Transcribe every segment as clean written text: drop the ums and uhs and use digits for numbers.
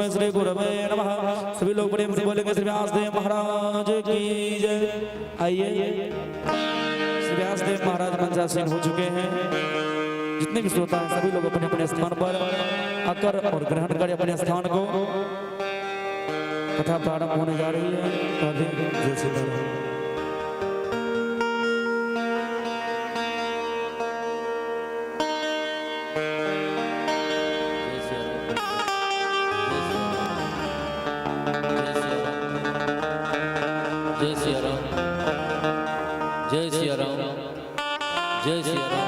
श्री गुरुवे नमः। सभी लोग प्रेम से बोलेंगे श्री व्यासदेव महाराज की जय। आइए, श्री व्यासदेव महाराज मंचासीन हो चुके हैं। जितने भी श्रोता हैं सभी लोग अपने अपने स्थान पर आकर और ग्रहण करें अपने स्थान को। कथा प्रारंभ होने जा रही है। जय श्री राम। जय सिया राम, जय सिया राम, जय सिया राम।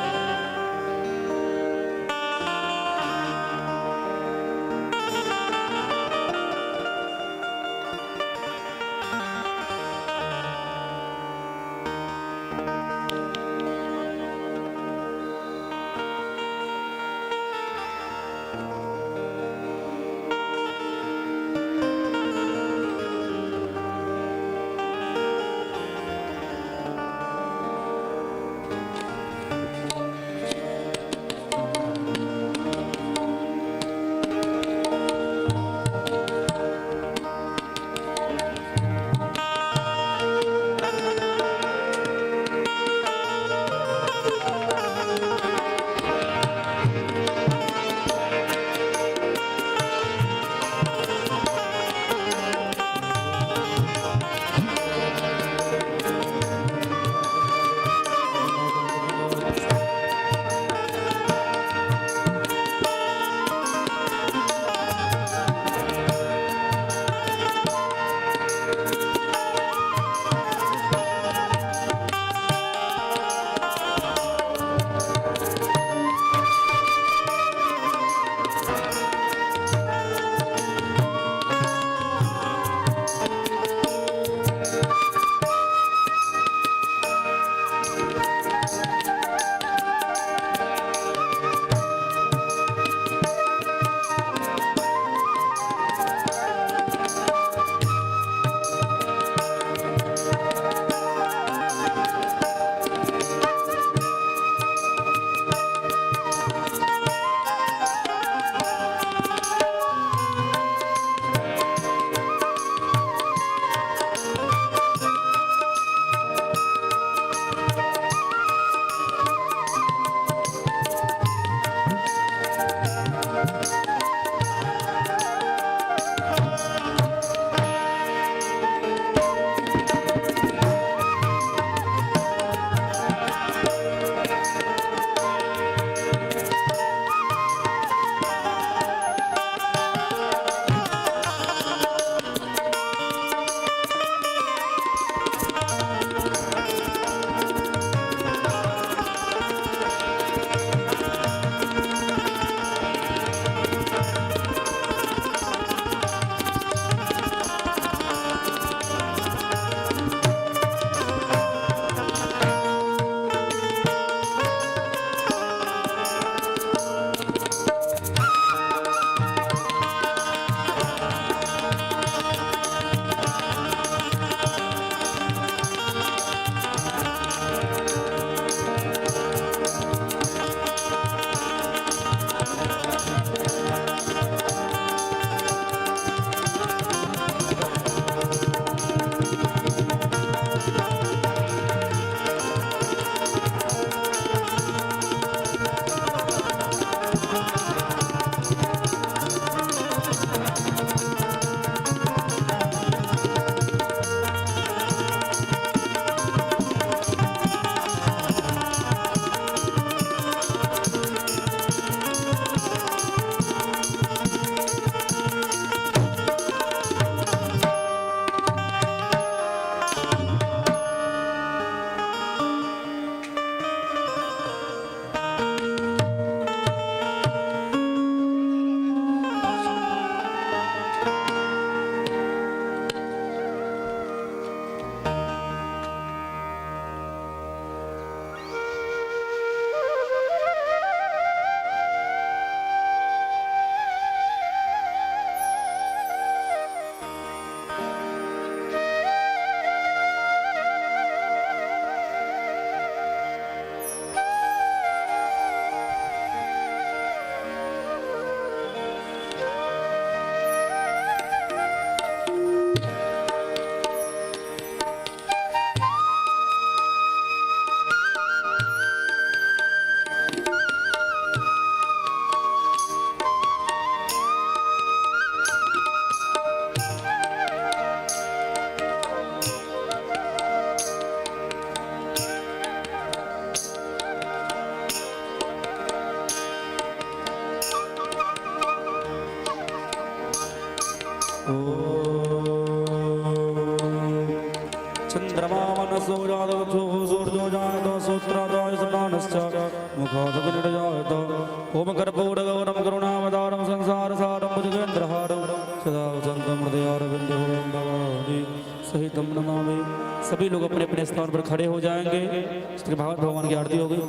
चंद्रमा मनसो जातो सूर्यो जातो सूत्रादाय सदानश्च मुखादग्निर् जातो ओम कर्पूरगौरं करुणावतारं संसारसारं भुजगेन्द्रहारं सदा वसन्तं हृदयारविन्दे भवानी सहितं नमामि। सभी लोग अपने अपने स्थान पर खड़े हो जाएंगे। श्री भागवत भगवान की आरती होगी,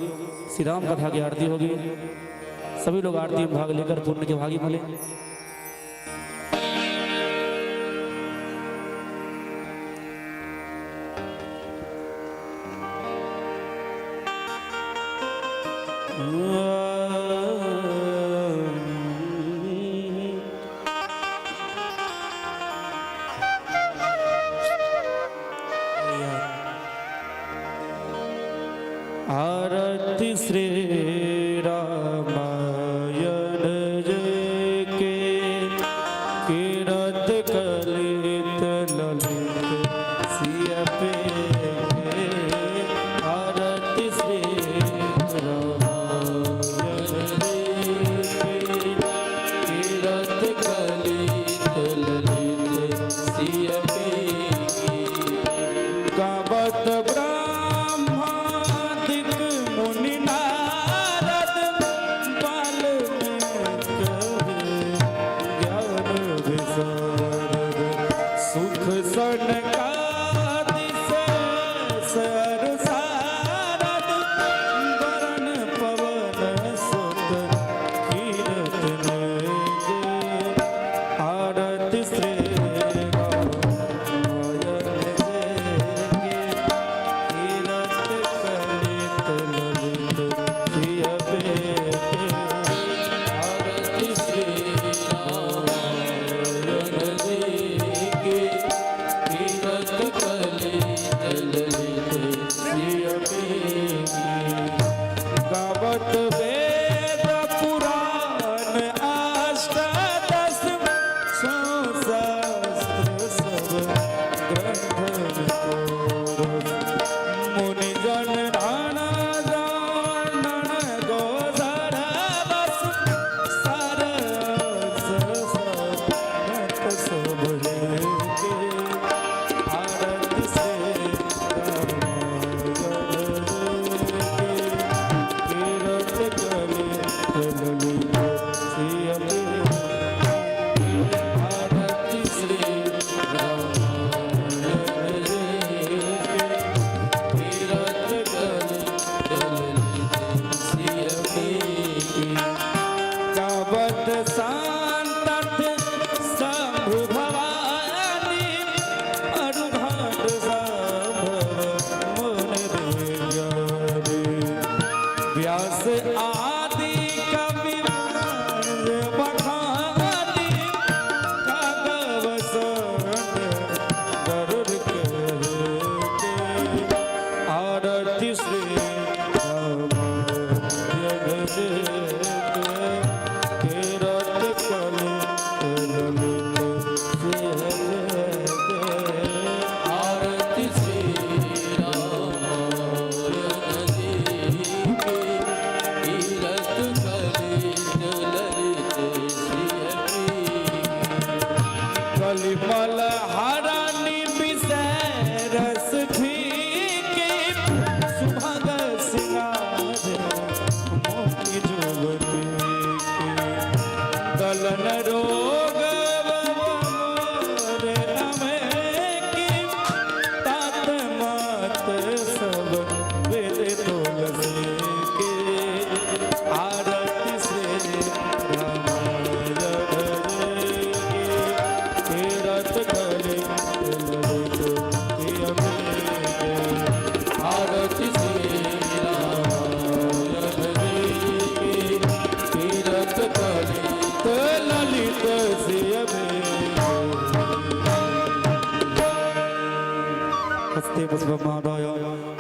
श्री राम कथा की आरती होगी। सभी लोग आरती में भाग लेकर पुण्य के भागी बने। आरती श्री रामायण जय के कीरत कलित ललित सिय पे आरती श्री रामायण जय के कीरत कलित ललित सिय पे गावत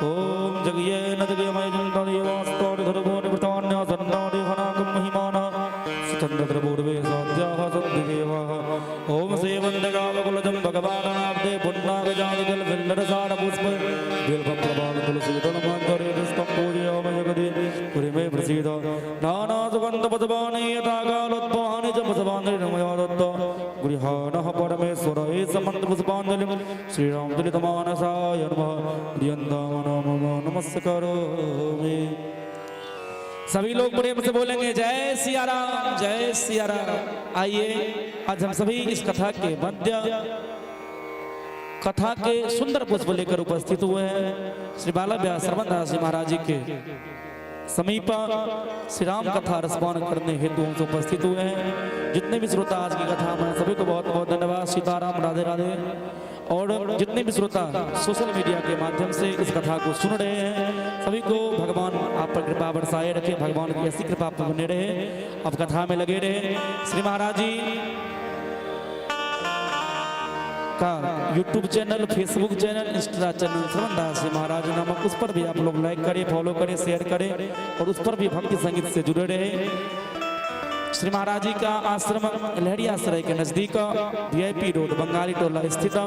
ओम जगये न जगयमय जन्तानि वास्तानि धर्मोनि वृतान्या सन्नानि घनाकं महिमानः सुतन्द्र पूर्वे साध्याः सन्ति देवाः ओम सेवंतगावकुलजं भगवानाब्दे पुण्णागजादिकल विल्लरसार पुष्प बिल्वप्रभाव तुलसी तनमंतरे पुष्पं पूजयामि जगदि पुरिमे प्रसीद नाना सुगंध पुष्पाणि यथा कालोत्पहानि च पुष्पाणि नमया दत्त गृहाणः परमेश्वर समन्त पुष्पाञ्जलिं श्रीराम दुलितमानसाय नमः प्रियंदामनमः नमस्कारोमि। सभी लोग प्रेम से बोलेंगे जय सिया राम जय सिया राम। आइए आज हम सभी इस कथा के मध्य कथा के सुंदर पुष्प लेकर उपस्थित हुए हैं। श्री बाला व्यास श्रवणदास जी महाराज जी के समीप श्री राम कथा रसपान करने हेतु हम उपस्थित हुए हैं। जितने भी श्रोता आज की कथा में सभी को बहुत बहुत धन्यवाद। सीताराम राधे राधे। और जितने भी श्रोता सोशल मीडिया के माध्यम से इस कथा को सुन रहे हैं सभी को भगवान आप पर कृपा बरसाए रखे, भगवान की ऐसी कृपा पर बने रहे, अब कथा में लगे रहे। श्री महाराज जी का YouTube channel, Facebook channel, Insta channel Shravandas ji Maharaj नामक, उस पर भी आप लोग लाइक करें, फॉलो करें, शेयर करें और उस पर भी भक्ति संगीत से जुड़े रहे। श्री महाराज जी का आश्रम लहरिया सराय के नजदीक VIP रोड बंगाली टोला स्थित,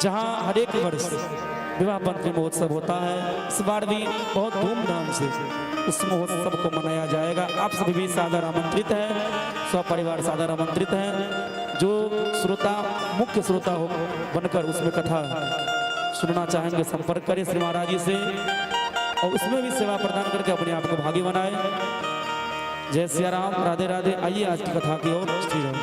जहां हर एक वर्ष विवाह पंथी महोत्सव होता है। इस बार भी बहुत धूमधाम से उस महोत्सव को मनाया जाएगा। आप सभी भी सादर आमंत्रित हैं, सपरिवार सादर आमंत्रित हैं। जो श्रोता मुख्य श्रोता हो बनकर उसमें कथा सुनना चाहेंगे संपर्क करें श्री महाराज जी से और उसमें भी सेवा प्रदान करके अपने आप को भागी बनाए। जय सिया राम राधे राधे। आइए आज की कथा की ओर। श्री राम।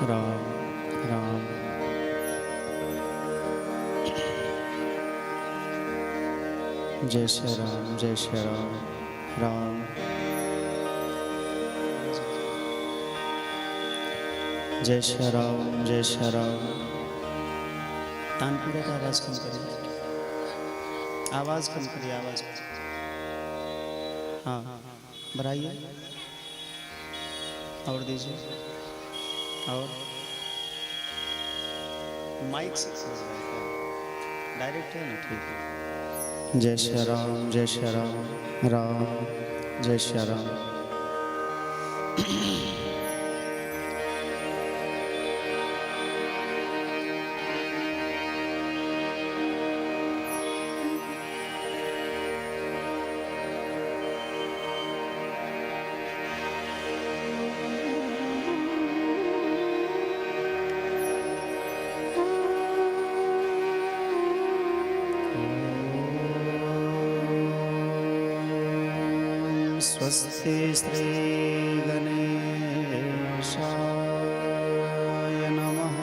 राम राम। जय श्री राम जय श्री राम। राम जय श्री राम जय श्री राम। तानपुरा का आवाज कम करिए, आवाज कम करिए, आवाज। हाँ बढ़ाइए और दीजिए और माइक से डायरेक्ट है ना, ठीक है। जय श्री राम जय श्री राम। राम जय श्री राम। स्वस्ति श्री गणेशाय नमः।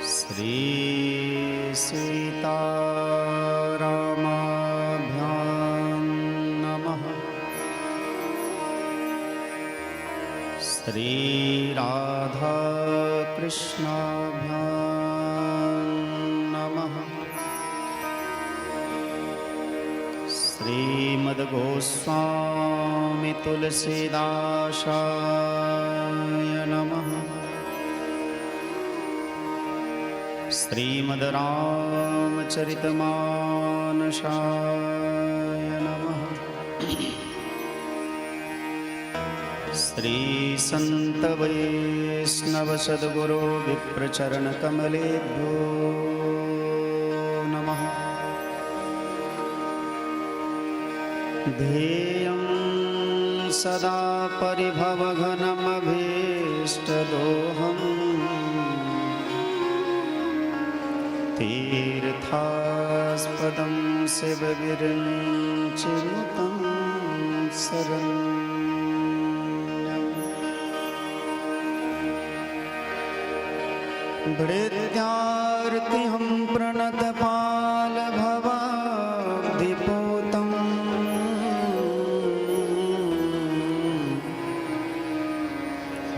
श्री सीतारामाभ्यां नमः। श्री राधा कृष्णाभ्यां नमः। श्रीमद् गोस्वामी तुलसीदासाय नमः। श्रीमद्रामचरितमानसाय नमः। श्री संत वैष्णव सद्गुरो विप्रचरणकमलेभ्यो नमः। ध्येयं सदा परिभवघनमभीष्टदोहम् तीर्थास्पदं शिवविरञ्चिनुतं शरण्यम्। भृत्यार्तिहं प्रणतपालभवाब्धिपूतं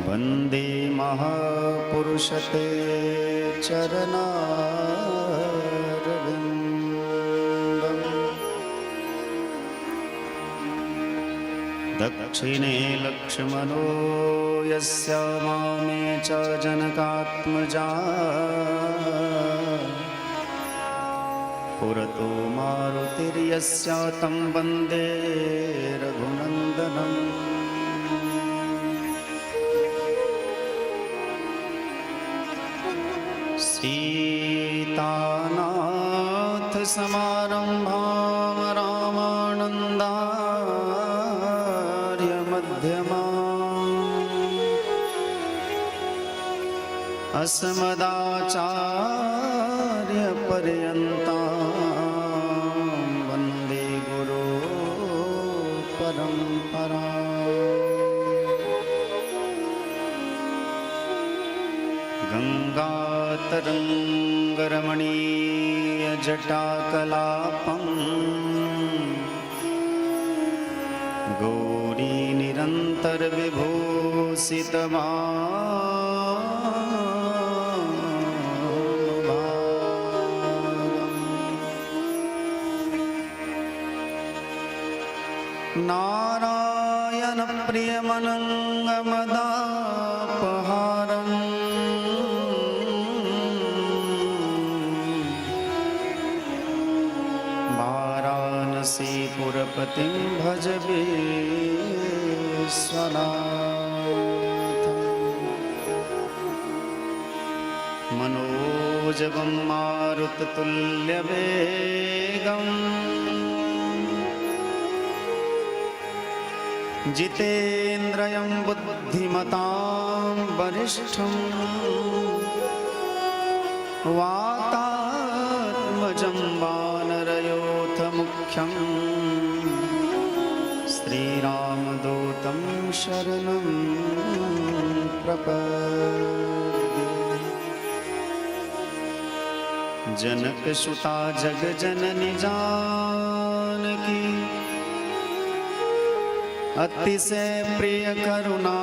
वन्दे महापुरुषते चरणारविन्दम्। दक्षिणे लक्ष्मणो यस्य मामे च जनकात्मजा पुरतो मारुतिर्यस्य तं वन्दे रघुनन्दनम्। सीतानाथ समारम्भां रामानन्दार्य मध्यमाम् अस्मदाचार्य पर्यन्तां वन्दे गुरो परम्पराम्। गङ्गातरङ्गरमणीयजटाकलापम् गौरीनिरन्तरविभूषितमानुभावम्। नारायणप्रियमनङ्गमदापहारम् वाराणसीपुरपतिं भज विश्वनाथम्। मनोजवं मारुततुल्यवेगम् जितेन्द्रियं बुद्धिमतां वरिष्ठं वातात्मजं वानरयोथमुख्यं श्रीरामदूतं शरणं प्रपद्ये। जनकसुता जगजननी जानकी अतिशय प्रिय करुणा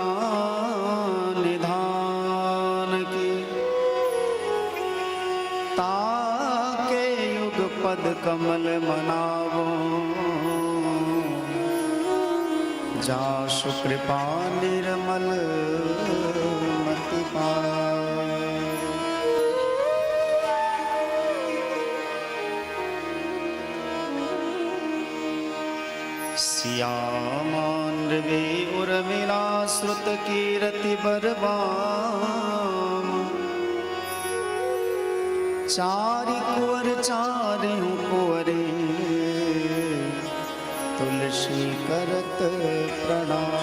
निधान की ताके युग पद कमल मनावो जासु कृपा निर्मल मति पावो। श्यामान्वे उर्मिला श्रुत कीरति बरबाम चारि कुंवर चारियों कुंवरे तुलसी करत प्रणाम।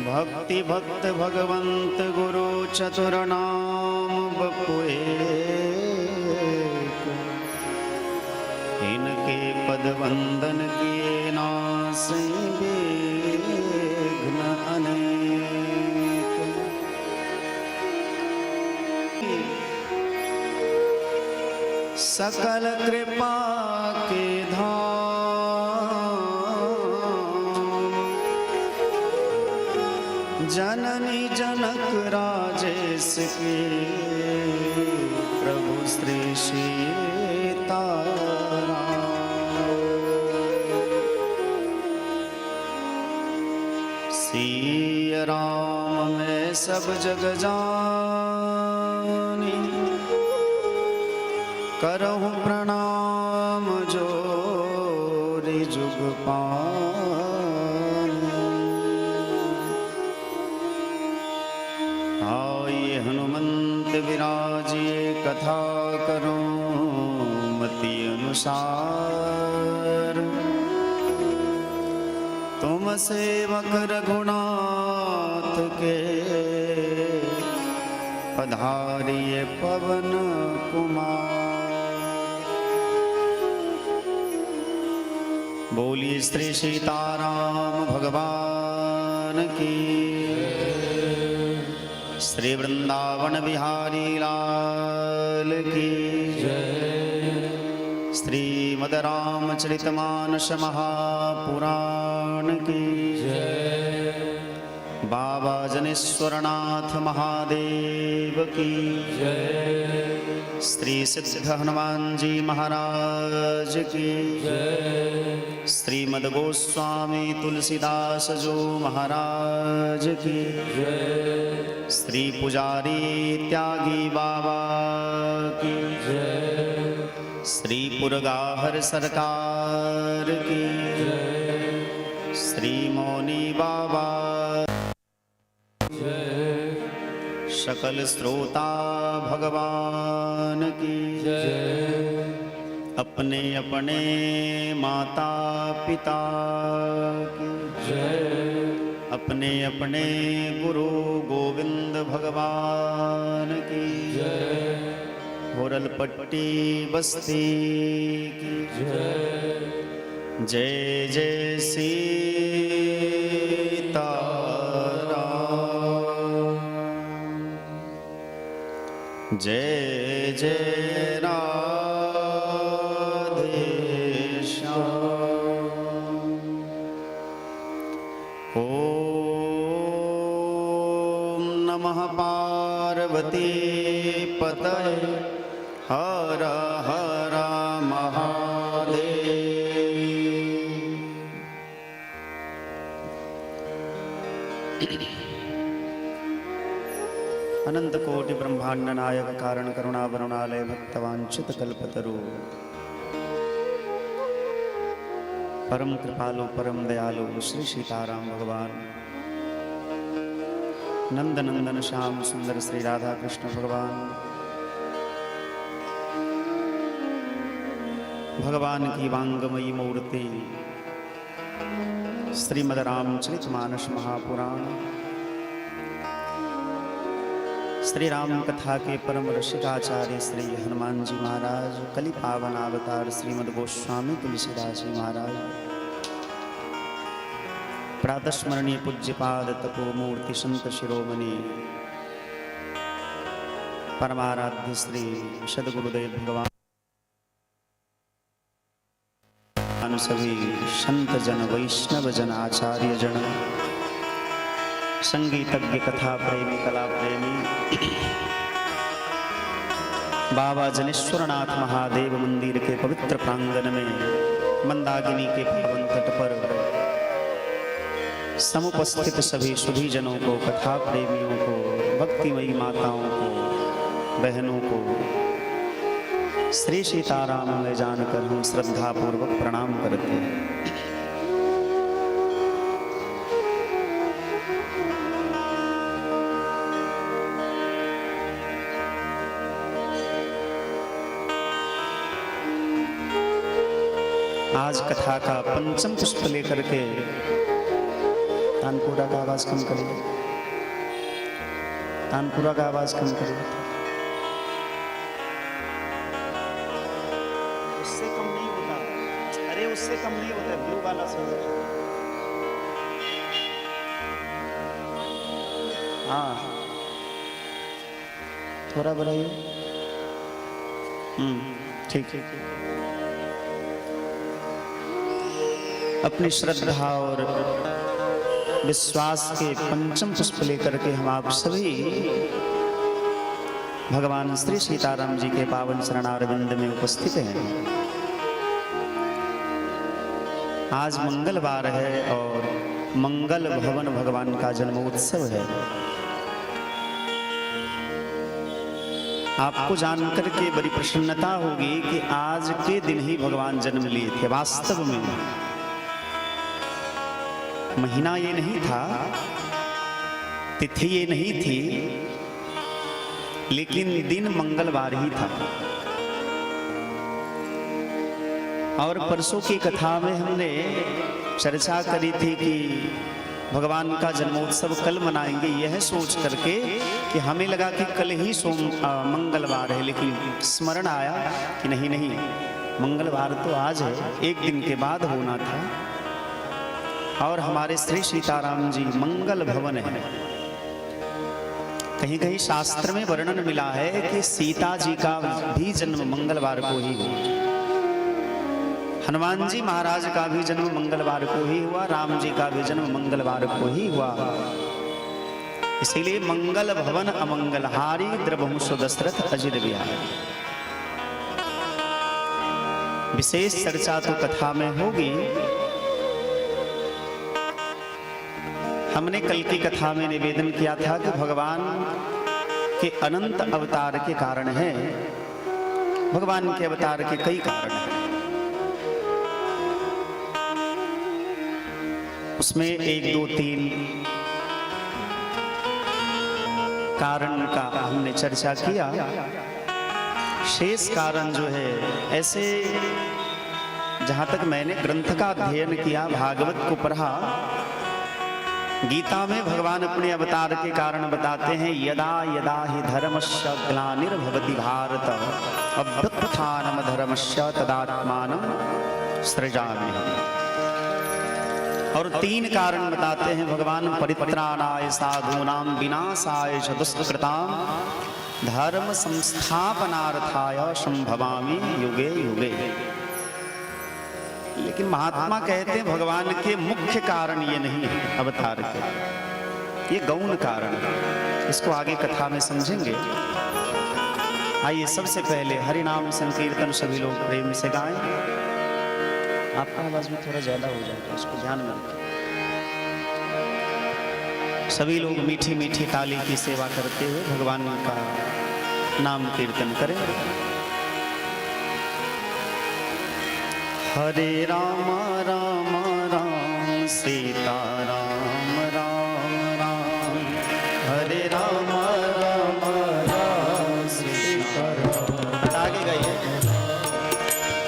भक्ति भक्त भगवंत गुरु चतुर नाम बपुए इनके पद वंदन किए नासै विघ्न अनेक। सकल कृपा के धाम जननी जनक राजेश के प्रभु श्री सीताराम। सिय राम मैं सब जग जानी, करहु प्रणाम जोरि जुग पानी। आये हनुमंत विराजिए कथा करो मति अनुसार, तुम सेवक रघुनाथ के पधारिए पवन कुमार। बोलिए श्री सीताराम भगवान की, श्री वृंदावन बिहारी लाल की, श्रीमद् रामचरितमानस महापुराण की, बाबा जनेश्वरनाथ महादेव की, श्री सिद्ध हनुमान जी महाराज की, श्रीमद् गोस्वामी तुलसीदास जो महाराज की, श्री पुजारी त्यागी बाबा की, श्री पुरगाहर सरकार की, श्री मौनी बाबा, सकल श्रोता भगवान की, अपने अपने माता पिता की, अपने अपने गुरु गोविंद भगवान की, होरलपट्टी बस्ती की, जय जय सीताराम, जय जय राधे श्याम। ओम नमः पार्वती पतये हर हर महादेव। अनंत कोटि ब्रह्मांड नायक कारण करुणा वरुणालय भक्तवांछित कल्पतरु, परम कृपालु परम दयालु श्री सीताराम भगवान, नंद नंदन श्याम सुंदर श्री राधा कृष्ण भगवान, भगवान की वांगमयी मूर्ति श्रीमद् रामचरितमानस महापुराण, श्री राम कथा के परम रसिकाचार्य श्री हनुमान जी महाराज, कलि पावन अवतार श्रीमद् गोस्वामी तुलसीदास जी महाराज, प्रातस्मरणीय पूज्यपाद तपोमूर्ति संत शिरोमणि परमाराध्य श्री सद्गुरुदेव भगवान, सभी संत जन वैष्णव जन आचार्य जन, संगीतज्ञ कथा प्रेमी कला प्रेमी, बाबा जनेश्वरनाथ महादेव मंदिर के पवित्र प्रांगण में मंदाकिनी के पावन तट पर समुपस्थित सभी सुधी जनों को, कथा प्रेमियों को, भक्तिमयी माताओं को, बहनों को श्री सीताराम में जानकर हम श्रद्धा पूर्वक प्रणाम करते हैं। आज कथा का पंचम पुष्प लेकर के, तानपुरा का आवाज कम करिए, तानपुरा का आवाज कम करिए, उससे कम नहीं होता, अरे उससे कम नहीं होता, ब्लू वाला से। हाँ थोड़ा बढ़ाइए, ठीक ठीक। अपनी श्रद्धा और विश्वास के पंचम पुष्प लेकर के हम आप सभी भगवान श्री सीताराम जी के पावन शरणारविंद में उपस्थित हैं। आज मंगलवार है और मंगल भवन भगवान का जन्मोत्सव है। आपको जानकर के बड़ी प्रसन्नता होगी कि आज के दिन ही भगवान जन्म लिए थे। वास्तव में महीना ये नहीं था, तिथि ये नहीं थी, लेकिन दिन मंगलवार ही था। और परसों की कथा में हमने चर्चा करी थी कि भगवान का जन्मोत्सव कल मनाएंगे, यह सोच करके कि हमें लगा कि कल ही मंगलवार है, लेकिन स्मरण आया कि नहीं नहीं, मंगलवार तो आज है, एक दिन के बाद होना था। और हमारे श्री सीताराम जी मंगल भवन है। कहीं कहीं शास्त्र में वर्णन मिला है कि सीता जी का भी जन्म मंगलवार को ही हुआ, हनुमान जी महाराज का भी जन्म मंगलवार को ही हुआ, राम जी का भी जन्म मंगलवार को ही हुआ। इसीलिए मंगल भवन अमंगलहारी द्रवहुसु दशरथ अजिर बिहारी। विशेष चर्चा तो कथा में होगी। हमने कल की कथा में निवेदन किया था कि भगवान के अनंत अवतार के कारण है। भगवान के अवतार के कई कारण हैं, उसमें 1, 2, 3 कारण का हमने चर्चा किया। शेष कारण जो है, ऐसे जहां तक मैंने ग्रंथ का अध्ययन किया, भागवत को पढ़ा, गीता में भगवान अपने अवतार के कारण बताते हैं, यदा यदा ही धर्मस्य ग्लानिर्भवति भारत अभ्युत्थानम धर्मस्य तदात्मानं सृजामि। और 3 कारण बताते हैं भगवान, परित्राणाय साधूनां विनाशाय च दुष्कृतां धर्म संस्थापनार्थाय संभवामि युगे युगे। लेकिन महात्मा कहते हैं भगवान के मुख्य कारण ये नहीं है अवतार के, ये गौण कारण है। इसको आगे कथा में समझेंगे। आइए सबसे पहले हरि नाम संकीर्तन सभी लोग प्रेम से गाएं। आपका आवाज में थोड़ा ज्यादा हो जाएगा, उसको ध्यान में रखें। सभी लोग मीठी मीठी ताली की सेवा करते हुए भगवान का नाम कीर्तन करें। हरे राम राम राम सीता राम राम राम, हरे राम राम राम सीता राम। आगे गाइए,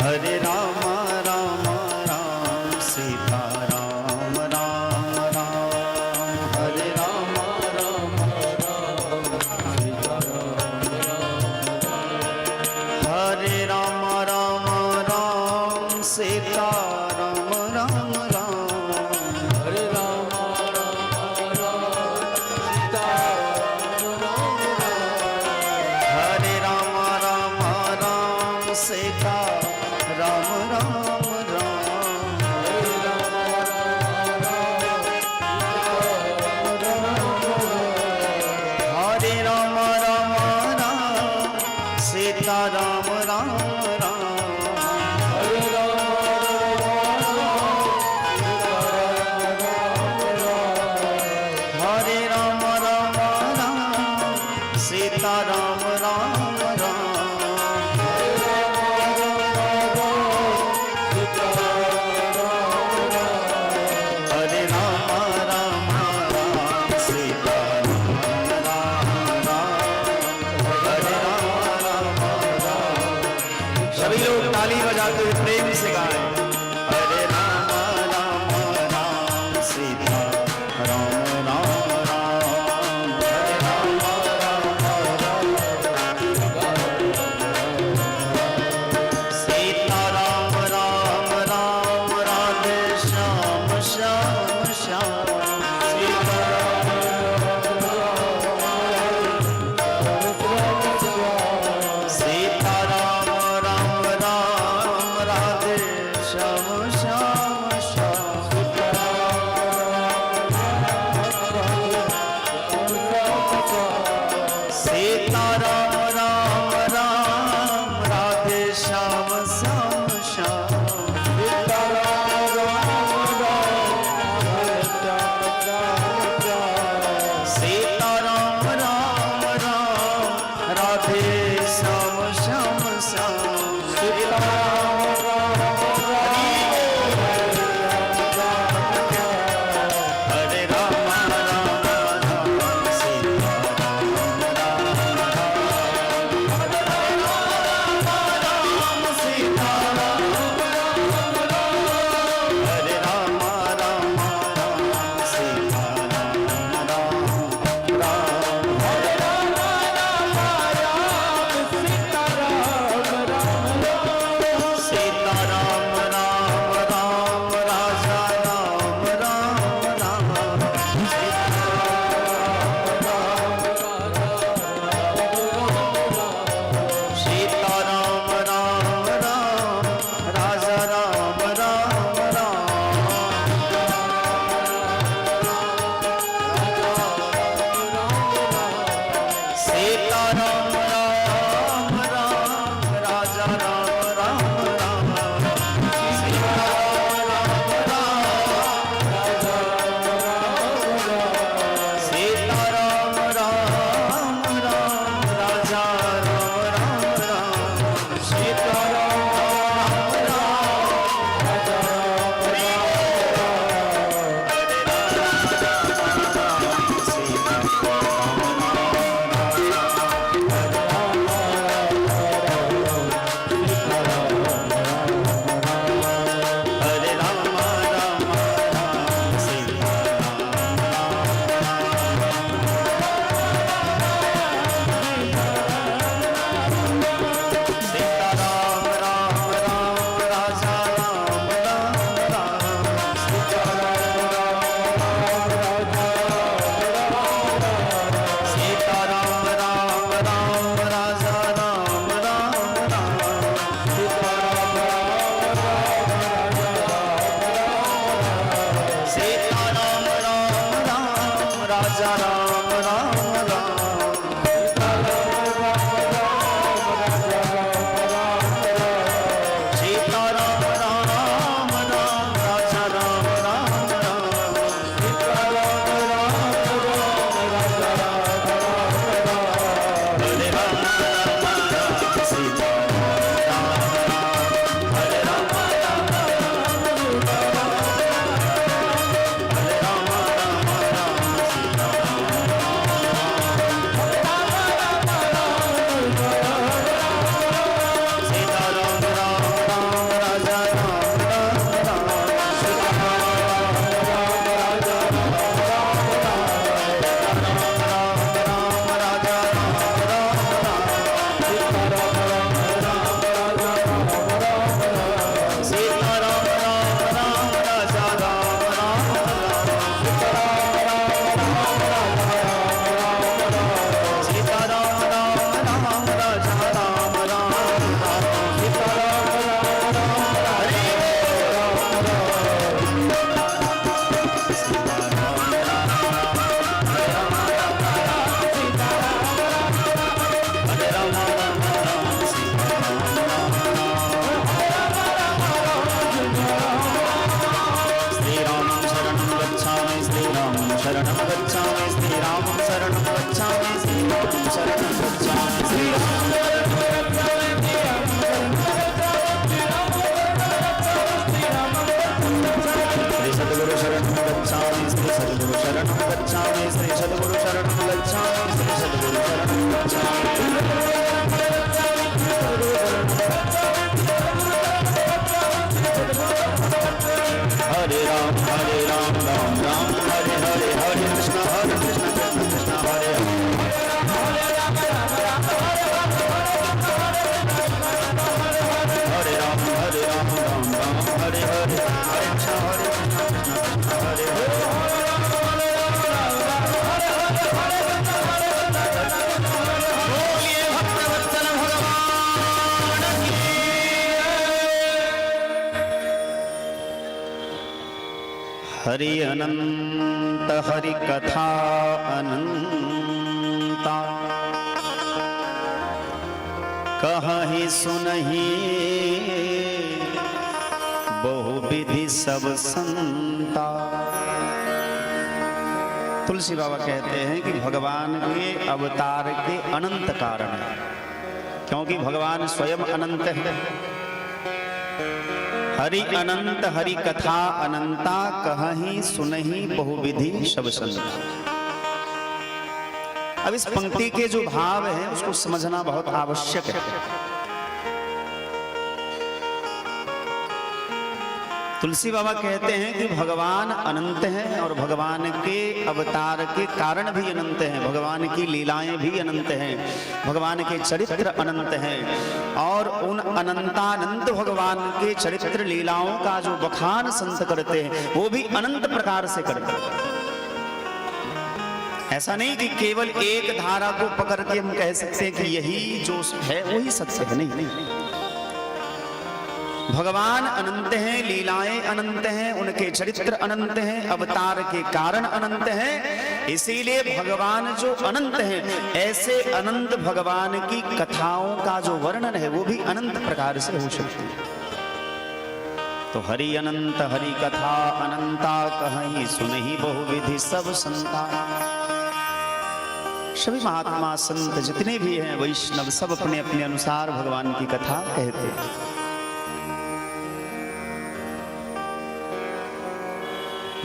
हरे राम राम राम सीता राम राम राम, हरे राम राम राम सीता राम राम, हरे राम राम राम सीता राम राम। शरणं गच्छामि श्रीरामं शरणं गच्छामि श्रीरामं शरणं गच्छामि श्री सद्गुरु शरणं गच्छामि श्री सद्गुरु शरणं गच्छामि श्री सद्गुरु शरणं गच्छामि श्री सद्गुरु शरणं गच्छामि हरे राम राम राम हरे हरे हरे कृष्ण कृष्ण कृष्ण हरे हरे राम राम राम हरे हरे हरे कृष्ण कृष्ण हरे हरे बोलिए भक्तवत्सल भगवान की हरि अनंत हरि कथा अनंता कहि सुनहि बहुविधि सब संता। तुलसी बाबा कहते हैं कि भगवान के अवतार के अनंत कारण है, क्योंकि भगवान स्वयं अनंत है। हरि अनंत हरि कथा अनंता कहि सुनहि बहुविधि सब संता। अब इस पंक्ति के जो भाव है उसको समझना बहुत आवश्यक है। तुलसी बाबा कहते हैं कि भगवान अनंत हैं और भगवान के अवतार के कारण भी अनंत हैं, भगवान की लीलाएं भी अनंत हैं, भगवान के चरित्र अनंत हैं और उन अनंतानंत भगवान के चरित्र लीलाओं का जो बखान संत करते हैं वो भी अनंत प्रकार से करते हैं। ऐसा नहीं कि केवल एक धारा को पकड़ के हम कह सकते हैं कि यही जो है वही सत्य है, नहीं। भगवान अनंत हैं, लीलाएं अनंत हैं, उनके चरित्र अनंत हैं, अवतार के कारण अनंत हैं। इसीलिए भगवान जो अनंत हैं, ऐसे अनंत भगवान की कथाओं का जो वर्णन है वो भी अनंत प्रकार से हो सकती है। तो हरि अनंत हरि कथा अनंता कहि सुनहि बहुविधि सब संता। सभी महात्मा संत जितने भी हैं वैष्णव सब अपने अपने अनुसार भगवान की कथा कहते हैं।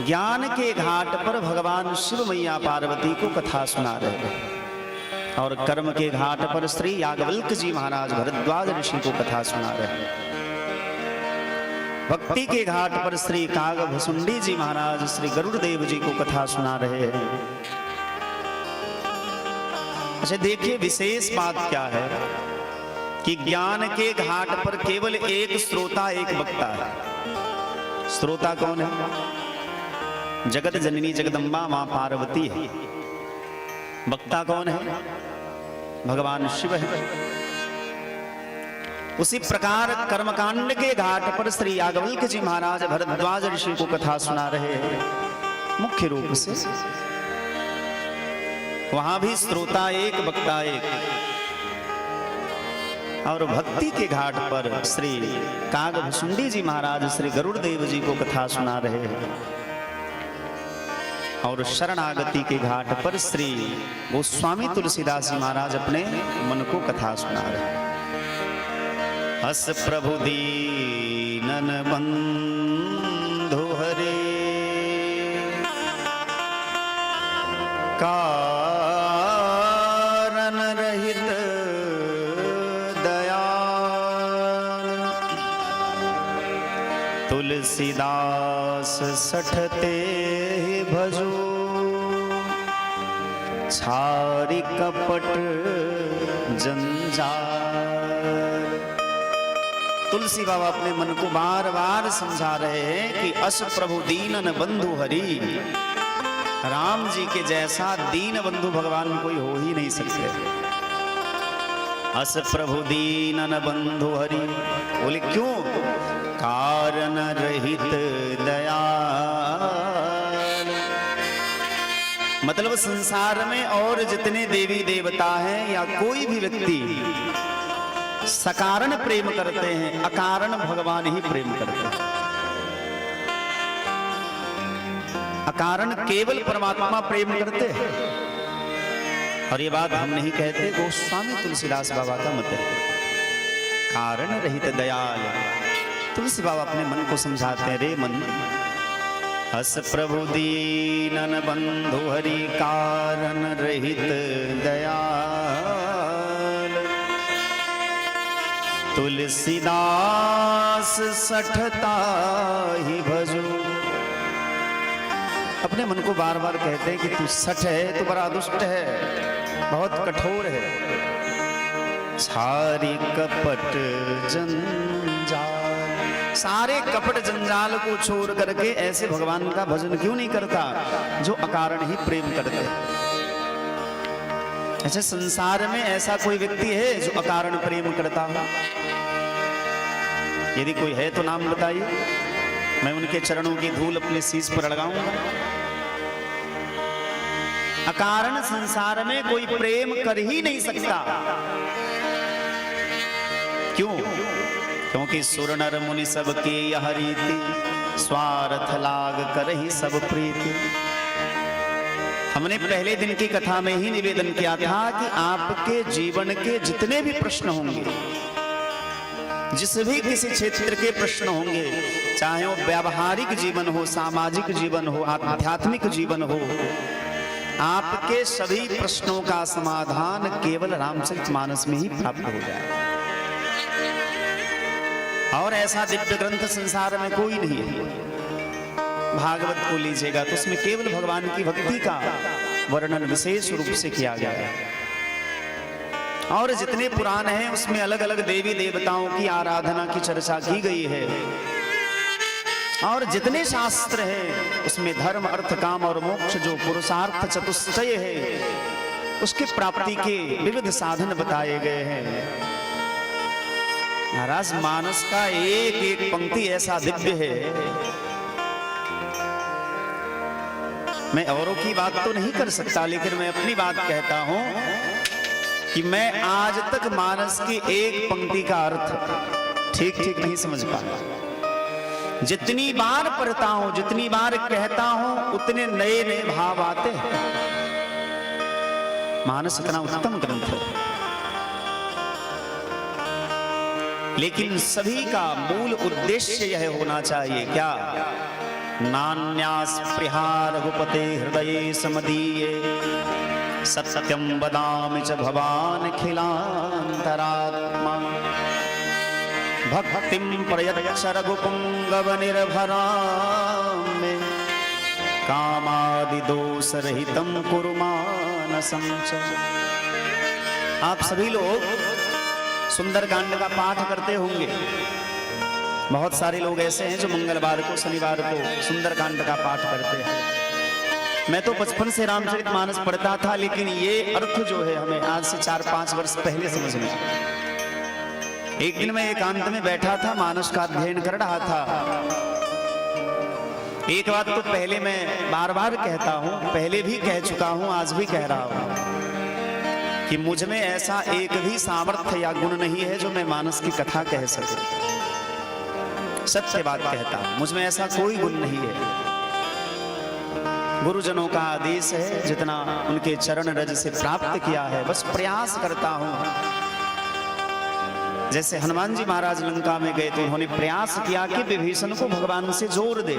ज्ञान के घाट पर भगवान शिव मैया पार्वती को कथा सुना रहे हैं और कर्म के घाट पर श्री याज्ञवल्क्य जी महाराज भरद्वाज ऋषि को कथा सुना रहे हैं। भक्ति के घाट पर श्री कागभुसुंडी जी महाराज श्री गरुड़ देव जी को कथा सुना रहे हैं। अच्छा देखिए विशेष बात क्या है कि ज्ञान के घाट पर केवल एक श्रोता एक वक्ता है। श्रोता कौन है? जगत जननी जगदम्बा मां पार्वती है। वक्ता कौन है? भगवान शिव है। उसी प्रकार कर्मकांड के घाट पर श्री याज्ञवल्क्य जी महाराज भरद्वाज ऋषि को कथा सुना रहे हैं। मुख्य रूप से वहां भी श्रोता एक वक्ता एक। और भक्ति के घाट पर श्री कागभुसुंडी जी महाराज श्री गरुड़ देव जी को कथा सुना रहे हैं। और शरणागति के घाट पर श्री गोस्वामी तुलसीदास जी महाराज अपने मन को कथा सुना रहे हैं। हस प्रभु दीनन बंधु हरे कारण रहित दयाल तुलसीदास सठते भजो छारी कपट जंजाल। तुलसी बाबा अपने मन को बार बार समझा रहे हैं कि अस प्रभु दीनन बंधु हरि। राम जी के जैसा दीन बंधु भगवान कोई हो ही नहीं सकते। अस प्रभु दीनन बंधु हरि बोले क्यों? कारण रहित दयाल। मतलब संसार में और जितने देवी देवता हैं या कोई भी व्यक्ति सकारण प्रेम करते हैं, अकारण भगवान ही प्रेम करते हैं। अकारण केवल परमात्मा प्रेम करते हैं। और ये बात हम नहीं कहते, गोस्वामी तुलसीदास बाबा का मत है। कारण रहित दयाल, तुलसी बाबा अपने मन को समझाते हैं, रे मन हस प्रभु दीनन बंधु हरि कारण रहित दयाल, तुलसीदास सठता ही भजो। अपने मन को बार बार कहते हैं कि तू सठ है, तू बड़ा दुष्ट है, बहुत कठोर है, सारी कपट जंजाल, सारे कपट जंजाल को छोड़ करके ऐसे भगवान का भजन क्यों नहीं करता जो अकारण ही प्रेम करते। ऐसे संसार में ऐसा कोई व्यक्ति है जो अकारण प्रेम करता हो? यदि कोई है तो नाम बताइए, मैं उनके चरणों की धूल अपने शीश पर लगाऊंगा। अकारण संसार में कोई प्रेम कर ही नहीं सकता। क्यों? क्योंकि सुर नर मुनि सबके यह रीति, स्वार्थ लाग कर ही सब प्रीति। हमने पहले दिन की कथा में ही निवेदन किया था कि आपके जीवन के जितने भी प्रश्न होंगे, जिस भी किसी क्षेत्र के प्रश्न होंगे, चाहे वो व्यावहारिक जीवन हो, सामाजिक जीवन हो, आध्यात्मिक जीवन हो, आपके सभी प्रश्नों का समाधान केवल रामचरितमानस में ही प्राप्त हो जाए। और ऐसा दिव्य ग्रंथ संसार में कोई नहीं है। भागवत को लीजिएगा तो उसमें केवल भगवान की भक्ति का वर्णन विशेष रूप से किया गया है। और जितने पुराण हैं उसमें अलग अलग देवी देवताओं की आराधना की चर्चा की गई है। और जितने शास्त्र हैं उसमें धर्म अर्थ काम और मोक्ष जो पुरुषार्थ चतुष्टय है उसके प्राप्ति के विविध साधन बताए गए हैं। महाराज मानस का एक एक पंक्ति ऐसा दिव्य है। मैं औरों की बात तो नहीं कर सकता, लेकिन मैं अपनी बात कहता हूं कि मैं आज तक मानस की एक पंक्ति का अर्थ ठीक ठीक नहीं समझ पाया। जितनी बार पढ़ता हूं, जितनी बार कहता हूं, उतने नए नए भाव आते हैं। मानस इतना उत्तम ग्रंथ है, लेकिन सभी का मूल उद्देश्य यह होना चाहिए क्या? नान्यास प्रिहार रघुपते हृदये समदीये, सत्यम वदामि च भवान खिलांतरात्मा, भक्तिम प्रयच्छ रघुपुंगव निर्भरां मे, कामादि दोष रहितम कुरु मानसं च। आप सभी लोग सुंदरकांड का पाठ करते होंगे। बहुत सारे लोग ऐसे हैं जो मंगलवार को, शनिवार को सुंदरकांड का पाठ करते हैं। मैं तो बचपन से रामचरितमानस पढ़ता था, लेकिन ये अर्थ जो है हमें आज से 4-5 वर्ष पहले समझ में आया। एक दिन मैं एकांत में बैठा था, मानस का अध्ययन कर रहा था। एक बात तो पहले मैं बार बार कहता हूं, पहले भी कह चुका हूं, आज भी कह रहा हूं कि मुझ में ऐसा एक भी सामर्थ्य या गुण नहीं है जो मैं मानस की कथा कह सकूं। सत्य बात कहता हूं, मुझ में ऐसा कोई गुण नहीं है। गुरुजनों का आदेश है, जितना उनके चरण रज से प्राप्त किया है बस प्रयास करता हूं। जैसे हनुमान जी महाराज लंका में गए तो उन्होंने प्रयास किया कि विभीषण को भगवान से जोड़ दे।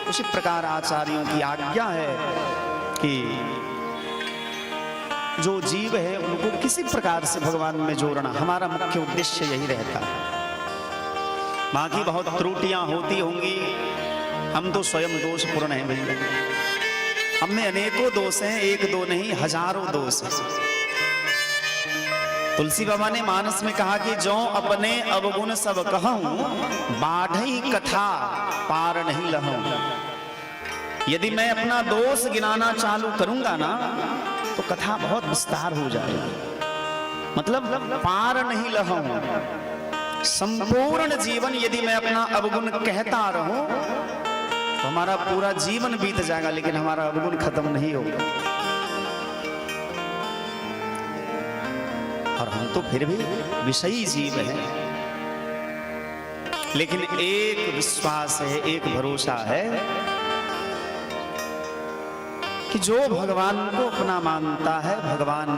उसी प्रकार आचार्यों की आज्ञा है कि जो जीव है उनको किसी प्रकार से भगवान में जोड़ना हमारा मुख्य उद्देश्य यही रहता है। बाकी बहुत त्रुटियां होती होंगी, हम तो स्वयं दोषपूर्ण हैं भैया। हम में अनेकों दोष हैं, एक दो नहीं हजारों दोष हैं। तुलसी बाबा ने मानस में कहा कि जो अपने अवगुण सब कहूं, बाढ़ई कथा पार नहीं लहूं। यदि मैं अपना दोष गिनाना चालू करूंगा ना तो कथा बहुत विस्तार हो जाएगी। मतलब पार नहीं लहूं। संपूर्ण जीवन यदि मैं अपना अवगुण कहता रहूं तो हमारा पूरा जीवन बीत जाएगा, लेकिन हमारा अवगुण खत्म नहीं होगा। और हम तो फिर भी विषयी जीव हैं। लेकिन एक विश्वास है, एक भरोसा है कि जो भगवान को अपना मानता है, भगवान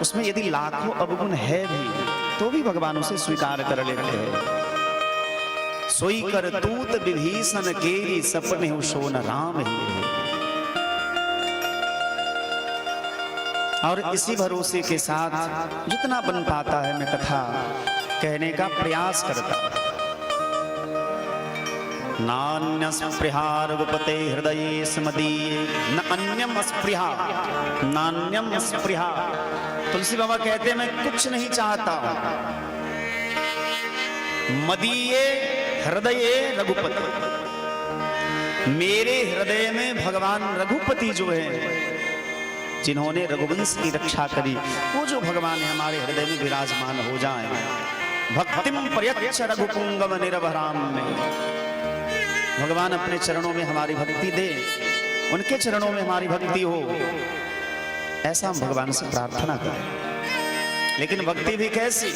उसमें यदि लाखों अवगुण है भी तो भी भगवान उसे स्वीकार कर लेते हैं। सोई कर तूत विभीषण केरी सपने सोन राम ही है। और इसी भरोसे के साथ जितना बन पाता है मैं कथा कहने का प्रयास करता। नान्य स्पृहा रघुपते हृदये स्मदीये न अन्यम स्पृहा नान्यम स्पृहा। तुलसी बाबा कहते हैं मैं कुछ नहीं चाहता, मदीये हृदये रघुपति, मेरे हृदय में भगवान रघुपति जो है, जिन्होंने रघुवंश की रक्षा करी, वो जो भगवान है हमारे हृदय में विराजमान हो जाए। भक्तिम प्रयच्छ रघुपुंगम निरभराम में, भगवान अपने चरणों में हमारी भक्ति दे, उनके चरणों में हमारी भक्ति हो, ऐसा हम भगवान से प्रार्थना करें। लेकिन भक्ति भी कैसी?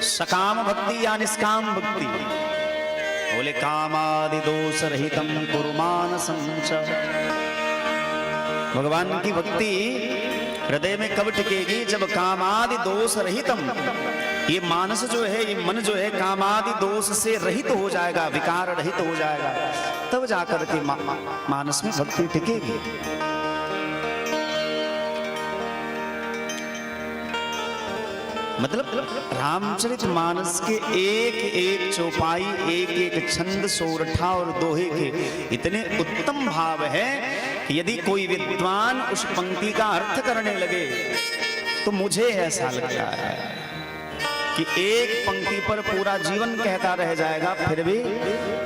सकाम भक्ति या निष्काम भक्ति? बोले कामादि दोष रहितम कुरु मानसं च। भगवान की भक्ति हृदय में कब टिकेगी? जब कामादि दोष रहितम, ये मानस जो है, ये मन जो है, कामादि दोष से रहित हो जाएगा, विकार रहित हो जाएगा, तब जाकर के मानस में भक्ति टिकेगी। मतलब रामचरित मानस के एक एक चौपाई, एक एक छंद, सोरठा और दोहे के इतने उत्तम भाव है, यदि कोई विद्वान उस पंक्ति का अर्थ करने लगे तो मुझे ऐसा लगता है कि एक पंक्ति पर पूरा जीवन कहता रह जाएगा, फिर भी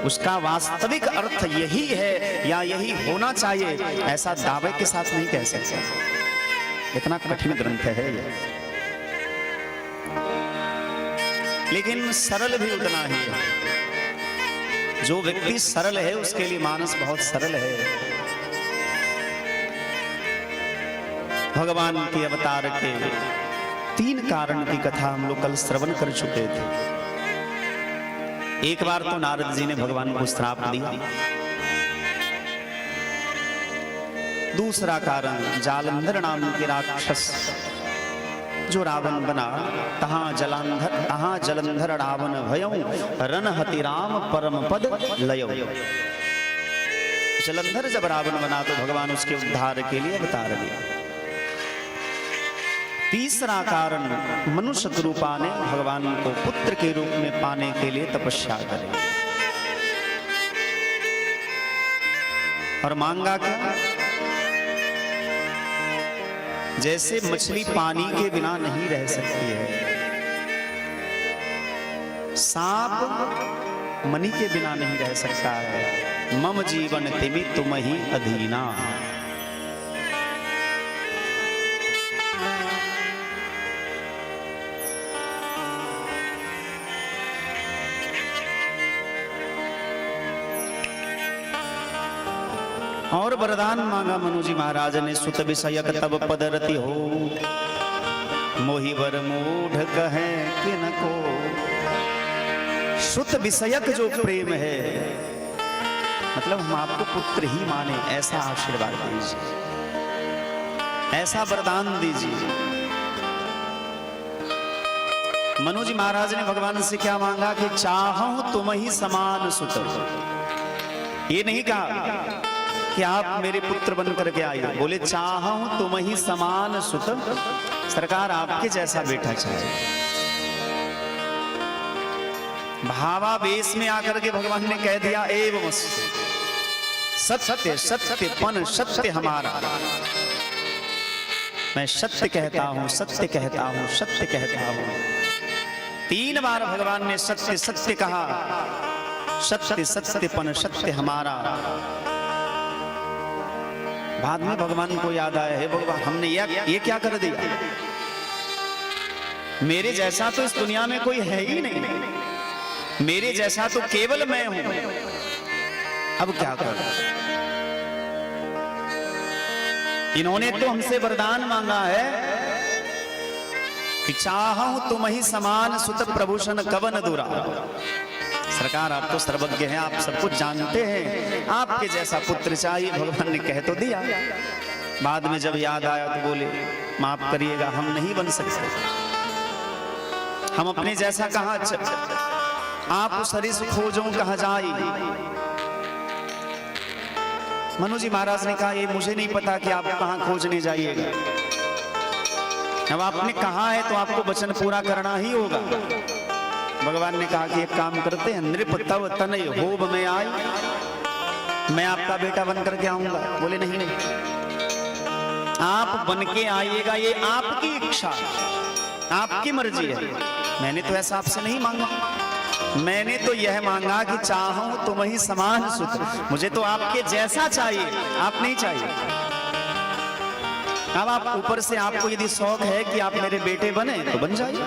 उसका वास्तविक अर्थ यही है या यही होना चाहिए, ऐसा दावे के साथ नहीं कह सकते। इतना कठिन ग्रंथ है ये, लेकिन सरल भी उतना ही है। जो व्यक्ति सरल है उसके लिए मानस बहुत सरल है। भगवान के अवतार के 3 कारण की कथा हम लोग कल श्रवण कर चुके थे। एक बार तो नारद जी ने भगवान को श्राप दिया। दूसरा कारण जालंधर नाम के राक्षस जो रावण बना, तहां जलंधर रावण भयौ रणहति राम परम पद लयौ। जलंधर जब रावण बना तो भगवान उसके उद्धार के लिए अवतार लिया। तीसरा कारण मनुष्य रूपा ने भगवान को पुत्र के रूप में पाने के लिए तपस्या करी और मांगा क्या? जैसे मछली पानी के बिना नहीं रह सकती है, सांप मणि के बिना नहीं रह सकता है, मम जीवन तिमि तुम ही अधीना। और वरदान मांगा मनुजी महाराज ने, सुत विषयक तब पदरति हो, मोहि वर मूढ़ कहे किन को। सुत विषयक जो प्रेम है, मतलब हम आपको पुत्र ही माने, ऐसा आशीर्वाद दीजिए, ऐसा वरदान दीजिए। मनुजी महाराज ने भगवान से क्या मांगा कि चाहूं तुम ही समान सुत। ये नहीं कहा कि आप मेरे पुत्र बन करके आइए, बोले चाहूं तुम ही समान सुत, सरकार आपके जैसा बेटा चाहिए। भावावेश में आकर के भगवान ने कह दिया एवं सत्य सत्य पन सत्य हमारा। मैं सत्य कहता हूं, सत्य कहता हूं, सत्य कहता हूं। 3 बार भगवान ने सत्य सत्य कहा, सत्य सत्य पन सत्य हमारा। बाद में भगवान को याद आया है, भगवान हमने ये क्या कर दिया? मेरे जैसा तो इस दुनिया में कोई है ही नहीं, मेरे जैसा तो केवल मैं हूं, अब क्या करूं? इन्होंने तो हमसे वरदान मांगा है कि चाहूं तुम ही समान सुत प्रभूषण कवन दुरा। सरकार आप तो सर्वज्ञ हैं, आप सब कुछ जानते हैं, आपके जैसा पुत्र चाहिए। भगवान ने कह तो दिया, बाद में जब याद आया तो बोले माफ करिएगा, हम नहीं बन सकते, हम अपने जैसा कहाँ, आप सरिस खोजो कहाँ जाई। मनु जी महाराज ने कहा ये मुझे नहीं पता कि आप कहाँ खोजने जाइएगा, अब आपने कहा है तो आपको वचन पूरा करना ही होगा। भगवान ने कहा कि एक काम करते हैं, नृप तव तनय होब में आई, मैं आपका बेटा बन करके आऊंगा। बोले नहीं नहीं, आप बन के आइएगा, ये आपकी इच्छा, आपकी मर्जी है, मैंने तो ऐसा आपसे नहीं मांगा। मैंने तो यह मांगा कि चाहूं तुम ही समान सुत, मुझे तो आपके जैसा चाहिए, आप नहीं चाहिए। अब आप ऊपर से आपको यदि शौक है कि आप मेरे बेटे बने तो बन जाइए,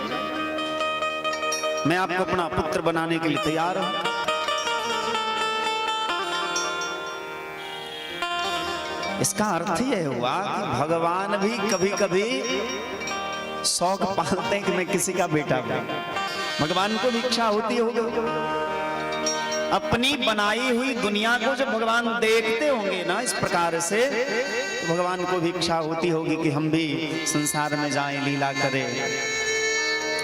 मैं आपको अपना पुत्र बनाने के लिए तैयार हूं। इसका अर्थ यह हुआ कि भगवान भी कभी कभी शौक पालते हैं कि मैं किसी का बेटा बनूं। भगवान को भी इच्छा होती होगी, अपनी बनाई हुई दुनिया को जब भगवान देखते होंगे ना इस प्रकार से, तो भगवान को भी इच्छा होती होगी कि हम भी संसार में जाएं, लीला करें,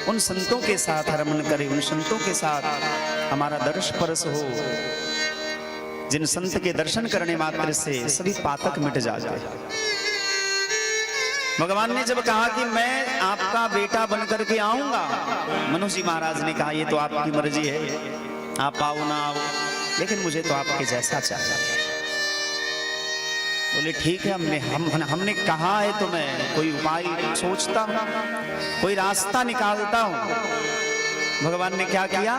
उन संतों के साथ रमन करें, उन संतों के साथ हमारा दर्श परस हो, जिन संत के दर्शन करने मात्र से सभी पातक मिट जाते हैं। भगवान ने जब कहा कि मैं आपका बेटा बन करके आऊंगा, मनु जी महाराज ने कहा ये तो आपकी मर्जी है, आप आओ ना आओ, लेकिन मुझे तो आपके जैसा चाहिए। बोले ठीक है, हमने कहा है तो मैं कोई उपाय सोचता हूं, कोई रास्ता निकालता हूं। भगवान ने क्या किया,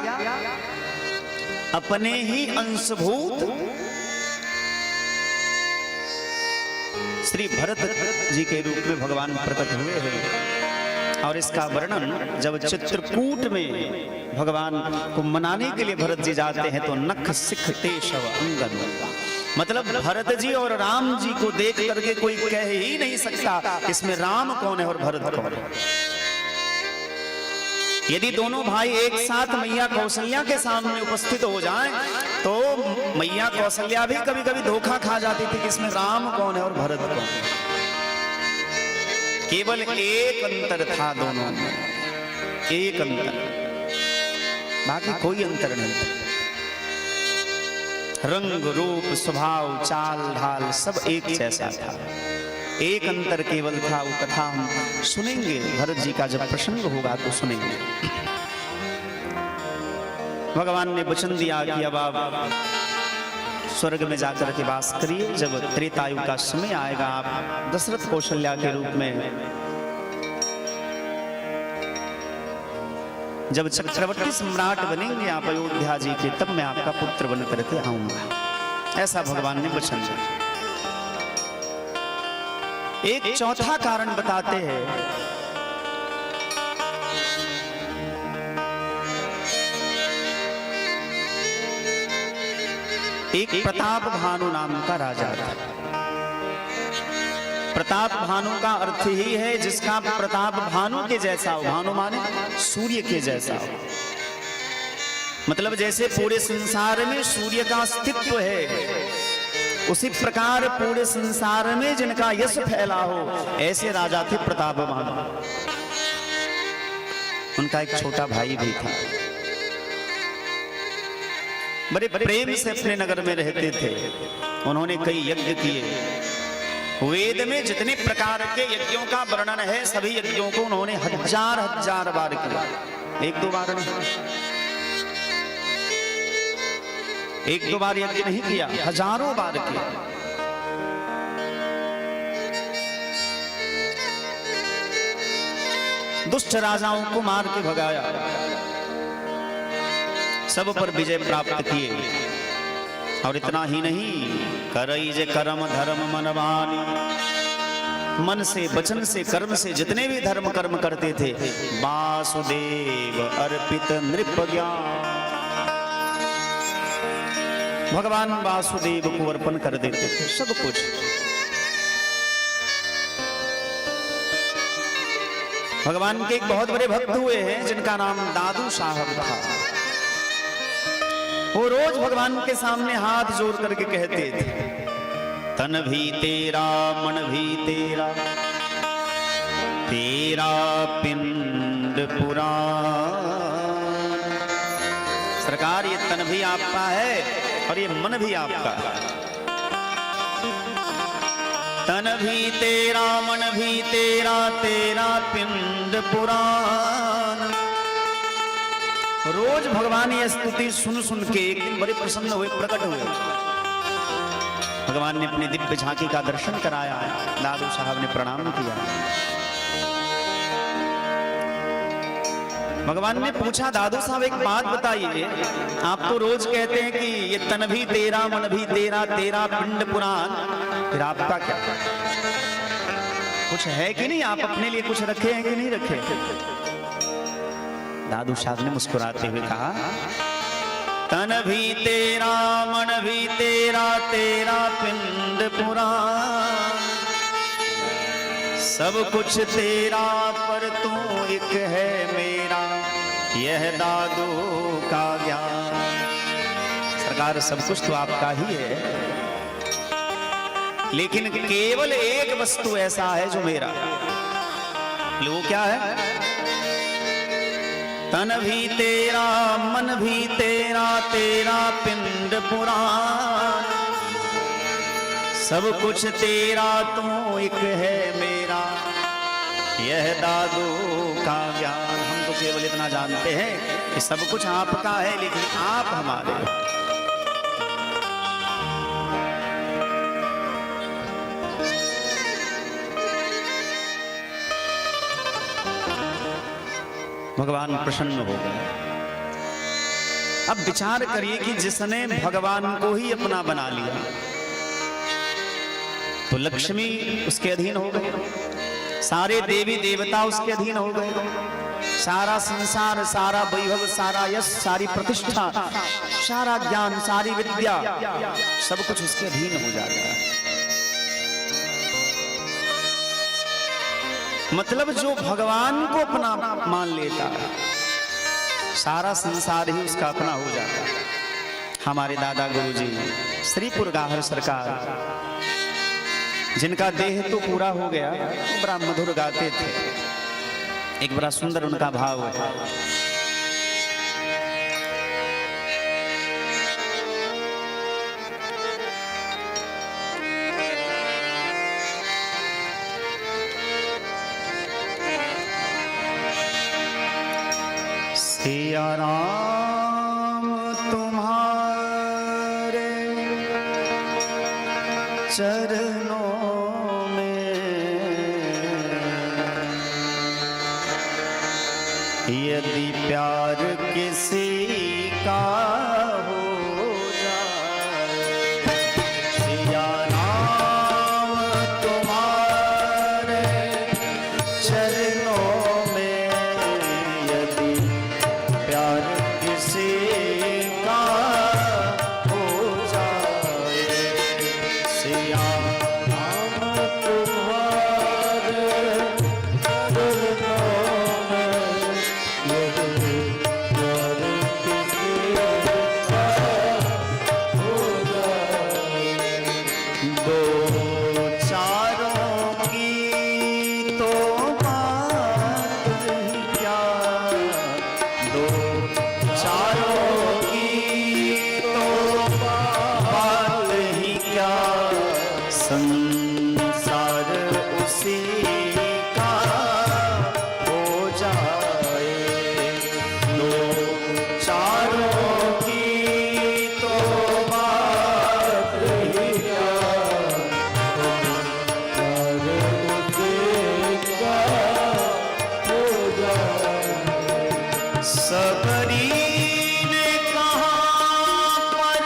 अपने ही अंशभूत श्री भरत जी के रूप में भगवान प्रकट हुए हैं। और इसका वर्णन जब चित्रकूट में भगवान को मनाने के लिए भरत जी जाते हैं तो नख सिख तेशव अंगन, मतलब भरत जी और राम जी को देख करके कोई कह ही नहीं सकता इसमें राम कौन है और भरत कौन है। यदि दोनों भाई एक साथ मैया कौशल्या के सामने उपस्थित हो जाएं, तो मैया कौशल्या भी कभी कभी धोखा खा जाती थी कि इसमें राम कौन है और भरत कौन है। केवल एक अंतर था दोनों में, एक अंतर, बाकी कोई अंतर नहीं था। रंग रूप स्वभाव चाल ढाल सब एक जैसा था, एक अंतर केवल था। वो कथा हम सुनेंगे, भरत जी का जब प्रसंग होगा तो सुनेंगे। भगवान ने वचन दिया कि अब आप स्वर्ग में जाकर के वास करिए, जब त्रेतायु का समय आएगा आप दशरथ कौशल्या के रूप में, जब चक्रवर्ती सम्राट बनेंगे आप अयोध्या जी के, तब मैं आपका पुत्र बन करके आऊंगा, ऐसा भगवान ने वचन दिया। एक चौथा कारण बताते हैं, एक प्रताप भानु नाम का राजा था। प्रताप भानु का अर्थ ही है जिसका प्रताप भानु के जैसा हो, भानु माने सूर्य के जैसा हो, मतलब जैसे पूरे संसार में सूर्य का अस्तित्व है, उसी प्रकार पूरे संसार में जिनका यश फैला हो, ऐसे राजा थे प्रताप भानु। उनका एक छोटा भाई भी था, बड़े प्रेम से अपने नगर में रहते थे। उन्होंने कई यज्ञ किए, वेद में जितने प्रकार के यज्ञों का वर्णन है सभी यज्ञों को उन्होंने हजार हजार बार किया, एक दो बार नहीं, एक दो बार यज्ञ नहीं किया, हजारों बार किया। दुष्ट राजाओं को मार के भगाया, सब पर विजय प्राप्त किए। और इतना ही नहीं, करई जे कर्म धर्म मनवानी, मन से वचन से कर्म से जितने भी धर्म कर्म करते थे, वासुदेव अर्पित नृप ज्ञान, भगवान वासुदेव को अर्पण कर देते थे सब कुछ। भगवान के एक बहुत बड़े भक्त हुए हैं जिनका नाम दादू साहब था। वो रोज भगवान के सामने हाथ जोड़ करके कहते थे, तन भी तेरा मन भी तेरा, तेरा पिंड पुराण। सरकार ये तन भी आपका है और ये मन भी आपका है। तन भी तेरा मन भी तेरा, तेरा पिंड पुराण। रोज भगवान ये स्तुति सुन सुन के एक दिन बड़े प्रसन्न हुए, प्रकट हुए। भगवान ने अपनी दिव्य झांकी का दर्शन कराया। दादू साहब ने प्रणाम किया। भगवान ने पूछा, दादू साहब एक बात बताइए, आप तो रोज कहते हैं कि ये तन भी तेरा मन भी तेरा, तेरा पिंड पुराण, फिर आपका क्या कुछ है कि नहीं? आप अपने लिए कुछ रखे हैं कि नहीं रखे? दादू साहब ने मुस्कुराते हुए कहा, तन भी तेरा मन भी तेरा, तेरा पिंड पुराण। सब कुछ तेरा पर तू एक है मेरा, यह दादू का ज्ञान। सरकार सब कुछ तो आपका ही है, लेकिन केवल एक वस्तु ऐसा है जो मेरा। वो क्या है? तन भी तेरा मन भी तेरा, तेरा पिंड पुराण। सब कुछ तेरा तू एक है मेरा, यह दादू का ज्ञान। हम तो केवल इतना जानते हैं कि सब कुछ आपका है, लेकिन आप हमारे हो। भगवान प्रसन्न हो गए। अब विचार करिए कि जिसने भगवान को ही अपना बना लिया तो लक्ष्मी उसके अधीन हो गए, सारे देवी देवता उसके अधीन हो गए, सारा संसार, सारा वैभव, सारा यश, सारी प्रतिष्ठा, सारा ज्ञान, सारी विद्या, सब कुछ उसके अधीन हो जाता है। मतलब जो भगवान को अपना मान लेता है, सारा संसार ही उसका अपना हो जाता है। हमारे दादा गुरुजी श्री पुरगाहर सरकार, जिनका देह तो पूरा हो गया, बड़ा मधुर गाते थे। एक बड़ा सुंदर उनका भाव है। सिया राम तुम्हारे चरणों में यदि प्यार किसी का हो जाए, सिया राम तुम्हारे चरणों में यदि प्यार किसी का हो जाए, सिया राम तुम्हारे चरणों में यदि प्यार किसी का हो जाए। दो चारों की तो बात ही क्या, दो चारों की तो बात ही क्या, संसार उसी का हो जाए। दो चारों की तो बात ही क्या, संसार उसी का हो जाए। सबरी ने कहाँ पर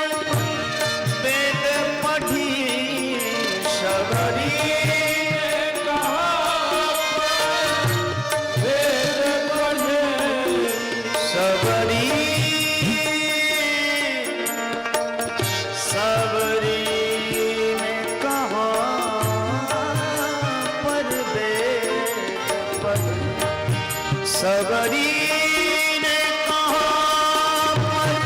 वेद पढ़ी, सबरी ने कहाँ पर वेद पढ़े, सबरी सबरी ने कहाँ पर वेद पढ़े, सबरी ने कहाँ पर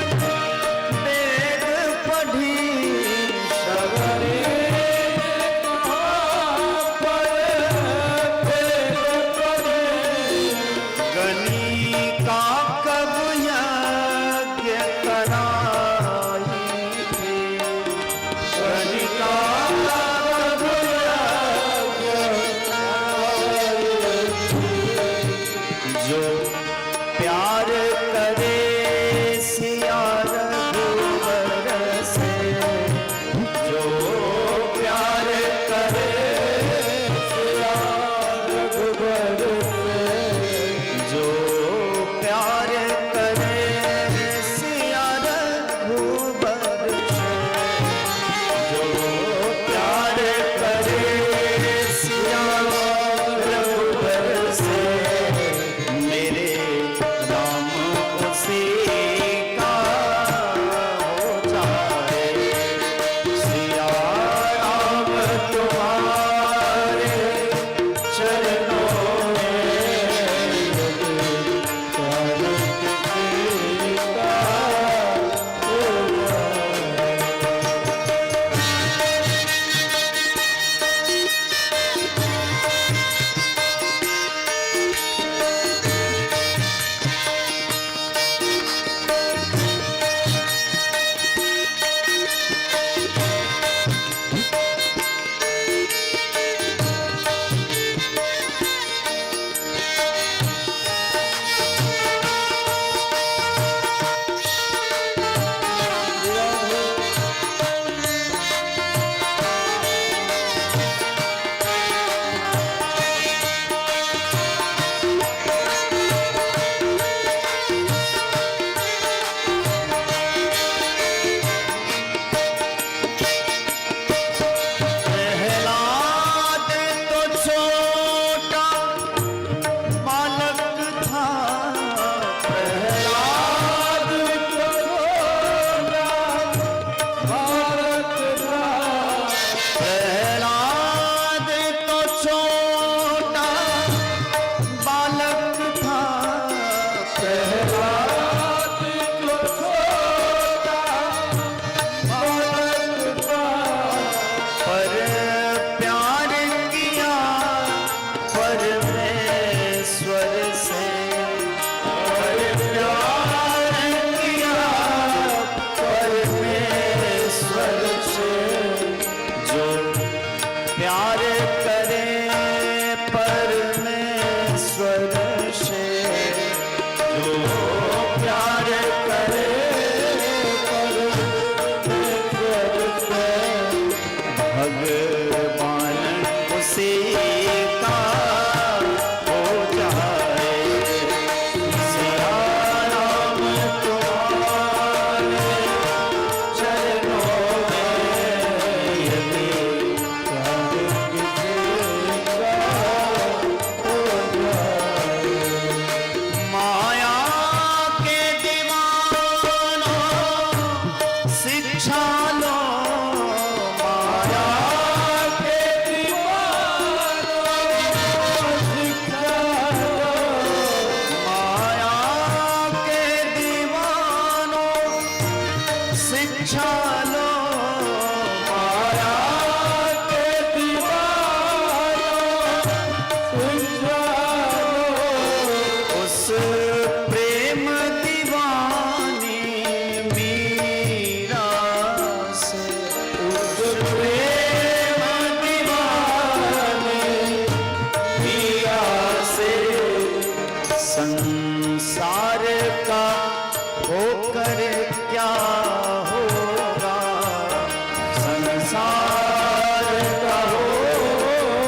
संसार का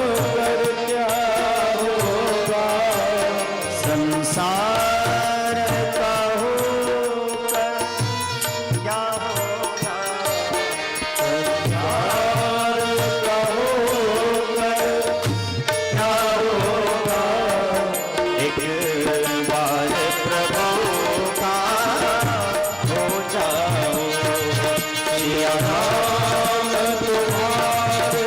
होकर क्या होगा, संसार का होकर क्या होगा, संसार का होकर क्या होगा, एक बार प्रभु का हो जाओ, सिया राम तुम्हारे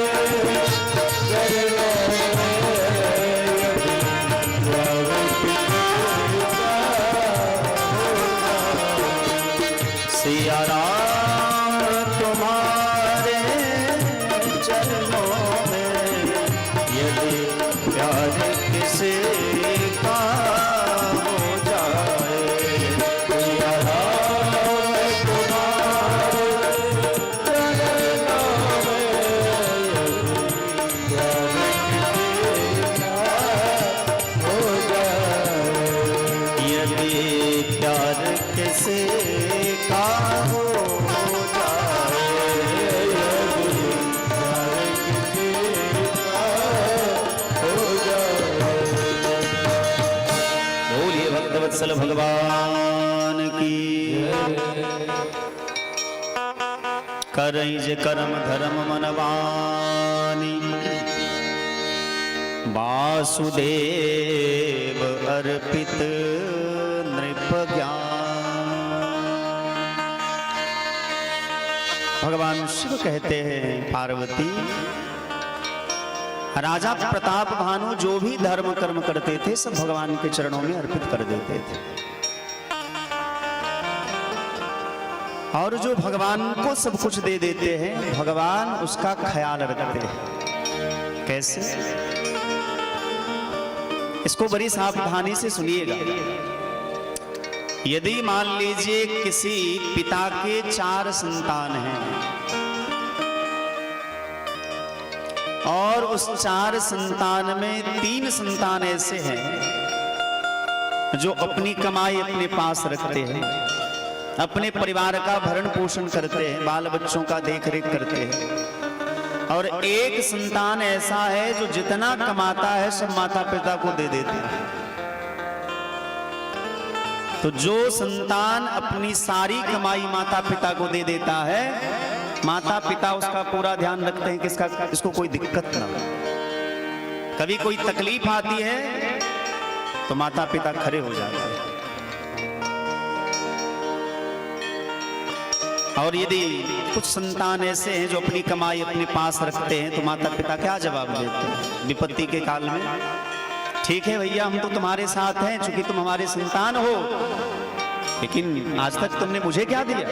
सिया राम तुम्हारे चरणों में यदि प्यार किसी का हो जाए, सिया राम तुम्हारे चरणों में यदि प्यार किसी का हो जाए, यदि प्यार किसी का हो जाए। बोलिए भक्तवत्सल भगवान की। करई कर्म धर्म मनवानी, वासुदेव अर्पित नृप ज्ञान। भगवान शिव कहते हैं पार्वती, राजा प्रताप भानु जो भी धर्म कर्म करते थे सब भगवान के चरणों में अर्पित कर देते थे, और जो भगवान को सब कुछ दे देते हैं भगवान उसका ख्याल रखते हैं। कैसे? इसको बड़ी सावधानी से सुनिएगा। यदि मान लीजिए किसी पिता के 4 संतान हैं और उस 4 संतान में 3 संतान ऐसे हैं जो अपनी कमाई अपने पास रखते हैं, अपने परिवार का भरण पोषण करते हैं, बाल बच्चों का देख रेख करते हैं, और एक संतान ऐसा है जो जितना कमाता है सब माता पिता को दे देते हैं। तो जो संतान अपनी सारी कमाई माता पिता को दे देता है, माता पिता उसका पूरा ध्यान रखते हैं कि इसको कोई दिक्कत ना हो। कभी कोई तकलीफ आती है तो माता पिता खड़े हो जाते हैं। और यदि कुछ संतान ऐसे हैं जो अपनी कमाई अपने पास रखते हैं तो माता पिता क्या जवाब देते हैं विपत्ति के काल में? ठीक है भैया, हम तो तुम्हारे साथ हैं, चूंकि तुम हमारे संतान हो, लेकिन आज तक तुमने मुझे क्या दिया?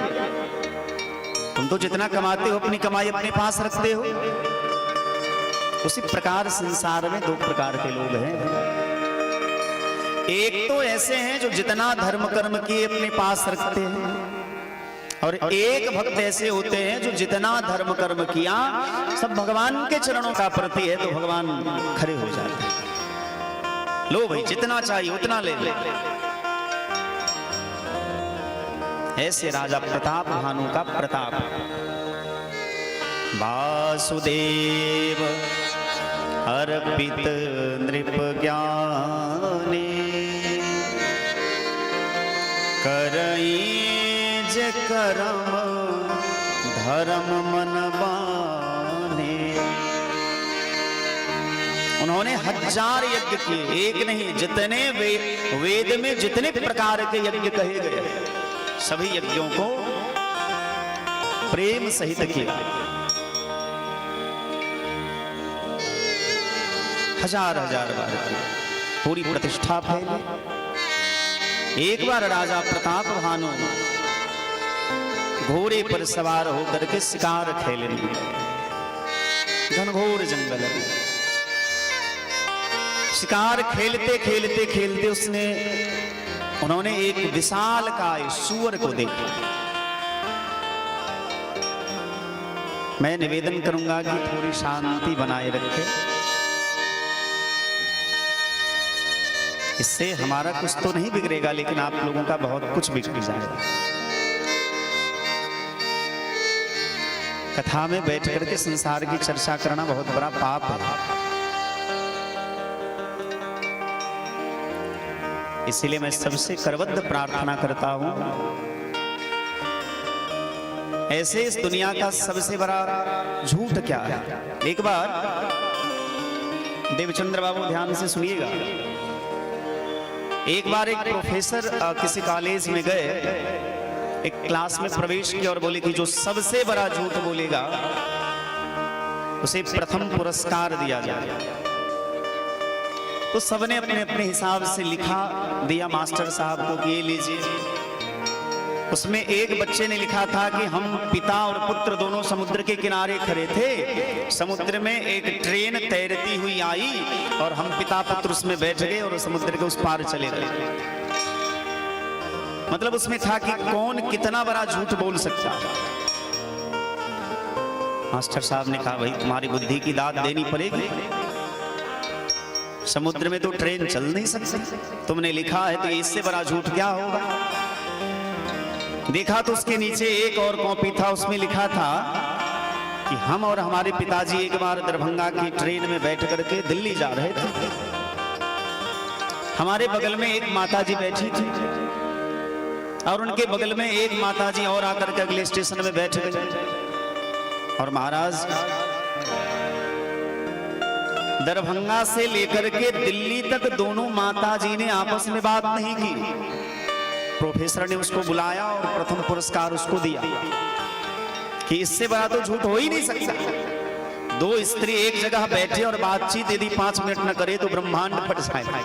तुम तो जितना कमाते हो अपनी कमाई अपने पास रखते हो। उसी प्रकार संसार में 2 प्रकार के लोग हैं। एक तो ऐसे हैं जो जितना धर्म कर्म किए अपने पास रखते हैं, और एक भक्त ऐसे होते हैं जो जितना धर्म कर्म किया सब भगवान के चरणों का प्रति है तो भगवान खड़े हो जाते हैं। लो भाई, जितना चाहिए उतना ले ले। ऐसे राजा प्रताप भानु का प्रताप। वासुदेव अर्पित नृप ज्ञानी, करई जे करम धर्म मन बाने। उन्होंने 1000 यज्ञ किए, एक नहीं, जितने वेद में जितने प्रकार के यज्ञ कहे गए सभी यज्ञों को प्रेम सहित किया। 1000 बार किया, पूरी प्रतिष्ठा फैली। एक बार राजा प्रताप भानु घोड़े पर सवार होकर के शिकार खेलने लगे। घनघोर जंगल में शिकार खेलते खेलते खेलते उन्होंने एक विशालकाय सूअर को देखा। मैं निवेदन करूंगा कि थोड़ी शांति बनाए रखें, इससे हमारा कुछ तो नहीं बिगड़ेगा लेकिन आप लोगों का बहुत कुछ बिगड़ जाएगा। कथा में बैठ करके संसार की चर्चा करना बहुत बड़ा पाप है। इसीलिए मैं सबसे करबद्ध प्रार्थना करता हूं, ऐसे इस दुनिया का सबसे बड़ा झूठ क्या है? एक बार देवचंद्र बाबू ध्यान से सुनिएगा। एक बार एक प्रोफेसर किसी कॉलेज में गए, एक क्लास में प्रवेश किया और बोले कि जो सबसे बड़ा झूठ बोलेगा उसे प्रथम पुरस्कार दिया जाए। तो सबने अपने अपने हिसाब से लिखा दिया मास्टर साहब को कि ये लीजिए। उसमें एक बच्चे ने लिखा था कि हम पिता और पुत्र दोनों समुद्र के किनारे खड़े थे, समुद्र में एक ट्रेन तैरती हुई आई और हम पिता पुत्र उसमें बैठ गए और समुद्र के उस पार चले गए। मतलब उसमें था कि कौन कितना बड़ा झूठ बोल सकता है। मास्टर साहब ने कहा, भाई तुम्हारी बुद्धि की दाद देनी पड़ेगी, समुद्र में तो ट्रेन चल नहीं सकती, तुमने लिखा है तो इससे बड़ा झूठ क्या होगा। देखा तो उसके नीचे एक और कॉपी था, उसमें लिखा था कि हम और हमारे पिताजी एक बार दरभंगा की ट्रेन में बैठ करके दिल्ली जा रहे थे। हमारे बगल में एक माताजी बैठी थी और उनके बगल में एक माताजी और आकर के अगले स्टेशन में बैठ गए। और महाराज दरभंगा से लेकर के दिल्ली तक दोनों माताजी ने आपस में बात नहीं की। प्रोफेसर ने उसको बुलाया और प्रथम पुरस्कार उसको दिया कि इससे बड़ा तो झूठ हो ही नहीं सकता। दो स्त्री एक जगह बैठे और बातचीत यदि 5 मिनट न करे तो ब्रह्मांड फट जाए।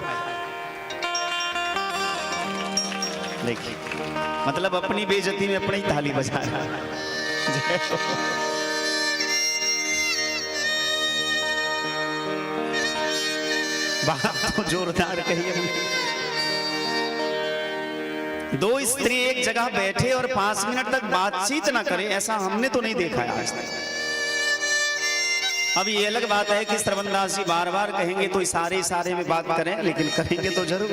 देखिए, मतलब अपनी बेइज्जती में अपनी ताली बजाना। बात तो जोरदार कहिए। दो स्त्री एक जगह बैठे और 5 मिनट तक बातचीत ना करे, ऐसा हमने तो नहीं देखा है आज तक। अब ये अलग बात है कि श्रवणदास जी बार बार कहेंगे तो इशारे में बात करें, लेकिन करेंगे तो जरूर।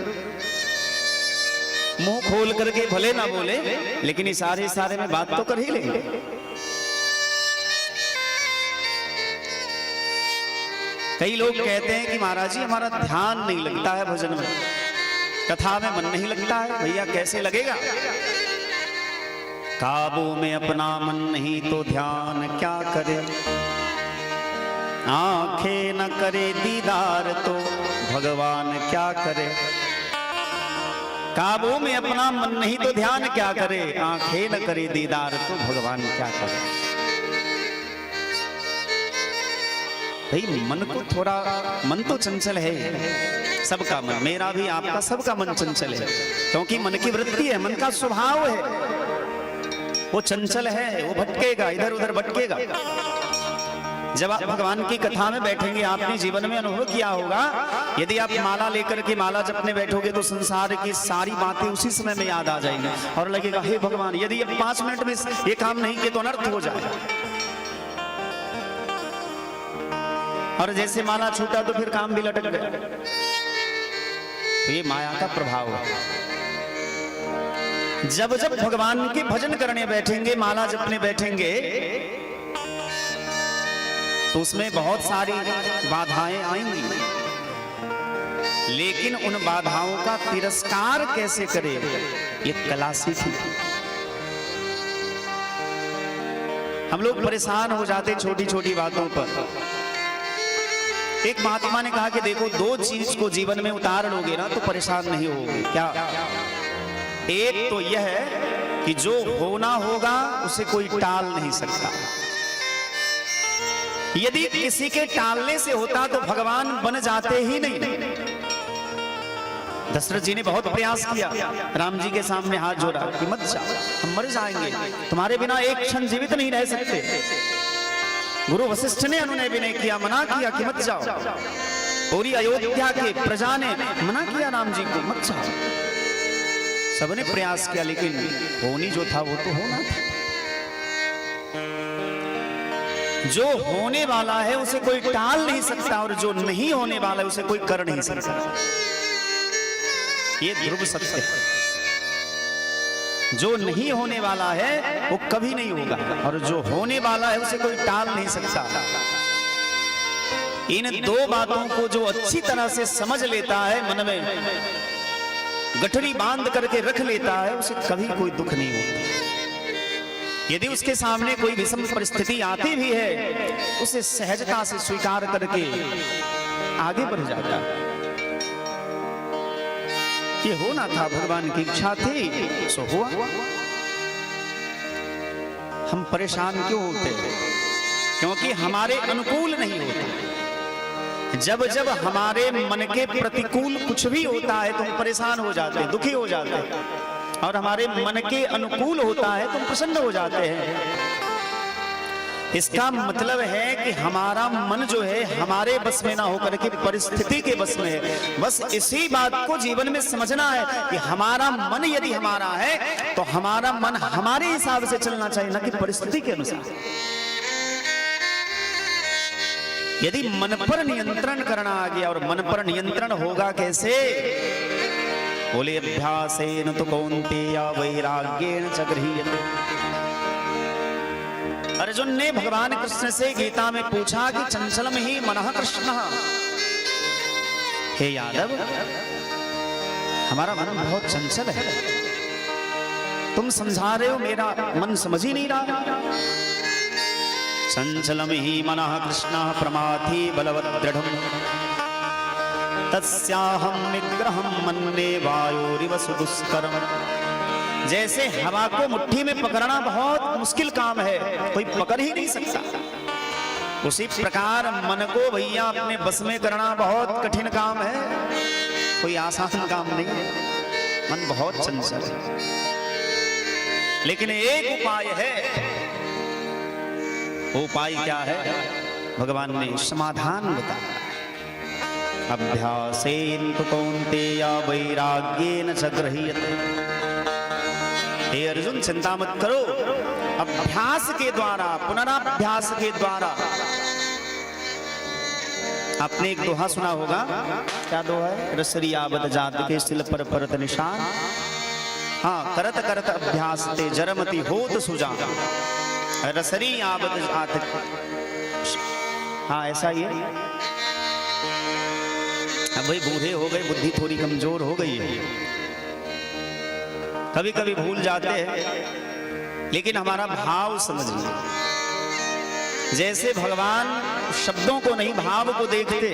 मुंह खोल करके भले ना बोले, लेकिन इशारे में बात तो कर ही लेंगे। कई लोग कहते हैं कि महाराज जी हमारा ध्यान नहीं लगता है भजन में, कथा में मन नहीं लगता है। भैया कैसे लगेगा? काबू में अपना मन नहीं तो ध्यान क्या करे, आंखें न करे दीदार तो भगवान क्या करे। काबू में अपना मन नहीं तो ध्यान क्या करे, आंखें न करे दीदार तो भगवान क्या करे। भाई मन को थोड़ा, मन तो चंचल है सबका मन, मेरा भी आपका सबका मन चंचल है, क्योंकि मन की वृत्ति है, मन का स्वभाव है, वो चंचल है, वो भटकेगा, इधर उधर भटकेगा। जब आप भगवान की कथा में बैठेंगे, आपने जीवन में अनुभव किया होगा, यदि आप माला लेकर के माला जपने बैठोगे तो संसार की सारी बातें उसी समय में याद आ जाएंगी और लगेगा हे भगवान, यदि अब 5 मिनट में ये काम नहीं किए तो अनर्थ हो जाएगा। और जैसे माला छूटा तो फिर काम भी लटक गया। तो ये माया का प्रभाव है। जब जब भगवान के भजन करने बैठेंगे, माला जपने बैठेंगे, तो उसमें बहुत सारी बाधाएं आएंगी, लेकिन उन बाधाओं का तिरस्कार कैसे करें, ये कला सीखी। हम लोग परेशान हो जाते छोटी छोटी बातों पर। एक महात्मा ने कहा कि देखो, 2 चीज को जीवन में उतार लोगे ना तो परेशान नहीं होगे। क्या? एक तो यह है कि जो होना होगा उसे कोई टाल नहीं सकता। यदि किसी के टालने से होता तो भगवान बन जाते ही नहीं। दशरथ जी ने बहुत प्रयास किया, राम जी के सामने हाथ जोड़ा कि मत जाओ, हम मर जाएंगे, तुम्हारे बिना एक क्षण जीवित नहीं रह सकते। गुरु वशिष्ठ ने अनुनय विनय किया, मना किया कि मत जाओ। पूरी अयोध्या के प्रजा ने मना किया राम जी को, मत जाओ। सबने प्रयास किया, लेकिन होनी जो था वो तो होना था। जो होने वाला है उसे कोई टाल नहीं सकता और जो नहीं होने वाला है उसे कोई कर नहीं सकता। ये ध्रुव सत्य है। जो नहीं होने वाला है वो कभी नहीं होगा, और जो होने वाला है उसे कोई टाल नहीं सकता। इन दो बातों को जो अच्छी तरह से समझ लेता है, मन में गठरी बांध करके रख लेता है, उसे कभी कोई दुख नहीं होता। यदि उसके सामने कोई विषम परिस्थिति आती भी है, उसे सहजता से स्वीकार करके आगे बढ़ जाता है। ये होना था, भगवान की इच्छा थी, सो हुआ। हम परेशान क्यों होते हैं? क्योंकि हमारे अनुकूल नहीं होता। जब जब हमारे मन के प्रतिकूल कुछ भी होता है तो हम परेशान हो जाते हैं, दुखी हो जाते हैं, और हमारे मन के अनुकूल होता है तो हम प्रसन्न हो जाते हैं। इसका मतलब है कि हमारा मन जो है हमारे बस में ना होकर के परिस्थिति के बस में है। बस इसी बात को जीवन में समझना है कि हमारा मन यदि हमारा है तो हमारा मन हमारे हिसाब से चलना चाहिए, ना कि परिस्थिति के अनुसार। यदि मन पर नियंत्रण करना आ गया, और मन पर नियंत्रण होगा कैसे? बोले अभ्यासेन तो कौन्तेय वैराग्येन च गृह्यते। अर्जुन ने भगवान कृष्ण से गीता में पूछा कि चंचलम ही मनः कृष्ण, हे यादव हमारा मन बहुत चंचल है, तुम समझा रहे हो, मेरा मन समझ ही नहीं रहा। चंचलम ही मनः कृष्ण प्रमाथि बलवत् दृढ़म् तस्याहं निग्रहं मन्ये वायोरिव सुदुष्करम्। जैसे हवा को मुट्ठी में पकड़ना बहुत मुश्किल काम है, कोई पकड़ ही नहीं सकता, उसी प्रकार मन को भैया अपने बस में करना बहुत कठिन काम है, कोई आसान काम नहीं है। मन बहुत चंचल है, लेकिन एक उपाय है। उपाय क्या है? भगवान ने समाधान बताया। अभ्यासेन तु कौन्तेय वैराग्येन च गृह्यते। हे अर्जुन चिंता मत करो, अभ्यास के द्वारा, पुनराभ्यास के द्वारा। आपने एक दोहा सुना होगा, क्या दोहा है? रसरी आबद जात के सिल पर परत निशान, हाँ करत करत अभ्यास ते जरमति होत सुजान। रसरी आबद जात, हाँ ऐसा ही है। अब भाई बूढ़े हो गए, बुद्धि थोड़ी कमजोर हो गई है, कभी कभी भूल जाते हैं, लेकिन हमारा भाव समझिए। जैसे भगवान शब्दों को नहीं भाव को देखते,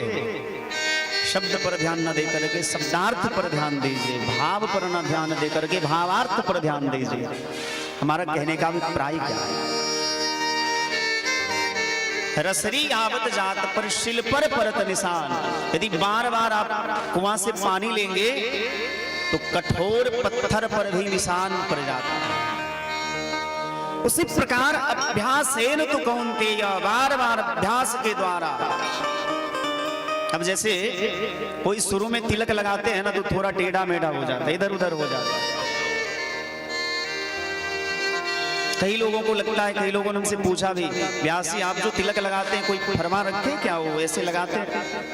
शब्द पर ध्यान न देकर के शब्दार्थ पर ध्यान दीजिए, भाव पर न ध्यान देकर के भावार्थ पर ध्यान दीजिए। हमारा कहने का अभिप्राय क्या है? रसरी आवत जात पर शिल पर परत निशान। यदि बार बार आप कुआं से पानी लेंगे तो कठोर पत्थर पर भी निशान पड़ जाता है। उसी प्रकार अभ्यासेन तु कौन्तेय, बार बार अभ्यास के द्वारा। अब जैसे कोई शुरू में तिलक लगाते हैं ना, तो थोड़ा टेढ़ा मेढ़ा हो जाता है, इधर उधर हो जाता है। कई लोगों को लगता है, कई लोगों ने हमसे पूछा भी, व्यास जी आप जो तिलक लगाते हैं कोई फरमा रखे हैं क्या? वो ऐसे लगाते हैं,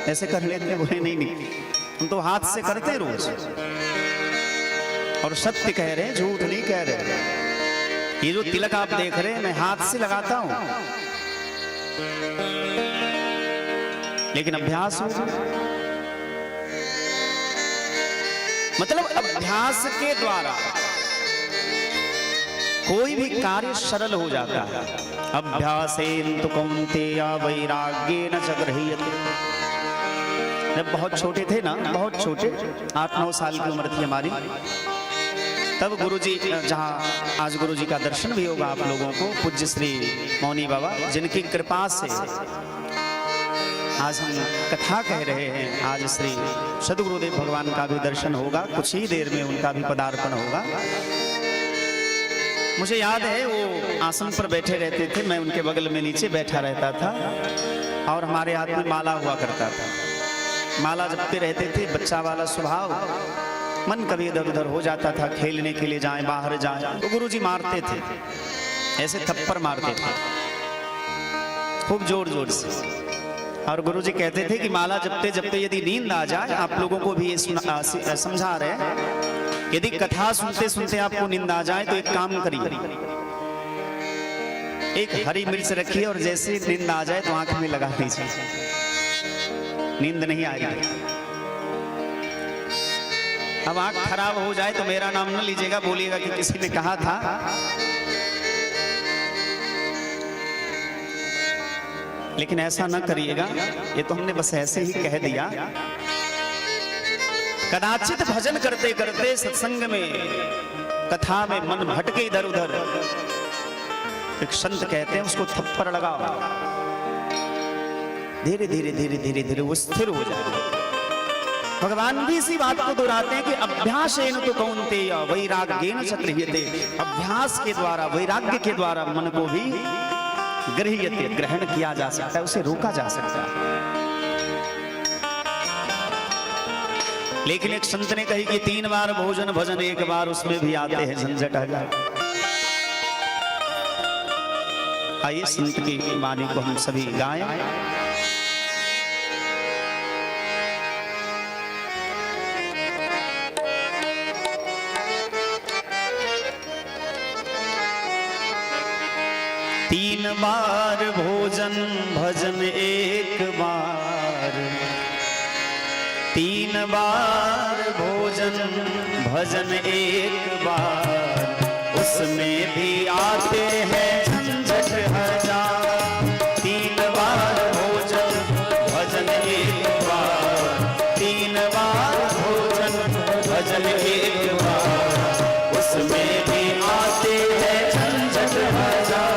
ऐसे कर लेते हैं? बोले नहीं नहीं, हम तो हाथ से करते हैं रोज, और सत्य कह रहे हैं, झूठ नहीं कह रहे। ये जो तिलक आप देख रहे हैं मैं हाथ से लगाता हूं, लेकिन अभ्यास हो, मतलब अभ्यास के द्वारा कोई भी कार्य सरल हो जाता है। अभ्यासेन तु कौन्तेय वैराग्येन च गृह्यते। जब बहुत छोटे थे ना, बहुत छोटे, 8-9 साल की उम्र थी हमारी, तब गुरुजी, जहाँ आज गुरुजी का दर्शन भी होगा आप लोगों को, पूज्य श्री मौनी बाबा, जिनकी कृपा से आज हम कथा कह रहे हैं। आज श्री सद्गुरुदेव भगवान का भी दर्शन होगा, कुछ ही देर में उनका भी पदार्पण होगा। मुझे याद है वो आसन पर बैठे रहते थे, मैं उनके बगल में नीचे बैठा रहता था, और हमारे हाथ में माला हुआ करता था। माला जपते रहते थे, बच्चा वाला स्वभाव, मन कभी इधर उधर हो जाता था, खेलने के लिए जाएं, बाहर जाएं, तो गुरुजी मारते थे, ऐसे थप्पड़ मारते थे खूब जोर जोर से। और गुरुजी कहते थे कि माला जपते जपते यदि नींद आ जाए, आप लोगों को भी ये समझा रहे हैं यदि कथा सुनते सुनते आपको नींद आ जाए तो एक काम करिए, एक हरी मिर्च रखिए और जैसे नींद आ जाए तो आंख में लगा लीजिए, नींद नहीं आएगी। अब आंख खराब हो जाए तो मेरा नाम न लीजिएगा, बोलिएगा कि किसी ने कहा था। लेकिन ऐसा न करिएगा, ये तो हमने बस ऐसे ही कह दिया। कदाचित भजन करते करते सत्संग में, कथा में मन भटके इधर उधर, एक संत कहते हैं उसको थप्पड़ लगाओ, धीरे धीरे धीरे धीरे धीरे वो स्थिर हो जाए। भगवान भी इसी बात को दोहराते हैं कि अभ्यासेन तो कौन्तेय वैराग्येन च गृह्यते। अभ्यास के द्वारा, वैराग्य के द्वारा मन को भी गृह्यते, ग्रहण किया जा सकता है, उसे रोका जा सकता है। लेकिन एक संत ने कही कि 3 बार भोजन भजन, 1 बार उसमें भी आते हैं झंझट हजार। आइए संत की वाणी को हम सभी गाएं। तीन बार भोजन भजन 1 बार, 3 बार भोजन भजन 1 बार, उसमें भी आते हैं झंझट हजार। 3 बार भोजन भजन 1 बार, 3 बार भोजन भजन 1 बार, उसमें भी आते हैं झंझट हजार।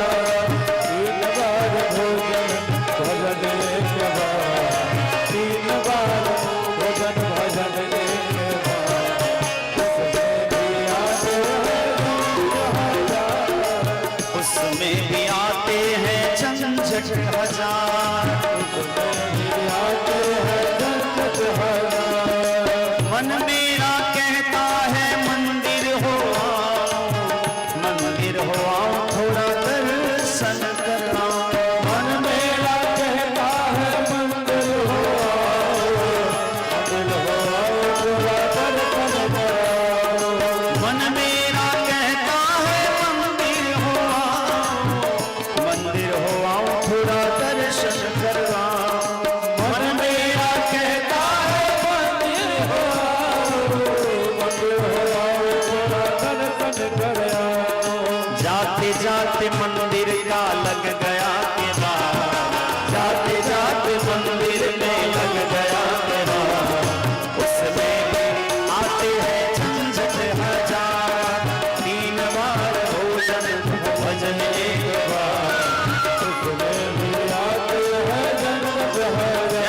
मन मेरा कहता है मंदिर हो आओ, मंदिर हो आओ थोड़ा दर्शन कराओ। मन मेरा कहता है मंदिर हो आओ, मंदिर हो आओ थोड़ा दर्शन कराओ। मन मेरा कहता है मंदिर हो आओ, मंदिर हो आओ थोड़ा दर्शन करवाओ। मन मेरा कहता है मंदिर हो आओ, मंदिर हो आओ थोड़ा दर्शन करवाओ। जाते जाते मंदिर का लग गया के बाद, जाते जाते मंदिर में लग गया के बाद, उसमें आते हैं झंझट हजार। 3 बार भोजन भजन 1 बार, उसमें भी आते हैं झंझट हजार।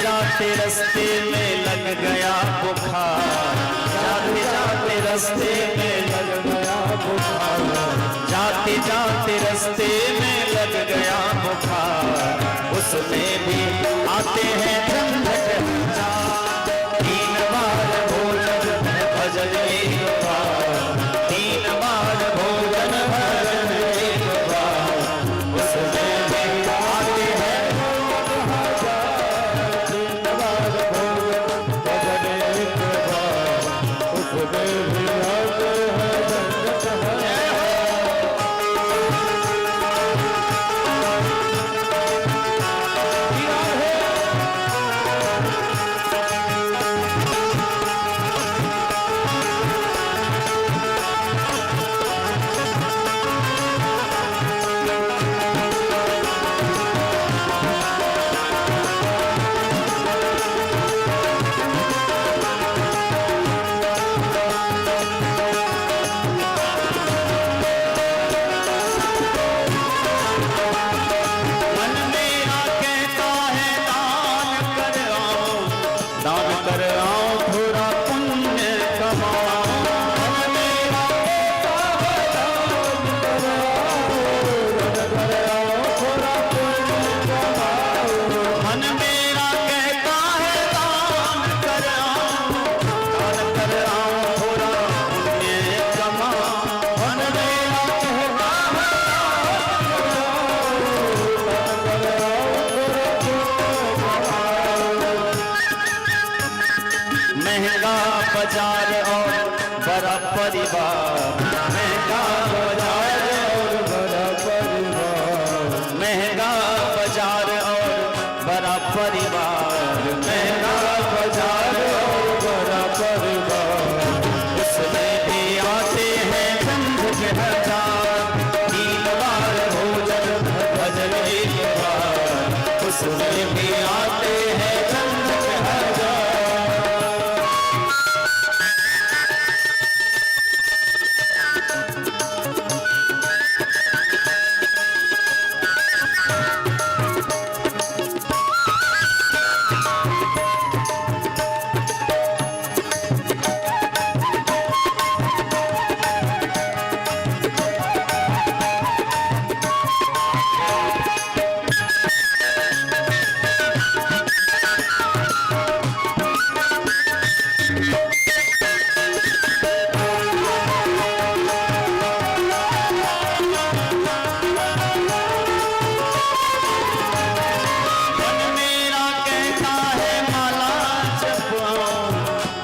जाते रस्ते में लग गया बुखार, जाते जाते रस्ते में लग गया बुखार, जाते जाते रस्ते में लग गया बुखार, उसमें भी आते हैं झंझट हजार। 3 बार भोजन भजन 1 बार, 3 बार भोजन भजन 1 बार, उसमें भी आते हैं बाजार और बड़ा परिवार, महंगा बाजार और बड़ा परिवार, महंगा बाजार और बड़ा परिवार, महंगा बाजार और बड़ा परिवार। उसमें भी आते हैं झंझट हजार, 3 बार भोजन भजन एक बार, उसमें भी आते हैं झंझट हजार।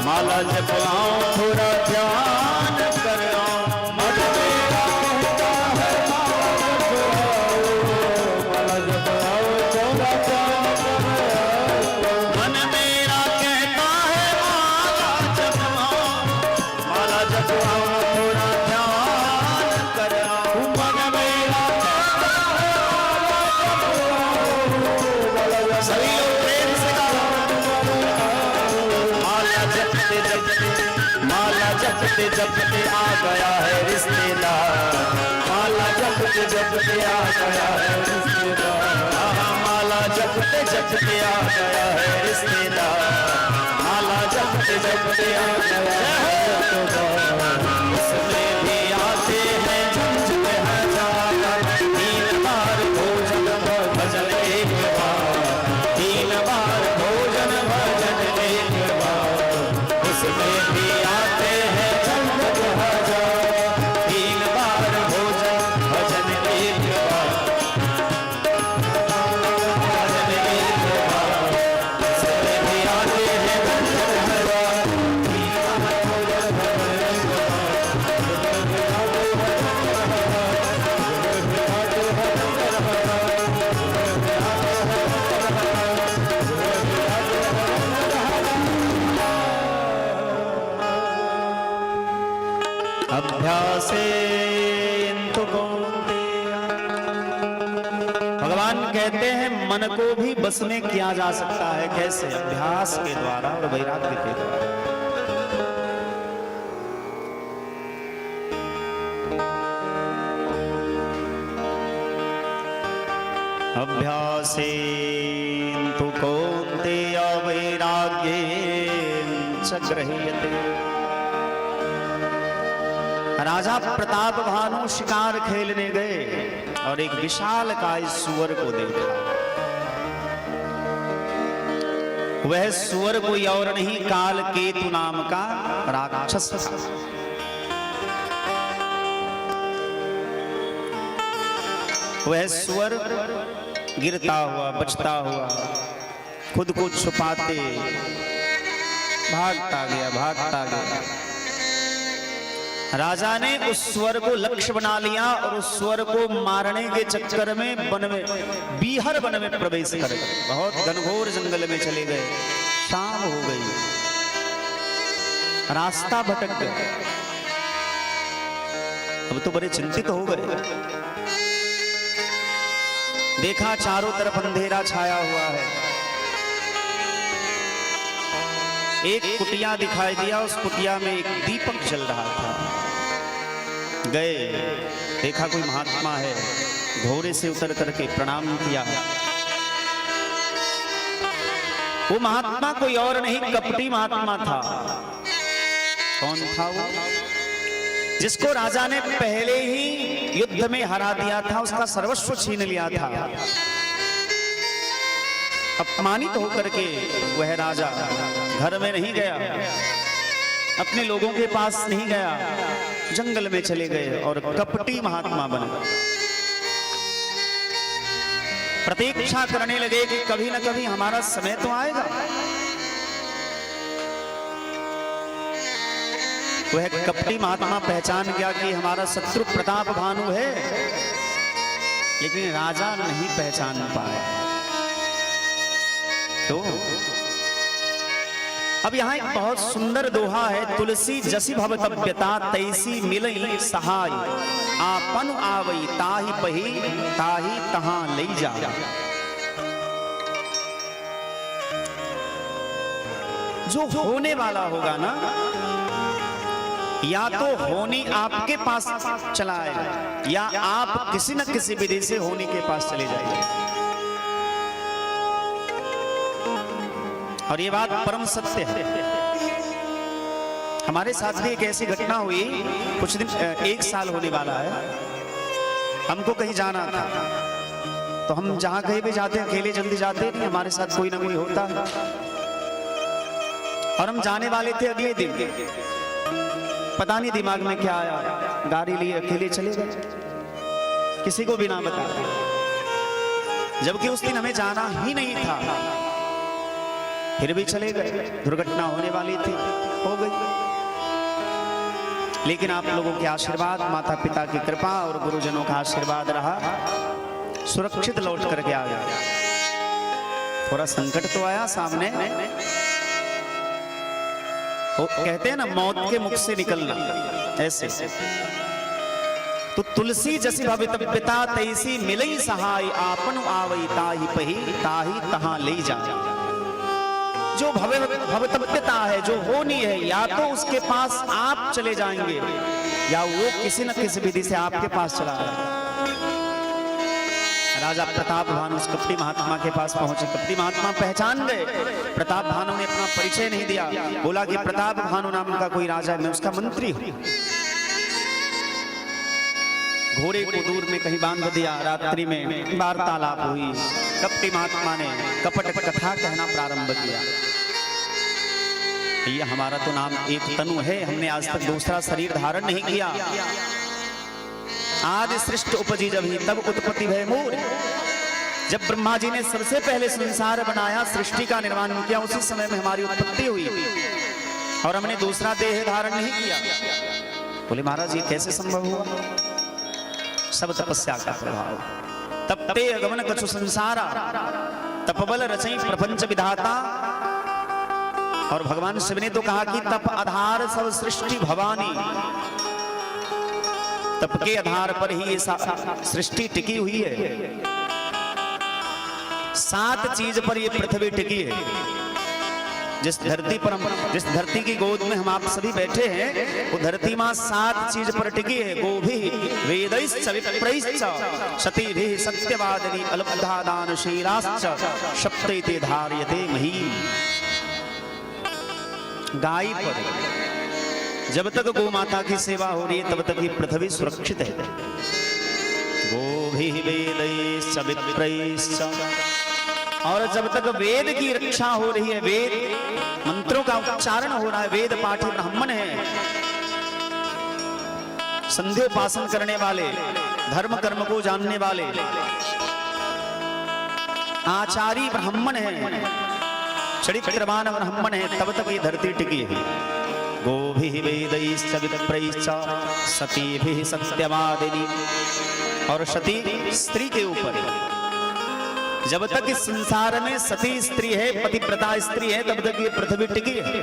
माला जपाऊं थोड़ा ध्यान कर आऊं, मन मेरा कहता है माला जपाऊं थोड़ा ध्यान कर आऊं, मन मेरा कहता है माला जपाऊं थोड़ा ध्यान कर आऊं, मन मेरा कहता है सभी लोग प्रेम से माला जपते जपते आ गया है रिश्तेदार, माला जपते जपते आ गया है रिश्तेदार, माला जपते जपते आ गया है रिश्तेदार, माला जपते जपते आ गया है रिश्तेदार। उसमें भी आते हैं झंझट हजार, 3 बार भोजन भजन एक बार, 3 बार भोजन भजन एक बार, उसमें भी आते हैं झंझट हजार, 3 बार भोजन भजन एक बार, भजन एक बार, उसमें भी आते हैं झंझट हजार, 3 बार भोजन भजन एक अभ्यासेन तो कौन्तेय। भगवान कहते हैं मन को भी बस में किया जा सकता है। कैसे? अभ्यास के द्वारा और वैराग्य के द्वारा। अभ्यासेन तो कौन्तेय वैराग्येन च गृह्यते। राजा प्रताप भानु शिकार खेलने गए और एक विशालकाय सुअर को देखा। वह सुअर कोई और नहीं, काल केतु नाम का राक्षस था। वह सुअर गिरता हुआ, बचता हुआ, खुद को छुपाते भागता गया। राजा ने उस स्वर को लक्ष्य बना लिया और उस स्वर को मारने के चक्कर में वन में, बीहर वन में प्रवेश कर गए। बहुत घनघोर जंगल में चले गए। शाम हो गई, रास्ता भटक गए। अब तो बड़े चिंतित हो गए। देखा चारों तरफ अंधेरा छाया हुआ है। एक कुटिया दिखाई दिया, उस कुटिया में एक दीपक जल रहा था। गए, देखा कोई महात्मा है, घोड़े से उतर करके प्रणाम किया। वो महात्मा कोई और नहीं, कपटी महात्मा था। कौन था वो? जिसको राजा ने पहले ही युद्ध में हरा दिया था, उसका सर्वस्व छीन लिया था। अपमानित होकर के वह राजा घर में नहीं गया, अपने लोगों के पास नहीं गया, जंगल में चले गए और कपटी महात्मा बन गए। प्रतीक्षा करने लगे कि कभी न कभी हमारा समय तो आएगा। वह कपटी महात्मा पहचान गया कि हमारा शत्रु प्रताप भानु है, लेकिन राजा नहीं पहचान पाया। तो अब यहां एक बहुत सुंदर दोहा है, तुलसी जसी भवतव्यता तैसी मिलई सहाय, आपन आवई ताहि पही ताहि तहां लई जा। जो होने वाला होगा ना, या तो होनी आपके पास चला आएगा, या आप किसी न किसी विधि से होनी के पास चले जाएंगे। और ये बात परम सत्य है। हमारे साथ भी एक ऐसी घटना हुई, कुछ दिन 1 साल होने वाला है। हमको कहीं जाना था, तो हम जहां कहीं भी जाते हैं अकेले जल्दी जाते नहीं, हमारे साथ कोई ना कोई होता है। और हम जाने वाले थे अगले दिन, पता नहीं दिमाग में क्या आया, गाड़ी लिए अकेले चले गए, किसी को भी ना बताया, जबकि उस दिन हमें जाना ही नहीं था, फिर भी चले गए। दुर्घटना होने वाली थी, हो गई। लेकिन आप लोगों के आशीर्वाद, माता पिता की कृपा और गुरुजनों का आशीर्वाद रहा, सुरक्षित लौट करके आ गया। थोड़ा संकट तो आया सामने, कहते हैं ना मौत के मुख से निकलना, ऐसे। तो तुलसी जसी भवतव्यता तैसी मिलई सहाय, आपन आवई ताहि पही ताहि तहां ले जा। जो भवतव्यता है, जो होनी है, या तो उसके पास आप चले जाएंगे, या वो किसी न किसी विधि से आपके पास चला आएगा। राजा प्रताप भानु उस कपटी महात्मा के पास पहुंचे। कपटी महात्मा पहचान गए। प्रताप भानु ने अपना परिचय नहीं दिया, बोला कि प्रताप भानु नाम का कोई राजा है, मैं उसका मंत्री हूं। घोड़े को दूर में कहीं बांध दिया। रात्रि में वार्तालाप हुई। कपटी महात्मा ने कपट कथा कहना प्रारंभ किया। ये हमारा तो नाम एक तनु है, हमने आज तक दूसरा शरीर धारण नहीं किया। आदि सृष्टि उपजी जब ही तब उत्पत्ति भय मूर। जब ब्रह्मा जी ने सबसे पहले संसार बनाया, सृष्टि का निर्माण किया, उसी समय में हमारी उत्पत्ति हुई और हमने दूसरा देह धारण नहीं किया। बोले महाराज ये कैसे संभव हुआ? सब तपस्या का प्रभाव। तपते अगमन कछु संसारा, तपबल रचई प्रपंच विधाता। और भगवान शिव ने तो कहा कि तप आधार सब सृष्टि भवानी। तप के आधार पर ही ये सृष्टि टिकी हुई है। 7 चीज पर ये पृथ्वी टिकी है। जिस धरती पर जिस धरती की गोद में हम आप सभी बैठे हैं, वो धरती मां 7 चीज पर टिकी है। गोभी वेदैश्च विप्रैश्च सतीभिः सत्यवादिनी अलब्धा दानशीलाश्च सप्तैते धार्यते मही। गाय पर जब तक गौ माता की सेवा हो रही है, तब तक ये पृथ्वी सुरक्षित है। गोभिः वेदैश्च विप्रैश्च, और जब तक वेद की रक्षा हो रही है, वेद मंत्रों का उच्चारण हो रहा है, वेद पाठी ब्राह्मण है, संध्योपासन करने वाले, धर्म कर्म को जानने वाले आचारी ब्राह्मण है, चरित्रवान ब्राह्मण है, तब तक ये धरती टिकी है। गोभिः वेदैश्च विप्रैश्च सतीभिः सत्यवादिनी। और सती स्त्री के ऊपर, जब तक इस संसार में सती स्त्री है, पतिव्रता स्त्री है, तब तक ये पृथ्वी टिकी है।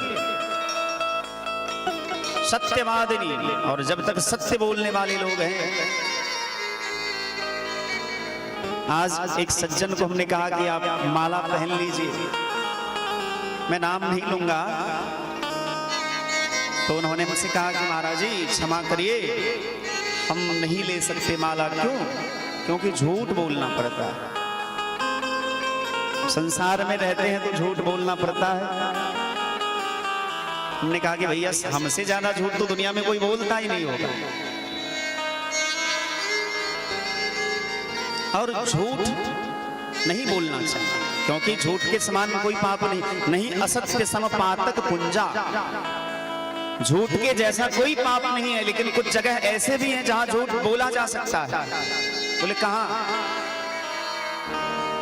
सत्यवादिनी, और जब तक सत्य बोलने वाले लोग हैं। आज एक सज्जन को हमने कहा कि आप माला पहन लीजिए, मैं नाम नहीं लूंगा, तो उन्होंने मुझसे कहा कि महाराज जी क्षमा करिए, हम नहीं ले सकते माला। क्यों? क्योंकि झूठ बोलना पड़ता है। संसार में रहते हैं तो झूठ बोलना पड़ता है। हमने कहा कि भैया हमसे ज्यादा झूठ तो दुनिया में कोई बोलता ही नहीं होगा। और झूठ नहीं बोलना चाहिए, क्योंकि झूठ के समान कोई पाप नहीं असत्य सम पातक पुंजा। झूठ के जैसा कोई पाप नहीं है, लेकिन कुछ जगह ऐसे भी हैं जहां झूठ बोला जा सकता है। बोले कहां?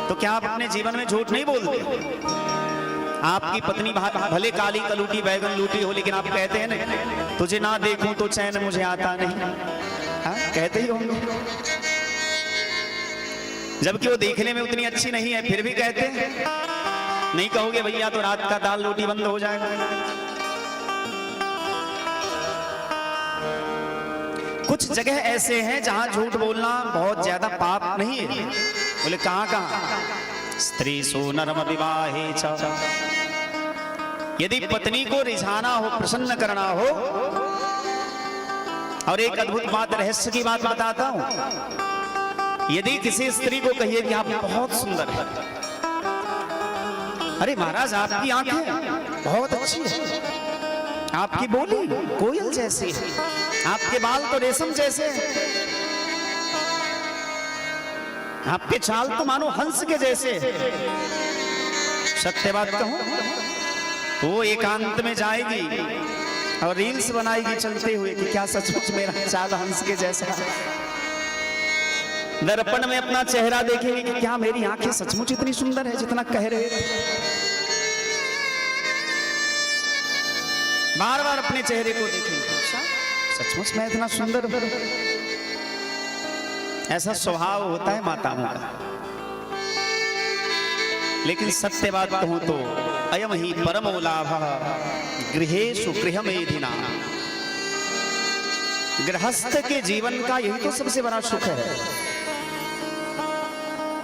तो क्या आप अपने जीवन में झूठ नहीं बोलते? आपकी पत्नी भले काली कलूटी बैगन लूटी हो, लेकिन आप कहते हैं ना, तुझे ना देखूं तो चैन मुझे आता नहीं। हाँ, कहते ही होंगे। जबकि वो देखने में उतनी अच्छी नहीं है, फिर भी कहते हैं। नहीं कहोगे भैया तो रात का दाल रोटी बंद हो जाएगा। कुछ जगह ऐसे हैं जहां झूठ बोलना बहुत ज्यादा पाप नहीं है। बोले कहां कहां? स्त्री सो नरम विवाहे च। यदि पत्नी को रिझाना हो, प्रसन्न करना हो, और एक अद्भुत बात, रहस्य की बात बताता हूं। यदि किसी स्त्री को कहिए कि आप बहुत सुंदर है, अरे महाराज आपकी आंखें बहुत अच्छी है, आपकी बोली कोयल जैसी है, आपके बाल तो रेशम जैसे हैं, आपके चाल तो मानो हंस के जैसे है। सत्य बात कहूं तो वो एकांत में जाएगी और रील्स बनाएगी चलते हुए कि क्या सचमुच मेरा चाल हंस के जैसा है। दर्पण में अपना चेहरा देखेगी कि क्या मेरी आंखें सचमुच इतनी सुंदर है जितना कह रहे थे। बार बार अपने चेहरे को देखेंगे, सचमुच मैं इतना सुंदर हूं। ऐसा स्वभाव होता है माताओं का। लेकिन सत्य बात कहूं तो अयम ही परमो लाभः गृहेषु गृहमेधिना। गृहस्थ के जीवन का यही तो सबसे बड़ा सुख है।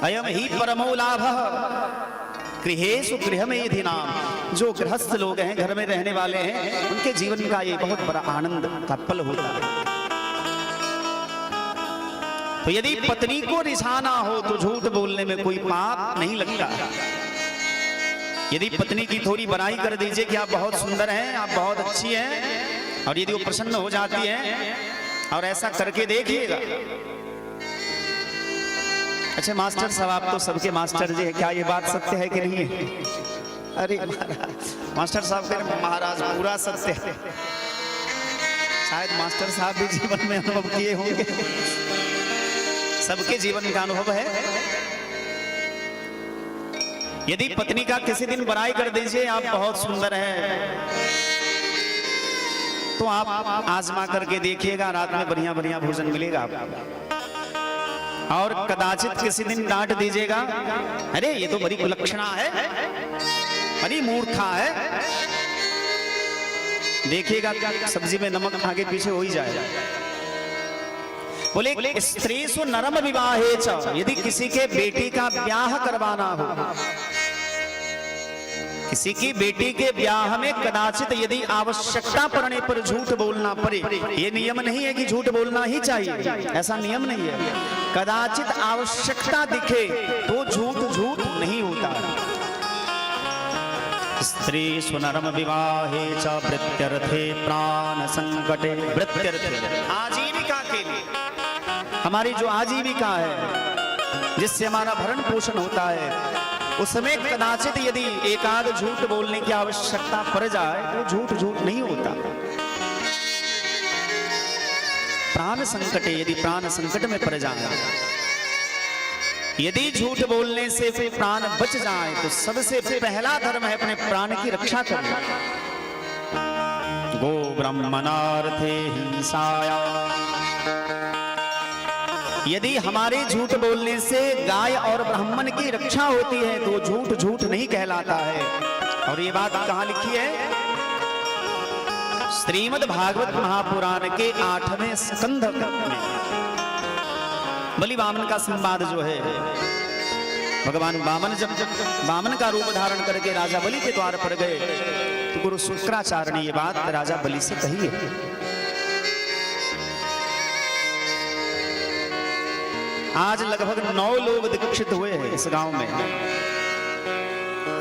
अयम ही परमो लाभः गृहेषु गृहमेधिना। जो गृहस्थ लोग हैं, घर में रहने वाले हैं, उनके जीवन का ये बहुत बड़ा आनंद का पल होता है। तो यदि पत्नी को रिझाना हो तो झूठ बोलने में कोई पाप नहीं लगता। यदि पत्नी की थोड़ी बड़ाई कर दीजिए कि आप बहुत सुंदर हैं, आप बहुत अच्छी हैं, और यदि वो प्रसन्न हो जाती है, और ऐसा करके देखिएगा। अच्छा मास्टर साहब, आप तो सबके मास्टर जी हैं, क्या ये बात सत्य है कि नहीं है? अरे मास्टर साहब कह महाराज पूरा सत्य है। शायद मास्टर साहब भी जीवन में अनुभव किए होंगे, सबके जीवन का अनुभव है। यदि पत्नी का किसी दिन बड़ाई कर दीजिए, आप बहुत सुंदर हैं, तो आप आजमा करके देखिएगा, रात में बढ़िया बढ़िया भोजन मिलेगा आपको। और कदाचित किसी दिन डांट दीजिएगा, अरे ये तो बड़ी कुलक्षणा है, बड़ी मूर्खा है, देखिएगा सब्जी में नमक आगे पीछे हो ही जाएगा। बोले स्त्री सु नरम विवाहे च। यदि किसी के बेटी का ब्याह करवाना हो, किसी की बेटी के ब्याह में कदाचित यदि आवश्यकता पड़ने पर झूठ बोलना पड़े, ये नियम नहीं है कि झूठ बोलना ही चाहिए, ऐसा नियम नहीं है। कदाचित आवश्यकता दिखे तो झूठ नहीं होता। स्त्री सुनरम विवाहे च वृत्यर्थे प्राण संकटे। वृत्यर्थे आजीविका के लिए, हमारी जो आजीविका है, जिससे हमारा भरण पोषण होता है, उसमें कदाचित यदि एकाध झूठ बोलने की आवश्यकता पड़ जाए तो झूठ नहीं होता। प्राण संकटे, यदि प्राण संकट में पड़ जाए, यदि झूठ बोलने से प्राण बच जाए, तो सबसे पहला धर्म है अपने प्राण की रक्षा करना। गो ब्रह्मणार्थे हिंसाया। यदि हमारे झूठ बोलने से गाय और ब्राह्मण की रक्षा होती है तो झूठ नहीं कहलाता है। और ये बात कहां लिखी है? श्रीमद् भागवत महापुराण के 8वें स्कंध में बलि वामन का संवाद जो है, भगवान वामन जब वामन का रूप धारण करके राजा बलि के द्वार पर गए, तो गुरु शुक्राचार्य ने ये बात राजा बलि से कही है। आज लगभग 9 लोग दीक्षित हुए हैं इस गांव में,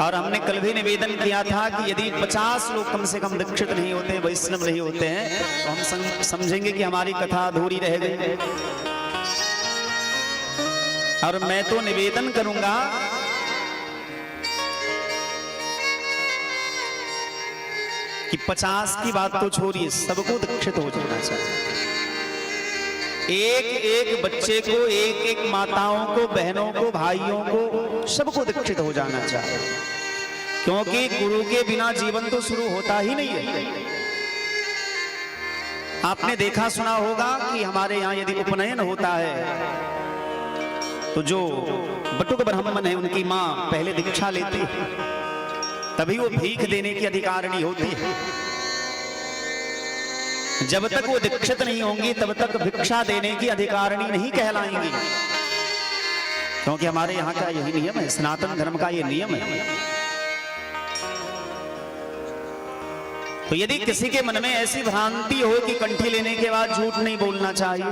और हमने कल भी निवेदन किया था कि यदि 50 लोग कम से कम दीक्षित नहीं होते, वैष्णव नहीं होते हैं, तो हम समझेंगे कि हमारी कथा अधूरी रह गई। और मैं तो निवेदन करूंगा कि 50 की बात तो छोड़िए, सबको दीक्षित हो जाना चाहिए। एक एक बच्चे को, एक एक माताओं को, बहनों को, भाइयों को, सबको दीक्षित हो जाना चाहिए। क्योंकि गुरु के बिना जीवन तो शुरू होता ही नहीं है। आपने देखा सुना होगा कि हमारे यहाँ यदि उपनयन होता है तो जो बटुक ब्राह्मण है उनकी माँ पहले दीक्षा लेती है, तभी वो भीख देने की अधिकारिणी होती है। जब तक वो दीक्षित नहीं होंगी तब तक भिक्षा देने की अधिकारिणी नहीं कहलाएंगी, क्योंकि हमारे यहाँ का यही नियम है, सनातन धर्म का ये नियम है। तो यदि किसी के मन में ऐसी भ्रांति हो कि कंठी लेने के बाद झूठ नहीं बोलना चाहिए,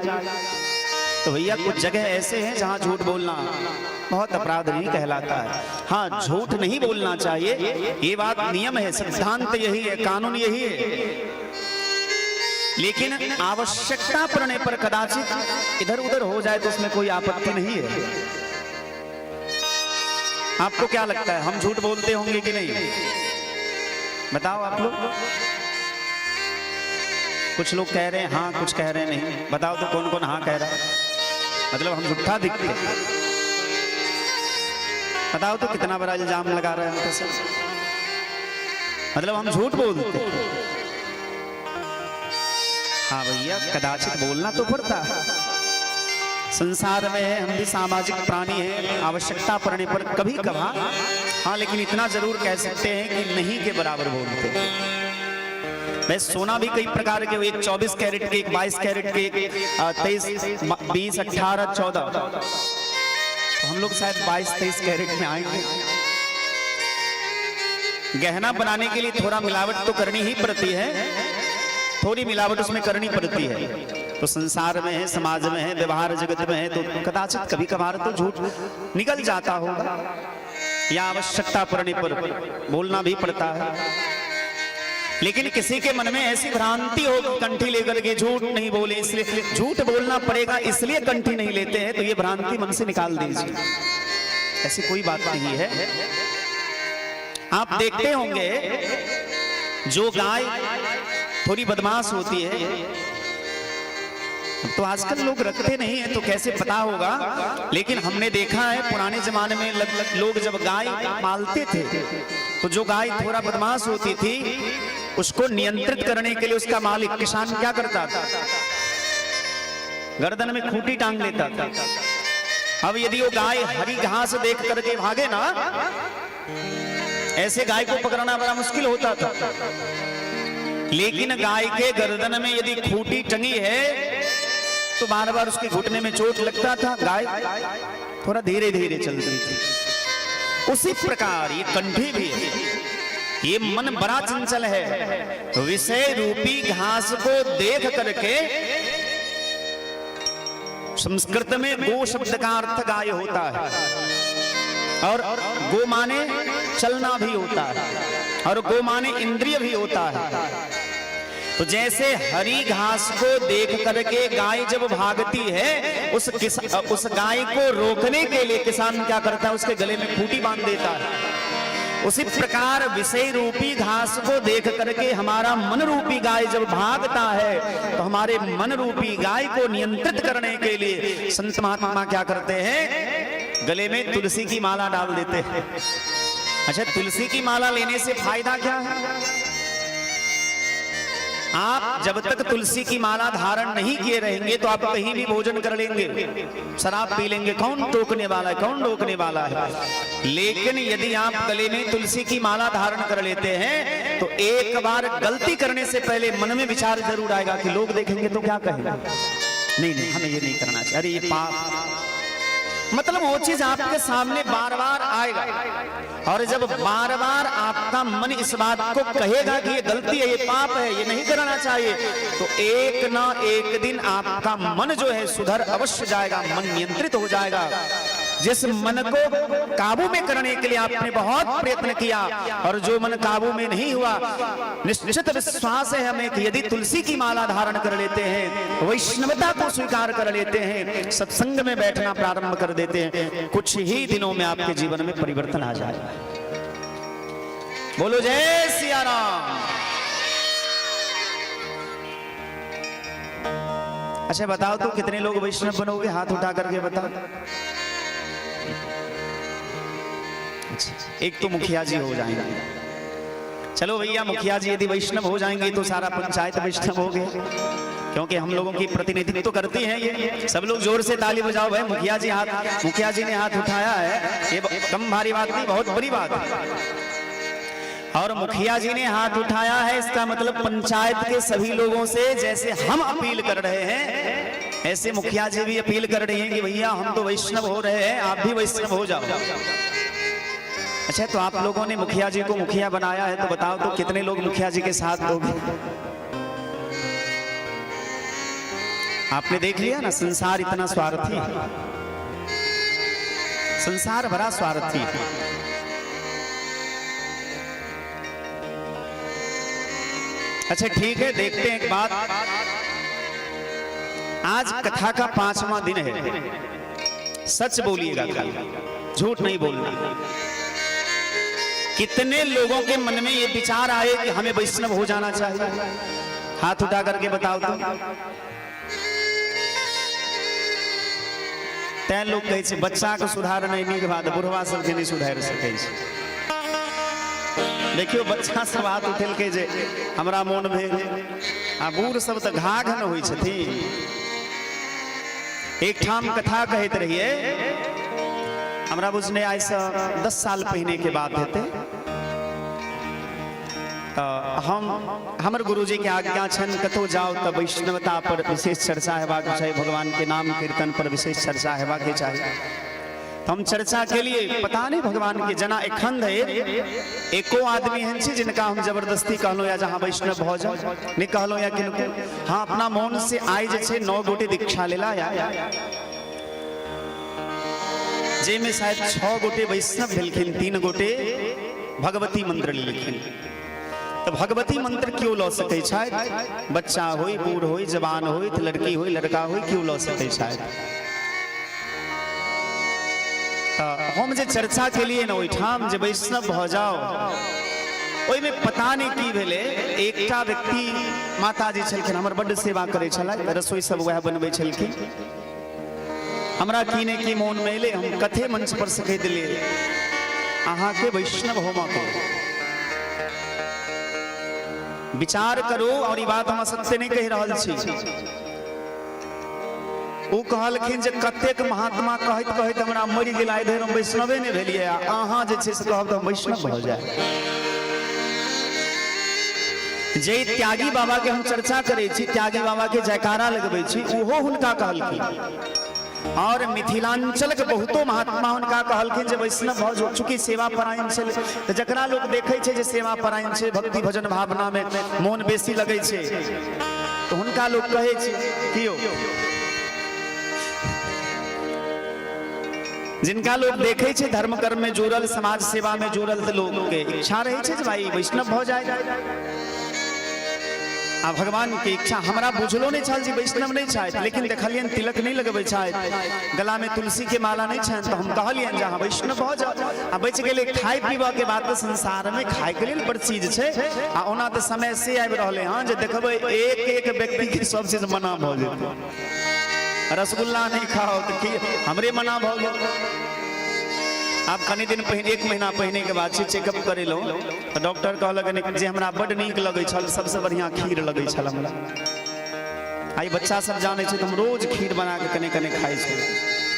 तो भैया कुछ जगह ऐसे हैं जहां झूठ बोलना बहुत अपराध नहीं कहलाता है। हाँ, झूठ नहीं बोलना चाहिए, ये बात नियम है, सिद्धांत यही है, कानून यही है। लेकिन आवश्यकता पड़ने पर कदाचित इधर उधर हो जाए तो उसमें कोई आपत्ति नहीं है। आपको क्या लगता है, हम झूठ बोलते होंगे कि नहीं? बताओ आप लोग। कुछ लोग कह रहे हैं हाँ, कुछ कह रहे हैं नहीं। बताओ तो कौन कौन हाँ कह रहा है? मतलब हम झूठा दिखते हैं। बताओ तो कितना बड़ा इल्जाम लगा रहे हैं हमसे, मतलब हम झूठ बोलते हैं। हाँ भैया, कदाचित बोलना तो पड़ता है, संसार में है, हम भी सामाजिक प्राणी हैं, आवश्यकता पड़ने पर कभी कभार। हाँ, लेकिन इतना जरूर कह सकते हैं कि नहीं के बराबर बोलते हैं। मैं सोना भी कई प्रकार के, एक 24 कैरेट के, एक 22 कैरेट के, एक 23, 20, 18, 14, तो हम लोग शायद 22-23 कैरेट में आएंगे। गहना बनाने के लिए थोड़ा मिलावट तो करनी ही पड़ती है, थोड़ी मिलावट उसमें करनी पड़ती है। तो संसार में है, समाज में है, व्यवहार जगत में है, तो कदाचित कभी कभार तो झूठ निकल जाता होगा, या आवश्यकता पड़ने पर बोलना भी पड़ता है। लेकिन किसी के मन में ऐसी भ्रांति हो कि कंठी लेकर के झूठ नहीं बोले, इसलिए झूठ बोलना पड़ेगा इसलिए कंठी नहीं लेते हैं, तो ये भ्रांति मन से निकाल दीजिए, ऐसी कोई बात नहीं है। आप देखते होंगे जो गाय थोड़ी बदमाश होती है, तो आजकल लोग रखते नहीं है तो कैसे पता होगा, लेकिन हमने देखा है पुराने जमाने में लोग जब गाय पालते थे तो जो गाय थोड़ा बदमाश होती थी उसको नियंत्रित करने के लिए उसका मालिक किसान क्या करता था, गर्दन में खूंटी टांग लेता था। अब यदि वो गाय हरी घास देख करके भागे ना, ऐसे गाय को पकड़ना बड़ा मुश्किल होता था। लेकिन गाय के गर्दन में यदि खूंटी टंगी है तो बार बार उसके घुटने में चोट लगता था, गाय थोड़ा धीरे धीरे चलती थी। उसी प्रकार ये कंठी भी है, ये मन बड़ा चंचल है, विषय रूपी घास को देख करके, संस्कृत में गो शब्द का अर्थ गाय होता है, और गो माने चलना भी होता है, और गो माने इंद्रिय भी होता है। तो जैसे हरी घास को देख करके गाय जब भागती है, उस गाय को रोकने के लिए किसान क्या करता है, उसके गले में खूंटी बांध देता है। उसी प्रकार विषय रूपी घास को देख करके हमारा मन रूपी गाय जब भागता है, तो हमारे मन रूपी गाय को नियंत्रित करने के लिए संत महात्मा क्या करते हैं, गले में तुलसी की माला डाल देते हैं। अच्छा, तुलसी की माला लेने से फायदा क्या है? आप जब तक तुलसी की माला धारण नहीं किए रहेंगे तो आप कहीं भी भोजन कर लेंगे, शराब पी लेंगे, कौन टोकने वाला है, कौन रोकने वाला है। लेकिन यदि आप गले में तुलसी की माला धारण कर लेते हैं तो एक बार गलती करने से पहले मन में विचार जरूर आएगा कि लोग देखेंगे तो क्या कहेंगे, नहीं नहीं हमें ये नहीं करना चाहिए, अरे ये पाप। मतलब वो चीज आपके सामने बार बार आएगा, और जब बार बार आपका मन इस बात को कहेगा कि ये गलती है, ये पाप है, ये नहीं करना चाहिए, तो एक ना एक दिन आपका मन जो है सुधर अवश्य जाएगा, मन नियंत्रित हो जाएगा। जिस मन को काबू में करने के लिए आपने बहुत प्रयत्न किया और जो मन काबू में नहीं हुआ, निश्चित विश्वास है हमें कि यदि तुलसी की माला धारण कर लेते हैं, वैष्णवता को स्वीकार कर लेते हैं, सत्संग में बैठना प्रारंभ कर देते हैं, कुछ ही दिनों में आपके जीवन में परिवर्तन आ जाएगा। बोलो जय सिया राम। अच्छा बताओ तो कितने लोग वैष्णव बनोगे, हाथ उठा करके बताओ। एक तो मुखिया जी हो जाएंगे। चलो भैया मुखिया जी यदि वैष्णव हो जाएंगे तो सारा पंचायत वैष्णव हो गया, क्योंकि हम लोगों की प्रतिनिधित्व तो करती हैं ये। सब लोग जोर से ताली बजाओ भाई। मुखिया जी ने हाथ उठाया है, ये कम भारी बात नहीं, बहुत बड़ी बात है। और मुखिया जी ने हाथ उठाया है, इसका मतलब पंचायत के सभी लोगों से जैसे हम अपील कर रहे हैं, ऐसे मुखिया जी भी अपील कर रही हैं कि भैया हम तो वैष्णव हो रहे हैं, आप भी वैष्णव हो जाओ। अच्छा, तो आप लोगों ने मुखिया जी को मुखिया बनाया है, तो बताओ तो कितने लोग मुखिया जी के साथ होंगे? आपने देख लिया ना, संसार इतना स्वार्थी, संसार बड़ा स्वार्थी। अच्छा ठीक है, देखते हैं एक बात। आज कथा का 5वां दिन है। सच बोलिएगा, झूठ नहीं बोलना। कितने लोगों के मन में ये विचार आए कि हमें वैष्णव हो जाना चाहिए? हाथ उठा करके बताओ तो। तै लोग कहे छे बच्चा के सुधार नहीं के बाद बुढ़वा सबके नहीं सुधार सके। देखियो बच्चा सब हाथ उठेल के जे हमरा मोन भेल, आ बूढ़ सब तो घाघन होई छथिन। एक ठाम कथा कहत रहिए, हमरा बुझने आज से 10 साल पहले के बात हेते। हमर गुरुजी के आज्ञा छन कतो जाओ तो वैष्णवता पर विशेष चर्चा हेबाक चाही, भगवान के नाम कीर्तन पर विशेष चर्चा हेबाक चाही। तो हम चर्चा के लिए पता नहीं भगवान के जना एखन है एको आदमी हैं जिनका हम जबरदस्ती कहलो या जहाँ वैष्णव हो जाओ नहीं कहलो या किनको। हाँ, अपना मौन से आए जे 9 गोटे दीक्षा लेला या जे में शायद 6 गोटे वैष्णव भेलखिन, 3 गोटे भगवती मंत्र लेलखिन। तो भगवती मंत्र क्यों लो सके? शायद बच्चा होई, बूढ़ होई, जवान होई, लड़की होई, लड़का होई, क्यों लो सके? शायद हम जे चर्चा के लिए न ओठाम जे वैष्णव हो जाओ, ओई में पता नहीं की भेले। एकटा व्यक्ति माता जी छलखिन, हमर बड्ड सेवा करे छला, रसोई सब वह बनबै छलखिन। हमरा कीने की मोन में एले, हम कथे मंच पर से कह दिले अहाँ के वैष्णव होमा को विचार करो। और ई बात हम सत्य नहीं कह रहल छी। वो कहलखिन जे कतेक महात्मा कहत कहत हमरा मरि गेल, आइ धरि हम वैष्णवे नहीं भेलिए, अहाँ जे छै से कहब तो हम वैष्णव हो जाए। जे त्यागी बाबा के हम चर्चा करे छी, त्यागी बाबा के जयकारा लगबै छी, ओहो हुनका कहलखिन। और मिथिलांचल के बहुतो महात्मा हुनका कहलखिन जे वैष्णव हो जो, चूंकि सेवा परायण छे। तो जकरा लोग देखे छे जे सेवा परायण छे, भक्ति भजन भावना में मोन बेसी लगे छे, तो हुनका लोग कहे छे कियो। जिनका लोग देखे छे धर्म कर्म में जुड़ल, समाज सेवा में जुड़ल, तो लोग के इच्छा रहे छे भाई वैष्णव हो जाए। आ भगवान के इच्छा हमरा बुझलो नहीं छल जी वैष्णव नहीं चाहे, लेकिन देखलियन तिलक नहीं लगबे चाहे, गला में तुलसी के माला नहीं छन, तो हम कहलियन जहाँ वैष्णव हो जाओ। आ बच गेले खाए पीबा के बात। संसार में खाए के लिए बड़ चीज छे, आ ओना तो समय से आबि रहले हां जे देखबै एक एक व्यक्ति के सब चीज मना भ जेतै। रसगुल्ला नहीं खाओ तो कि हमरे मना भ गेल। आप कनी दिन पहले, 1 महीना पहले के बाद चेकअप करेलो, तो डॉक्टर कहलक जे हमरा बड़ नीक लगे छल, सबसे बढ़िया खीर लगे छल हमरा। आई बच्चा सब जाने छे, तो हम रोज खीर बना के कने कने खाई छे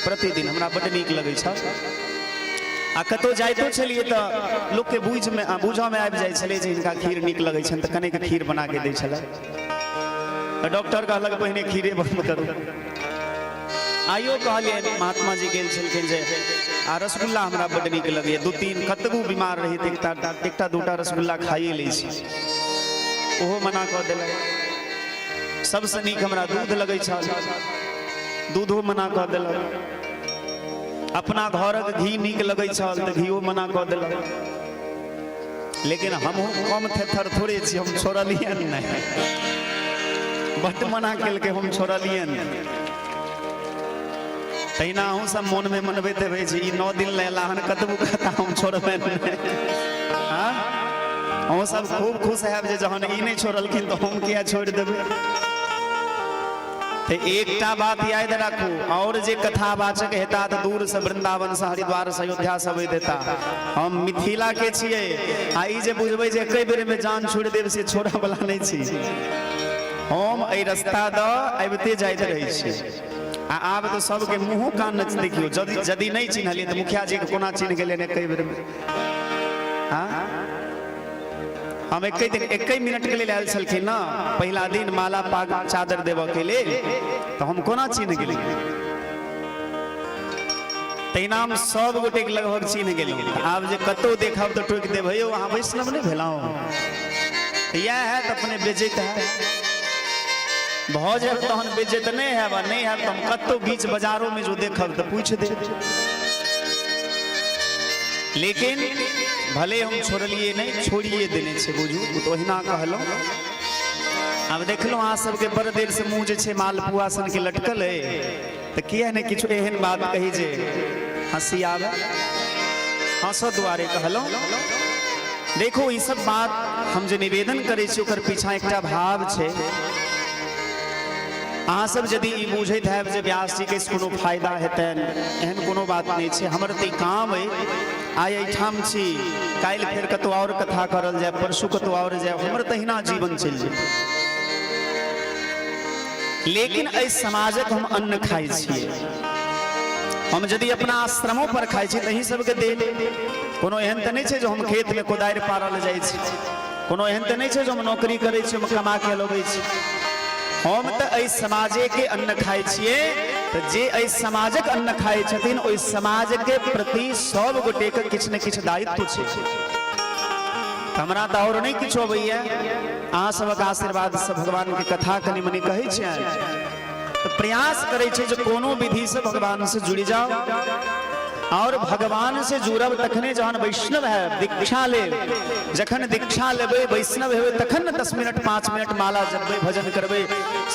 प्रतिदिन, हमरा बड़ नीक लगे छल। आ कतो जाइतो छलिए तो लोग के बुझ में आबि जाय छले जे इनका खीर नीक लगे छन, तो कने के खीर बना के दै छल। डॉक्टर कहलक पहिने खीरे बंद करू। आइयो कहलिए महात्मा जी गेल छलखिन जे आ रसगुल्ला हमरा बड़ नीक लगे, 2-3 कतबू बीमार रही एकटा दूटा रसगुल्ला खाइए लै छी, ओहो मना कऽ देलक। सबसे नीक हमरा दूध लगे छल, दूधो मना कऽ देलक। अपना घरक घी नीक लगे छल, तो घीओ मना कऽ देलक। लेकिन हमहूँ कम थेथर थोड़े छी, हम छोड़लियन नहीं, बट मना केलकै, हम छोड़लियन। तहिना अहूँ सब मोन में मनबैत हेबै जे ई 9 दिन लैला हन कतबू कहता हम छोड़बै नहीं। अहूँ सब खूब खुश हैब जे जहन ई नहीं छोड़लखिन तो हम किया छोड़ देबै। तो एकटा बात याद रखू, और जे कथावाचक हेता तो दूर से वृंदावन से हरिद्वार से अयोध्या से अबैत हेता। हम मिथिला के छियै, आई जे बुझबै जे एकै बेर में जान छोड़ देब से छोड़ा वाला नहीं छी। हम एहि रास्ता द अबिते जाइत रहै छी। आब तो सबके मुँह कान नच देखियो, यदि नहीं चिन्हलियै तो मुखिया जी के कोना चिन्ह गेलै एकै बेर में। हाँ, हम एक मिनट के लिए आयल छलखिन ना, पहला दिन माला पाग चादर देव के लिए, तो हम कोना चिन्ह गेलियै। तहिना हम सब गोटे के लगभग चिन्ह गेलियै। आब जे कतौ देखब तो टोक देब, यौ अहाँ वैष्णव नहीं भेलहुँ, यह है तो अपने बेजैत है, भऽ जायब तहन बेजैत नहीं है, नहीं है तो हम कतौ बीच बाजारों में जो देखब तो पूछ दे। लेकिन भले हम छोड़लिए नहीं, छोड़िए देने छे, बुझू तो ओहिना कहलहुँ। अब देखलहुँ अहाँ सबके बड़ देर से मुँह जे छे मालपुआ सन के लटकल है, तो किया नहीं किछु एहन बात कही जे हंसी आवे, हंसो दुआरे कहलहुँ। देखो ई सब बात हम जे निवेदन करे छी ओकर पीछा एकटा भाव छे। अहाँ सब यदि ई बुझैत हैब जे व्यास जी के कोनो फायदा हेतैन, एहन कोनो बात नहीं छे। हमर तऽ ई काम है, आइ एहिठाम छी, काल्हि फेर कतौ और कथा करल जाए, परसू कतौ और जाए, हमर तहिना जीवन चलि जाए। लेकिन एहि समाजक हम अन्न खाइ छियै। हम यदि अपना आश्रमों पर खाइ छी तही सबके दे, कोनो एहन तऽ नहीं छै जो हम खेत में कोदारि पारल जाइ छी, कोनो एहन तऽ नहीं छै जो हम नौकरी करै छी, हम कमा के लबै छी। हम तो एहि समाजे के अन्न खाइ छियै। तो जे एहि समाजक अन्न खाइ छथिन, ओहि समाज के प्रति सब गोटे के किछ न किछ दायित्व छै। हमरा तो और नहीं किछो अबैया, अहाँ सबक आशीर्वाद से भगवान के कथा कनि मनि कहै छियै, तो प्रयास करै छै जे कोनो विधि से भगवान से जुड़ि जाओ। और भगवान से जुड़ब तखने जहन वैष्णव है, दीक्षा ले, जखन दीक्षा लेबै वैष्णव हेबै तखन न 10 मिनट 5 मिनट माला जपबै, भजन करबै,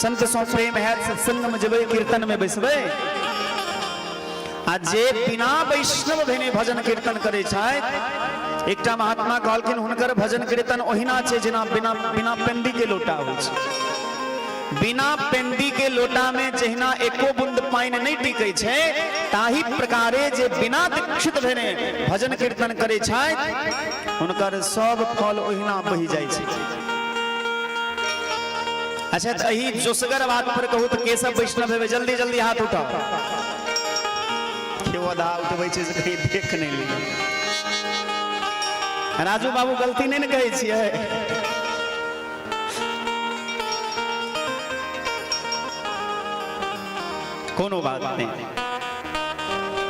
संत सो प्रेम है, सत्संग में जेबै, कीर्तन में बैसबै। आ जे बिना वैष्णव भेने भजन कीर्तन करे छथि, एकटा महात्मा कहलखिन हुनकर भजन कीर्तन ओहिना छै जेना बिना पेंदी के लोटा होइ छै। बिना पेंदी के लोटा में जहिना एको बूंद पानी नहीं टिकै छै, ताही प्रकारे जे बिना दीक्षित भेने भजन कीर्तन करे छथि, हुनकर सब फल ओहिना बहि जाइ छै। अच्छा, तो यही जोसगर बात पर कहूँ तो के सब वैष्णव हेबै, जल्दी जल्दी हाथ उठाओ। केओ आधा उठबै छै से कहीं देख नहीं ली। राजू बाबू गलती नहीं न कहै छियै। कोनो बात नहीं।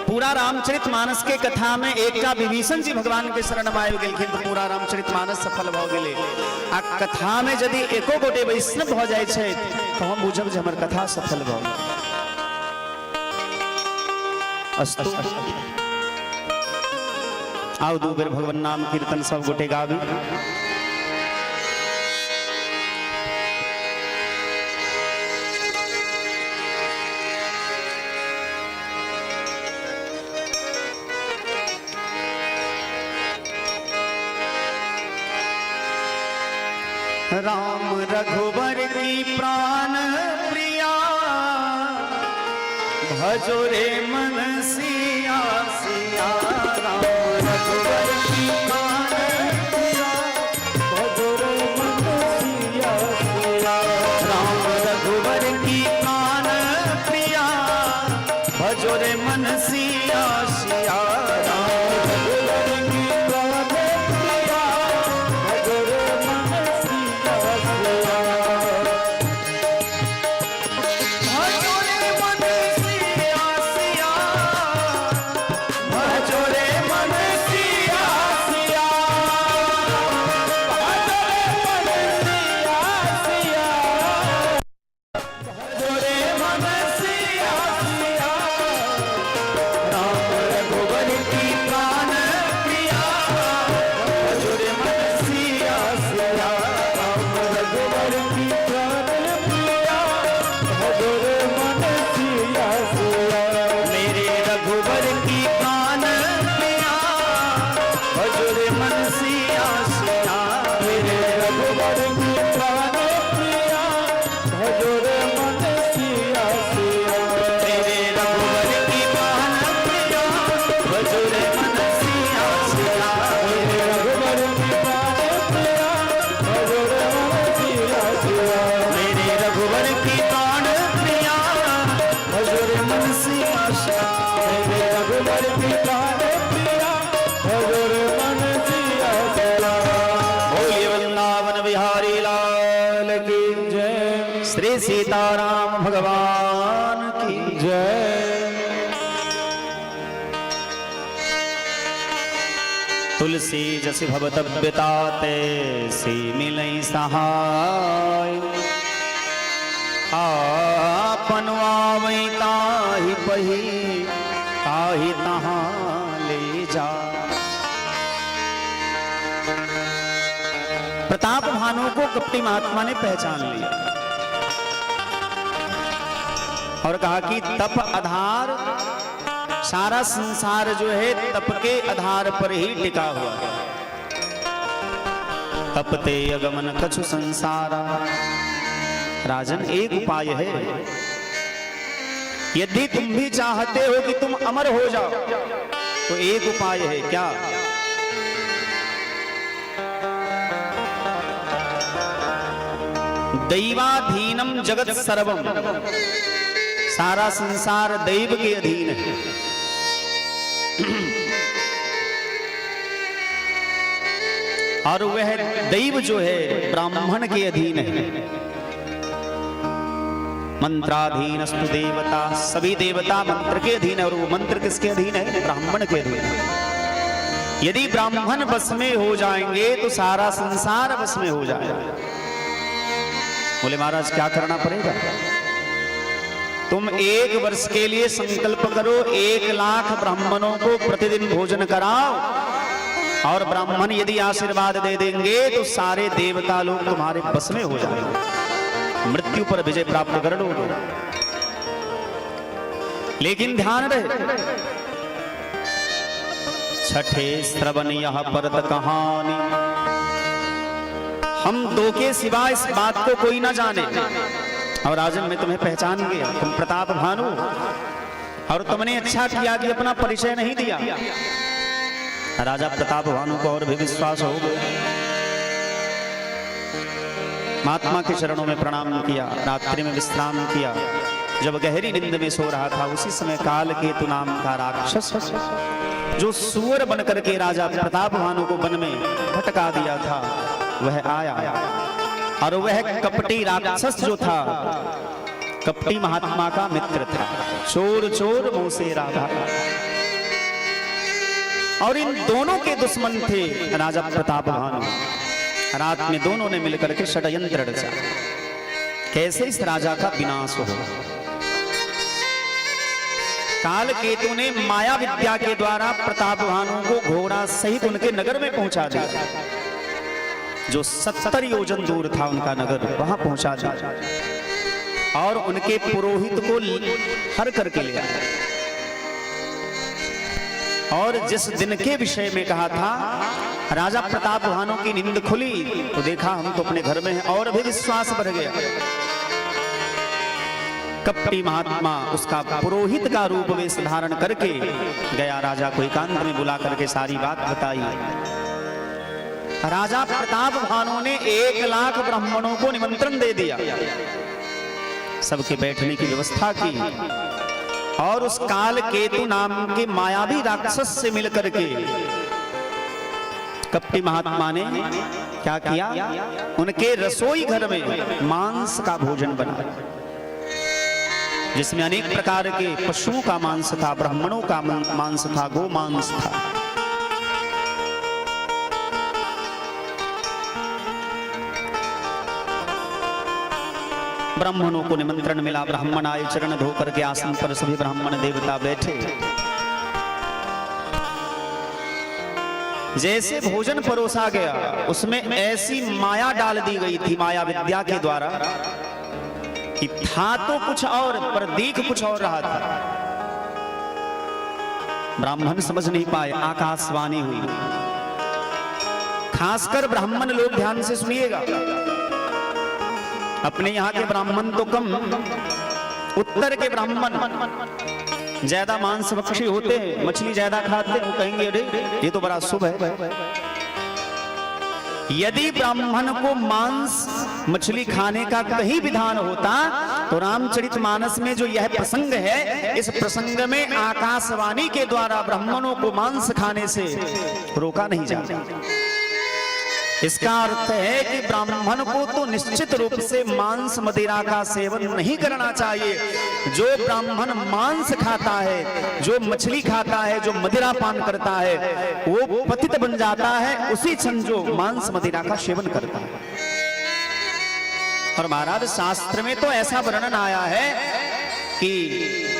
पूरा रामचरितमानस के कथा में एकटा विभीषण जी भगवान के शरण में आबि गेलखिन, तो पूरा रामचरितमानस सफल भ गेलै। आ कथा में यदि एको गोटे वैष्णव भ जाइ छै तो हम बुझब जे हमर कथा सफल भ गेल। अस्तु, आओ दू बेर भगवान नाम कीर्तन सब गोटे गाबी। राम रघुवर की प्राण प्रिया, भजो रे मन सिया सिया। राम रघुवर की प्राण प्रिया, भजो रे मन सिया सिया। राम रघुवर की प्राण प्रिया, भजो रे मन सिया सिया। भजो रे मन सिया सिया। की प्राण प्रिया भजो रे मन सिया श्याम मेरे रघुवर की प्राण प्रिया भजो रे मन सिया श्याम। बोलिए वृंदावन बिहारी लाल की जय श्री सीताराम भगवान की जय। तुलसी जस भवतव्यता तैसी मिलई सहाय आपन आवई ताहि पही ताहि तहाँ ले जा। प्रताप भानु को कपटी महात्मा ने पहचान लिया और कहा कि तप आधार सारा संसार जो है तप के आधार पर ही टिका हुआ है। तपते अगमन कछु संसारा। राजन एक उपाय है, यदि तुम भी चाहते हो कि तुम अमर हो जाओ तो एक उपाय है। क्या? दैवाधीनम जगत सर्वम। सारा संसार दैव के अधीन है। और वह दैव जो है ब्राह्मण के अधीन है। मंत्राधीनस्तु देवता। सभी देवता मंत्र के अधीन है और वो मंत्र किसके अधीन है? ब्राह्मण के अधीन है। यदि ब्राह्मण बस में हो जाएंगे तो सारा संसार बस में हो जाएगा। बोले महाराज क्या करना पड़ेगा? तुम 1 वर्ष के लिए संकल्प करो, 1 लाख ब्राह्मणों को प्रतिदिन भोजन कराओ और ब्राह्मण यदि आशीर्वाद दे देंगे तो सारे देवता लोग तुम्हारे बस में हो जाएंगे, मृत्यु पर विजय प्राप्त कर लो। लेकिन ध्यान रहे, छठे श्रवण यह परत कहानी। हम 2 के सिवा इस बात को कोई ना जाने। और राजन मैं तुम्हें पहचान गया, तुम प्रताप भानु, और तुमने अच्छा किया कि अपना परिचय नहीं दिया। राजा प्रताप भानु को और भी विश्वास हो गया। महात्मा के चरणों में प्रणाम किया, रात्रि में विश्राम किया। जब गहरी नींद में सो रहा था उसी समय काल केतु नाम का राक्षस जो सूअर बन करके राजा प्रताप भानु को वन में भटका दिया था वह आया। और वह कपटी राक्षस जो था कपटी महात्मा का मित्र था। चोर चोर मुंह से राधा। और इन दोनों के दुश्मन थे राजा प्रताप भानु। रात में दोनों ने मिलकर के षड्यंत्र रचा, कैसे इस राजा का विनाश हो। काल केतु ने माया विद्या के द्वारा प्रताप भानु को घोड़ा सहित उनके नगर में पहुंचा दिया। जो 70 योजन दूर था उनका नगर, वहां पहुंचा दिया और उनके पुरोहित को हर करके ले आया। और जिस दिन के विषय में कहा था, राजा प्रताप भानु की नींद खुली तो देखा हम तो अपने घर में हैं, और भी विश्वास बढ़ गया। कपटी महात्मा उसका पुरोहित का रूप वेश धारण करके गया, राजा को एकांत में बुला करके सारी बात बताई। राजा प्रताप भानु ने 1 लाख ब्राह्मणों को निमंत्रण दे दिया, सबके बैठने की व्यवस्था की। और उस काल केतु नाम के मायावी राक्षस से मिलकर के कपटी महात्मा ने क्या किया? उनके रसोई घर में मांस का भोजन बनाया, जिसमें अनेक प्रकार के पशुओं का मांस था, ब्राह्मणों का मांस था, गो मांस था। ब्राह्मणों को निमंत्रण मिला, ब्राह्मण आए, चरण धो करके आसन पर सभी ब्राह्मण देवता बैठे। जैसे भोजन परोसा गया उसमें ऐसी माया डाल दी गई थी माया विद्या के द्वारा कि था तो कुछ और पर दिख कुछ और रहा था। ब्राह्मण समझ नहीं पाए, आकाशवाणी हुई। खासकर ब्राह्मण लोग ध्यान से सुनिएगा, अपने यहाँ के ब्राह्मण तो कम, उत्तर के ब्राह्मण ज्यादा मांस भक्षी होते हैं, मछली ज्यादा खाते हैं। वो कहेंगे अरे ये तो बड़ा शुभ है। यदि ब्राह्मण को मांस मछली खाने का कहीं विधान होता तो रामचरितमानस में जो यह प्रसंग है, इस प्रसंग में आकाशवाणी के द्वारा ब्राह्मणों को मांस खाने से रोका नहीं जाता। इसका अर्थ है कि ब्राह्मण को तो निश्चित रूप से मांस मदिरा का सेवन नहीं करना चाहिए। जो ब्राह्मण मांस खाता है, जो मछली खाता है, जो मदिरा पान करता है, वो पतित बन जाता है उसी क्षण जो मांस मदिरा का सेवन करता है। और महाराज शास्त्र में तो ऐसा वर्णन आया है कि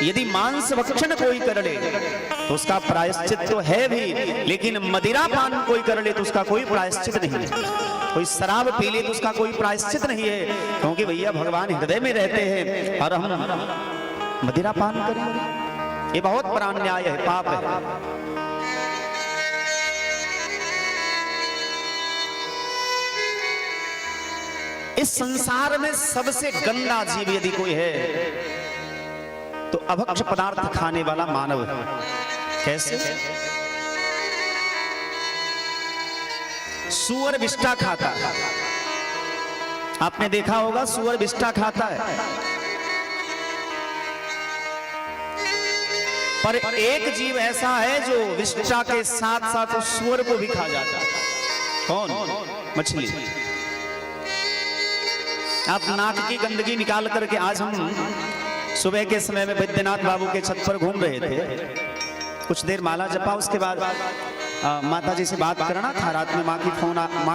यदि मांस भक्षण कोई कर ले तो उसका प्रायश्चित तो है भी, लेकिन मदिरा पान कोई कर ले तो उसका कोई प्रायश्चित नहीं है। कोई शराब पी ले तो उसका कोई प्रायश्चित नहीं है, क्योंकि भैया भगवान हृदय में रहते हैं और हम मदिरा पान करें, ये बहुत बड़ा अन्याय है, पाप है। इस संसार में सबसे गंदा जीव यदि कोई है तो अभक्ष पदार्थ खाने वाला मानव है। कैसे? सूअर विष्ठा खाता है, आपने देखा होगा सूअर विष्ठा खाता है, पर एक जीव ऐसा है जो विष्ठा के साथ साथ उस सूअर को भी खा जाता है। कौन? मछली। आप नाक की गंदगी निकाल करके, आज हम सुबह के समय में वैद्यनाथ बाबू के छत पर घूम रहे थे, कुछ देर माला जपा, उसके बाद माता जी से बात करना था। रात में माँ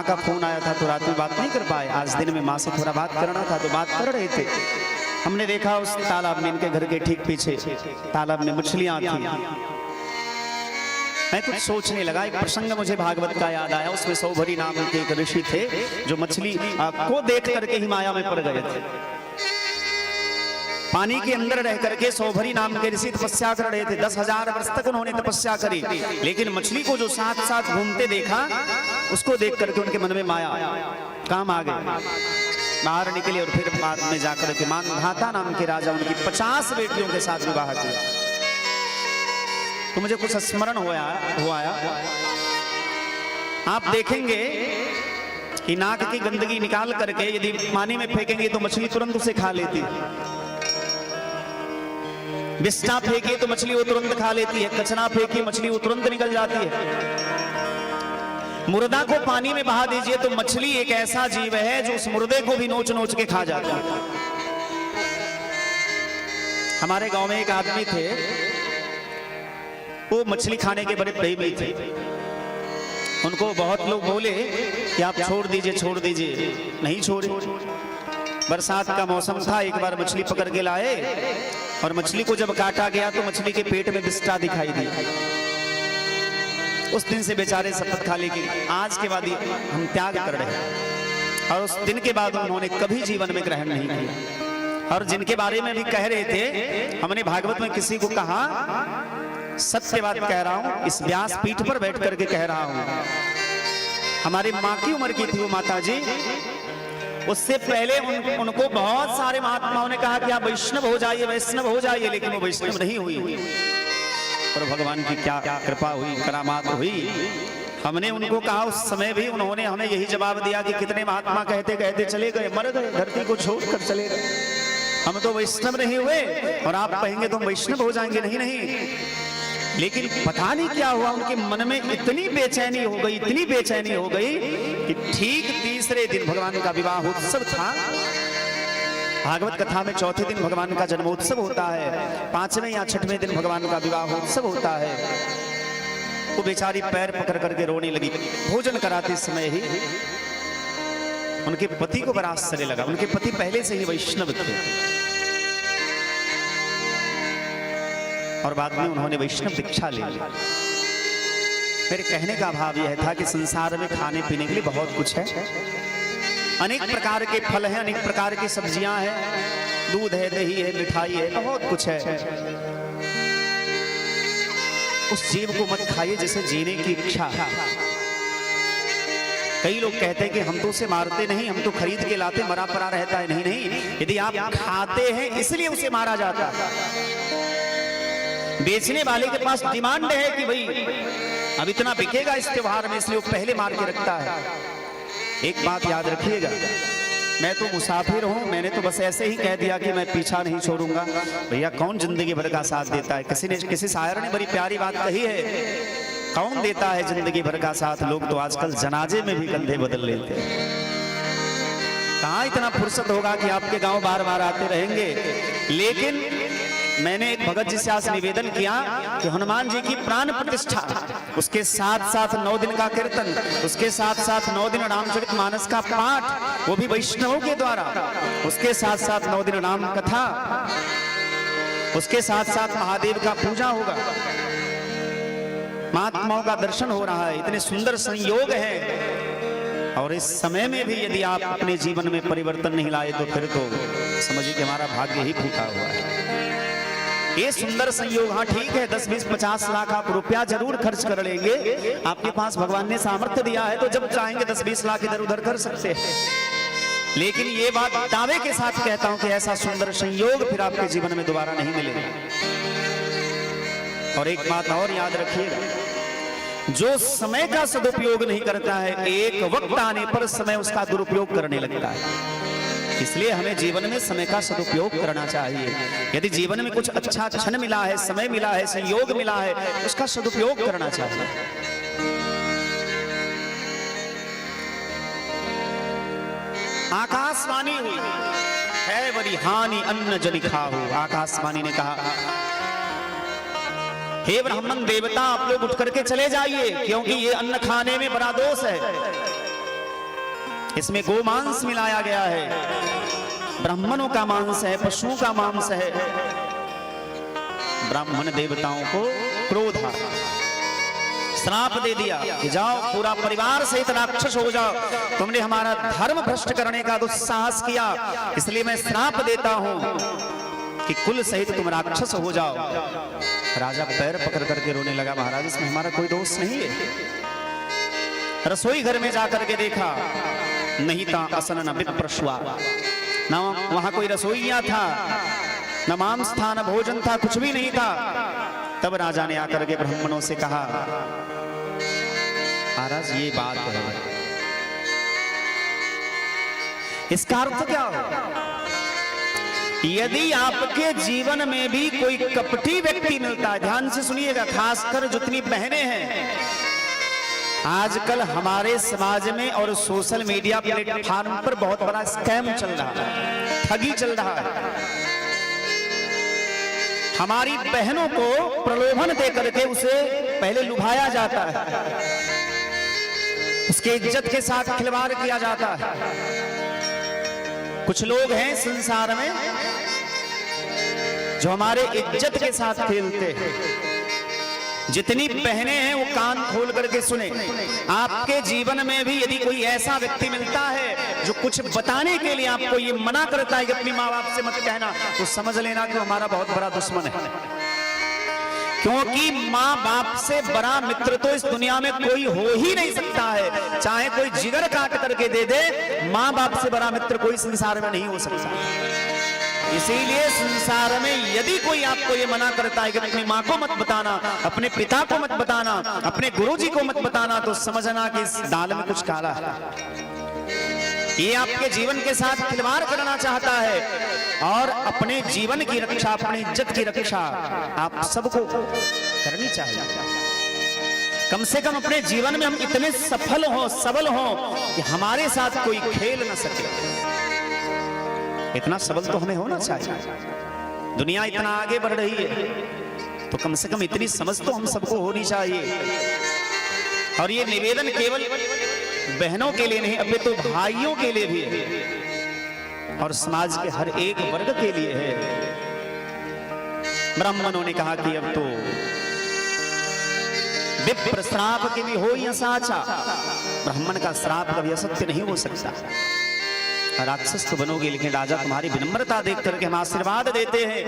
का फोन आया था तो रात में बात नहीं कर पाए। आज दिन में माँ से थोड़ा बात करना था तो बात कर रहे थे। हमने देखा उस तालाब में, इनके घर के ठीक पीछे तालाब में मछलियां थी। मैं कुछ सोचने लगा, एक प्रसंग मुझे भागवत का याद आया। उसमें सौभरी नाम के एक ऋषि थे जो मछली को देख करके ही माया में पड़ गए थे। पानी के अंदर रह करके सौभरी नाम के ऋषि तपस्या कर रहे थे। 10,000 वर्ष तक उन्होंने तपस्या करी, लेकिन मछली को जो साथ साथ घूमते देखा, उसको देख करके उनके मन में माया काम आ गई। बाहर निकले और फिर बाद में जाकर के मानधाता नाम के राजा उनकी 50 बेटियों के साथ विवाह किया। तो मुझे कुछ स्मरण हुआ। आप देखेंगे कि नाक की गंदगी निकाल करके यदि पानी में फेंकेंगे तो मछली तुरंत उसे खा लेती है। बिस्टा फेंके तो मछली वो तुरंत खा लेती है, कचरा फेंके मछली वो तुरंत निकल जाती है। मुर्दा को पानी में बहा दीजिए तो मछली एक ऐसा जीव है जो उस मुर्दे को भी नोच नोच के खा जाता है। हमारे गांव में एक आदमी थे, वो मछली खाने के बड़े प्रेमी थे। उनको बहुत लोग बोले कि आप छोड़ दीजिए, नहीं छोड़े। बरसात का मौसम था, एक बार मछली पकड़ के लाए और मछली को जब काटा गया तो मछली के पेट में बिस्टा दिखाई दी। उस दिन से बेचारे शपथ खा ली कि आज के बाद हम त्याग कर रहे हैं, और उस दिन के बाद उन्होंने कभी जीवन में ग्रहण नहीं किया। और जिनके बारे में भी कह रहे थे, हमने भागवत में किसी को कहा, सत्य बात कह रहा हूं, इस व्यास पीठ पर बैठ करके कह रहा हूं। हमारी माँ की उम्र की थी वो माता जी, उससे पहले उनको बहुत सारे महात्माओं ने कहा कि आप वैष्णव हो जाइए, लेकिन वो वैष्णव नहीं हुई। पर भगवान की क्या कृपा हुई, करामात हुई। हमने उनको कहा, उस समय भी उन्होंने हमें यही जवाब दिया कि कितने महात्मा कहते कहते चले गए, मर गए, धरती को छोड़कर चले गए, हम तो वैष्णव नहीं हुए। और आप कहेंगे तुम वैष्णव हो जाएंगे, नहीं। लेकिन पता नहीं क्या हुआ, उनके मन में इतनी बेचैनी हो गई कि ठीक तीसरे दिन भगवान का विवाह उत्सव था। भागवत कथा में चौथे दिन भगवान का जन्मोत्सव होता है, 5वें या 6वें दिन भगवान का विवाह उत्सव होता है। वो बेचारी पैर पकड़ करके रोने लगी। भोजन कराते समय ही उनके पति को बड़ा आश्चर्य लगा। उनके पति पहले से ही वैष्णव थे और बाद में उन्होंने वैष्णव दीक्षा ले ली। मेरे कहने का भाव यह था कि संसार में खाने पीने के लिए बहुत कुछ है, अनेक प्रकार के फल हैं, अनेक प्रकार की सब्जियां हैं, दूध है, दही है, मिठाई है, बहुत कुछ है। उस जीव को मत खाइए जिसे जीने की इच्छा है। कई लोग कहते हैं कि हम तो उसे मारते नहीं, हम तो खरीद के लाते, मरा पड़ा रहता है। नहीं, यदि आप खाते हैं इसलिए उसे मारा जाता है। बेचने वाले के पास डिमांड है कि भाई अब इतना बिकेगा इस त्योहार में, इसलिए वो पहले मार के रखता है। एक बात याद रखिएगा, मैं तो मुसाफिर हूँ, मैंने तो बस ऐसे ही कह दिया कि मैं पीछा नहीं छोड़ूंगा। भैया कौन जिंदगी भर का साथ देता है? किसी शायर ने बड़ी प्यारी बात कही है, कौन देता है जिंदगी भर का साथ? लोग तो आजकल जनाजे में भी कंधे बदल लेते हैं। कहाँ इतना फुर्सत होगा कि आपके गांव बार बार आते रहेंगे। लेकिन मैंने एक भगत जी से आज निवेदन किया कि हनुमान जी की प्राण प्रतिष्ठा, उसके साथ साथ 9 दिन का कीर्तन, उसके साथ साथ 9 दिन रामचरितमानस का पाठ, वो भी वैष्णवों के द्वारा, उसके साथ साथ 9 दिन राम कथा, उसके साथ साथ महादेव का पूजा होगा, महात्माओं का दर्शन हो रहा है। इतने सुंदर संयोग है। और इस समय में भी यदि आप अपने जीवन में परिवर्तन नहीं लाए तो फिर तो समझिए कि हमारा भाग्य ही फूका हुआ है। ये सुंदर संयोग, हाँ ठीक है, 10, 20, 50 लाख आप रुपया जरूर खर्च कर लेंगे। आपके पास भगवान ने सामर्थ्य दिया है तो जब चाहेंगे 10, 20 लाख इधर उधर कर सकते हैं। लेकिन ये बात दावे के साथ कहता हूं कि ऐसा सुंदर संयोग फिर आपके जीवन में दोबारा नहीं मिलेगा। और एक बात और याद रखिएगा, जो समय का सदुपयोग नहीं करता है, एक वक्त आने पर समय उसका दुरुपयोग करने लगता है। इसलिए हमें जीवन में समय का सदुपयोग करना चाहिए। यदि जीवन में कुछ अच्छा क्षण मिला है, समय मिला है, संयोग मिला है, उसका सदुपयोग करना चाहिए। आकाशवाणी हुई है बड़ी हानि अन्न जनि खाहु। आकाशवाणी ने कहा, हे ब्राह्मण देवता, आप लोग उठ करके चले जाइए, क्योंकि ये अन्न खाने में बड़ा दोष है। इसमें गोमांस मिलाया गया है, ब्राह्मणों का मांस है, पशुओं का मांस है। ब्राह्मण देवताओं को क्रोध आ, श्राप दे दिया कि जाओ पूरा परिवार सहित राक्षस हो जाओ, तुमने हमारा धर्म भ्रष्ट करने का दुस्साहस किया, इसलिए मैं श्राप देता हूं कि कुल सहित तुम राक्षस हो जाओ। राजा पैर पकड़ करके रोने लगा, महाराज इसमें हमारा कोई दोष नहीं है। रसोई घर में जाकर के देखा, नहीं था असन न विप्रश्वा, न वहां कोई रसोईया था, न मांस था, न भोजन था, कुछ भी नहीं था। तब राजा ने आकर के ब्राह्मणों से कहा, महाराज ये बात है, इसका अर्थ क्या हो? यदि आपके जीवन में भी कोई कपटी व्यक्ति मिलता है, ध्यान से सुनिएगा, खासकर जितनी बहनें हैं, आजकल हमारे समाज में और सोशल मीडिया प्लेटफॉर्म पर बहुत बड़ा स्कैम चल रहा है, ठगी चल रहा है। हमारी बहनों को प्रलोभन दे करके उसे पहले लुभाया जाता है, उसके इज्जत के साथ खिलवाड़ किया जाता है। कुछ लोग हैं संसार में जो हमारे इज्जत के साथ खेलते हैं। जितनी बहनें हैं वो कान खोल करके सुने, आपके जीवन में भी यदि कोई ऐसा व्यक्ति मिलता है जो कुछ बताने के लिए आपको ये मना करता है कि अपनी माँ बाप से मत कहना, तो समझ लेना कि हमारा बहुत बड़ा दुश्मन है। क्योंकि माँ बाप से बड़ा मित्र तो इस दुनिया में कोई हो ही नहीं सकता है। चाहे कोई जिगर काट करके दे दे, माँ बाप से बड़ा मित्र कोई संसार में नहीं हो सकता। इसीलिए संसार में यदि कोई आपको ये मना करता है कि अपनी माँ को मत बताना, अपने पिता को मत बताना, अपने गुरुजी को मत बताना, तो समझना कि इस दाल में कुछ काला है। ये आपके जीवन के साथ खिलवाड़ करना चाहता है। और अपने जीवन की रक्षा, अपनी इज्जत की रक्षा आप सबको करनी चाहिए। कम से कम अपने जीवन में हम इतने सफल हों, सबल हों कि हमारे साथ कोई खेल न सके। इतना सबल तो हमें होना चाहिए। दुनिया इतना आगे बढ़ रही है तो कम से कम इतनी समझ तो हम सबको होनी चाहिए। और ये निवेदन केवल बहनों के लिए नहीं, अब तो भाइयों के लिए भी है और समाज के हर एक वर्ग के लिए है। ब्राह्मणों ने कहा कि अब तो विप्र श्राप के भी हो या साचा, ब्राह्मण का श्राप कभी असत्य नहीं हो सकता। राक्षस तो बनोगे, लेकिन राजा तुम्हारी विनम्रता देख करके हम आशीर्वाद देते हैं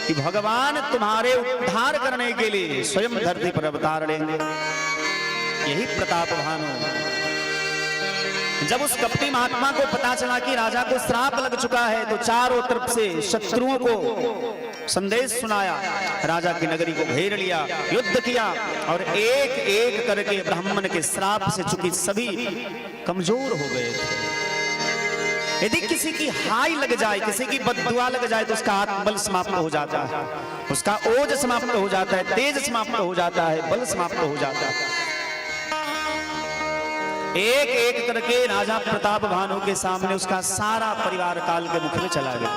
कि भगवान तुम्हारे उद्धार करने के लिए स्वयं धरती पर अवतार लेंगे। यही प्रताप भानु। जब उस कपटी महात्मा को पता चला कि राजा को श्राप लग चुका है, तो चारों तरफ से शत्रुओं को संदेश सुनाया, राजा की नगरी को घेर लिया, युद्ध किया और एक एक करके ब्राह्मण के श्राप से चूंकि सभी कमजोर हो गए थे, यदि किसी की हाई लग जाए, किसी की बद्दुआ लग जाए तो उसका आत्मबल समाप्त हो जाता है, उसका ओज समाप्त हो जाता है, तेज समाप्त हो जाता है, बल समाप्त हो जाता है। एक एक करके राजा प्रताप भानु के सामने उसका सारा परिवार काल के मुख में चला गया।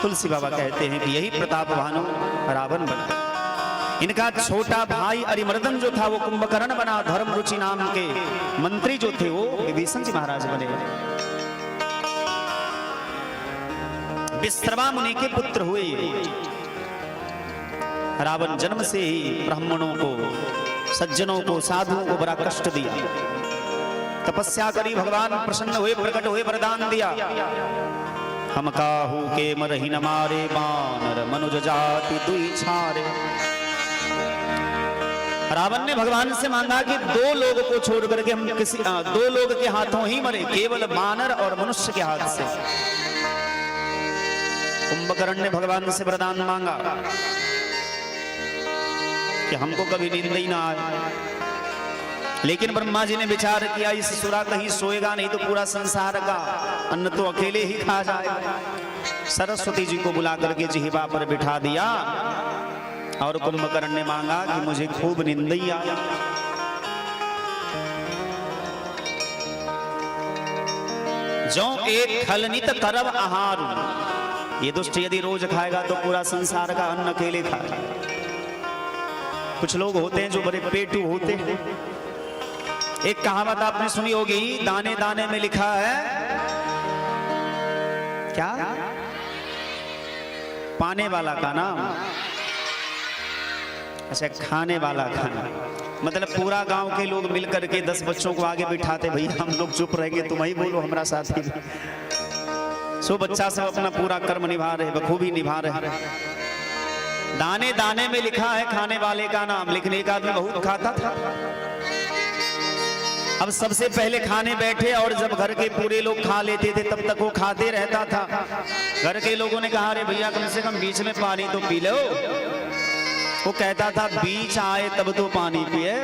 तुलसी बाबा कहते हैं कि यही प्रताप भानु रावण बना। इनका छोटा भाई अरिमर्दन जो था वो कुंभकर्ण बना। धर्म रुचि नाम के मंत्री जो थे वो विभीषण जी महाराज बने। विश्रवा मुनि के पुत्र हुए। रावण जन्म से ही ब्राह्मणों को, सज्जनों को, साधुओं को बड़ा कष्ट दिया। तपस्या करी, भगवान प्रसन्न हुए, प्रकट हुए, वरदान दिया। हम काहू के मरहि न मारे, बानर मनुज जाति दुई छारे। रावण ने भगवान से मांगा कि दो लोग को छोड़ करके हम किसी दो लोग के हाथों ही मरे, केवल बानर और मनुष्य के हाथ से। कुंभकर्ण ने भगवान से वरदान मांगा कि हमको कभी नींद ही ना आए। लेकिन ब्रह्मा जी ने विचार किया, इस सुरा कहीं सोएगा नहीं तो पूरा संसार का अन्न तो अकेले ही खा जाएगा। सरस्वती जी को बुला करके जिह्वा पर बिठा दिया और कुंभकर्ण ने मांगा कि मुझे खूब नींद ही आया। जो एक खलनित करब आहार, ये दुष्ट यदि रोज खाएगा तो पूरा संसार का अन्न अकेले खाएगा। कुछ लोग होते हैं जो बड़े पेटू होते हैं। एक कहावत आपने सुनी होगी, दाने दाने में लिखा है क्या, पाने वाला का नाम, अच्छा खाने वाला खाना। मतलब पूरा गांव के लोग मिलकर के 10 बच्चों को आगे बिठाते, भैया हम लोग चुप रहेंगे, तुम ही बोलो हमारा साथी। सो बच्चा सब अपना पूरा कर्म निभा रहे, बखूबी निभा रहे। दाने दाने में लिखा है खाने वाले का नाम, लेकिन एक आदमी बहुत खाता था। अब सबसे पहले खाने बैठे और जब घर के पूरे लोग खा लेते थे तब तक वो खाते रहता था। घर के लोगों ने कहा, अरे भैया कम से कम बीच में पानी तो पी लो। वो कहता था बीच आए तब तो पानी पिए,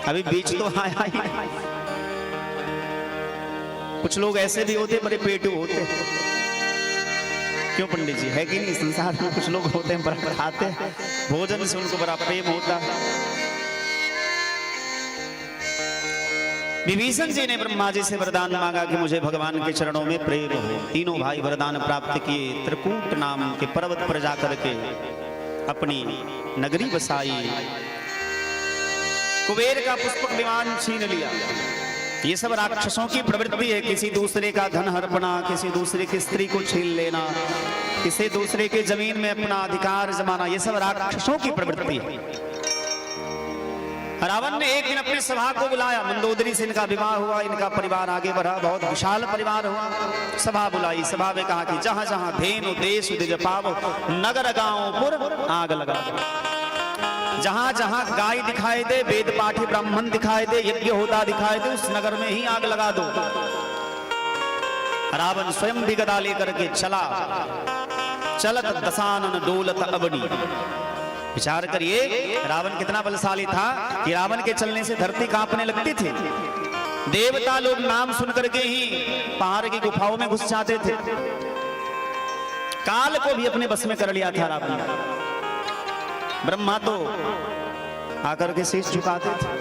अभी बीच तो आया ही। कुछ लोग ऐसे भी होते, बड़े पेटू होते। क्यों पंडित जी, है कि नहीं? संसार में कुछ लोग होते हैं बड़ा खाते हैं, भोजन से उनको बड़ा प्रेम होता है। विभीषण जी ने ब्रह्मा जी से वरदान मांगा कि मुझे भगवान के चरणों में प्रेम हो। तीनों भाई वरदान प्राप्त किए। त्रिकूट नाम के पर्वत पर जाकर के अपनी नगरी बसाई। कुबेर का पुष्पक विमान छीन लिया। ये सब राक्षसों की प्रवृत्ति है, किसी दूसरे का धन हड़पना, किसी दूसरे की स्त्री को छीन लेना, किसी दूसरे के जमीन में अपना अधिकार जमाना, ये सब राक्षसों की प्रवृत्ति है। रावण ने एक दिन अपने सभा को बुलाया। मंदोदरी से इनका विवाह हुआ, इनका परिवार आगे बढ़ा, बहुत विशाल परिवार हुआ। सभा बुलाई, सभा में कहा कि जहां जहां धेनु देश दिज पावो, नगर गांव पुर आग लगा। जहां जहां गाय दिखाई दे, वेद पाठी ब्राह्मण दिखाई दे, यज्ञ होता दिखाई दे, उस नगर में ही आग लगा दो। रावण स्वयं भी गदा लेकर के चला। चलत दशानन डोलत अबनी। विचार करिए रावण कितना बलशाली था कि रावण के चलने से धरती कांपने लगती थी। देवता लोग नाम सुन करके ही पहाड़ की गुफाओं में घुस जाते थे। काल को भी अपने बस में कर लिया था रावण। ब्रह्मा तो आकर के शीश झुकाते थे,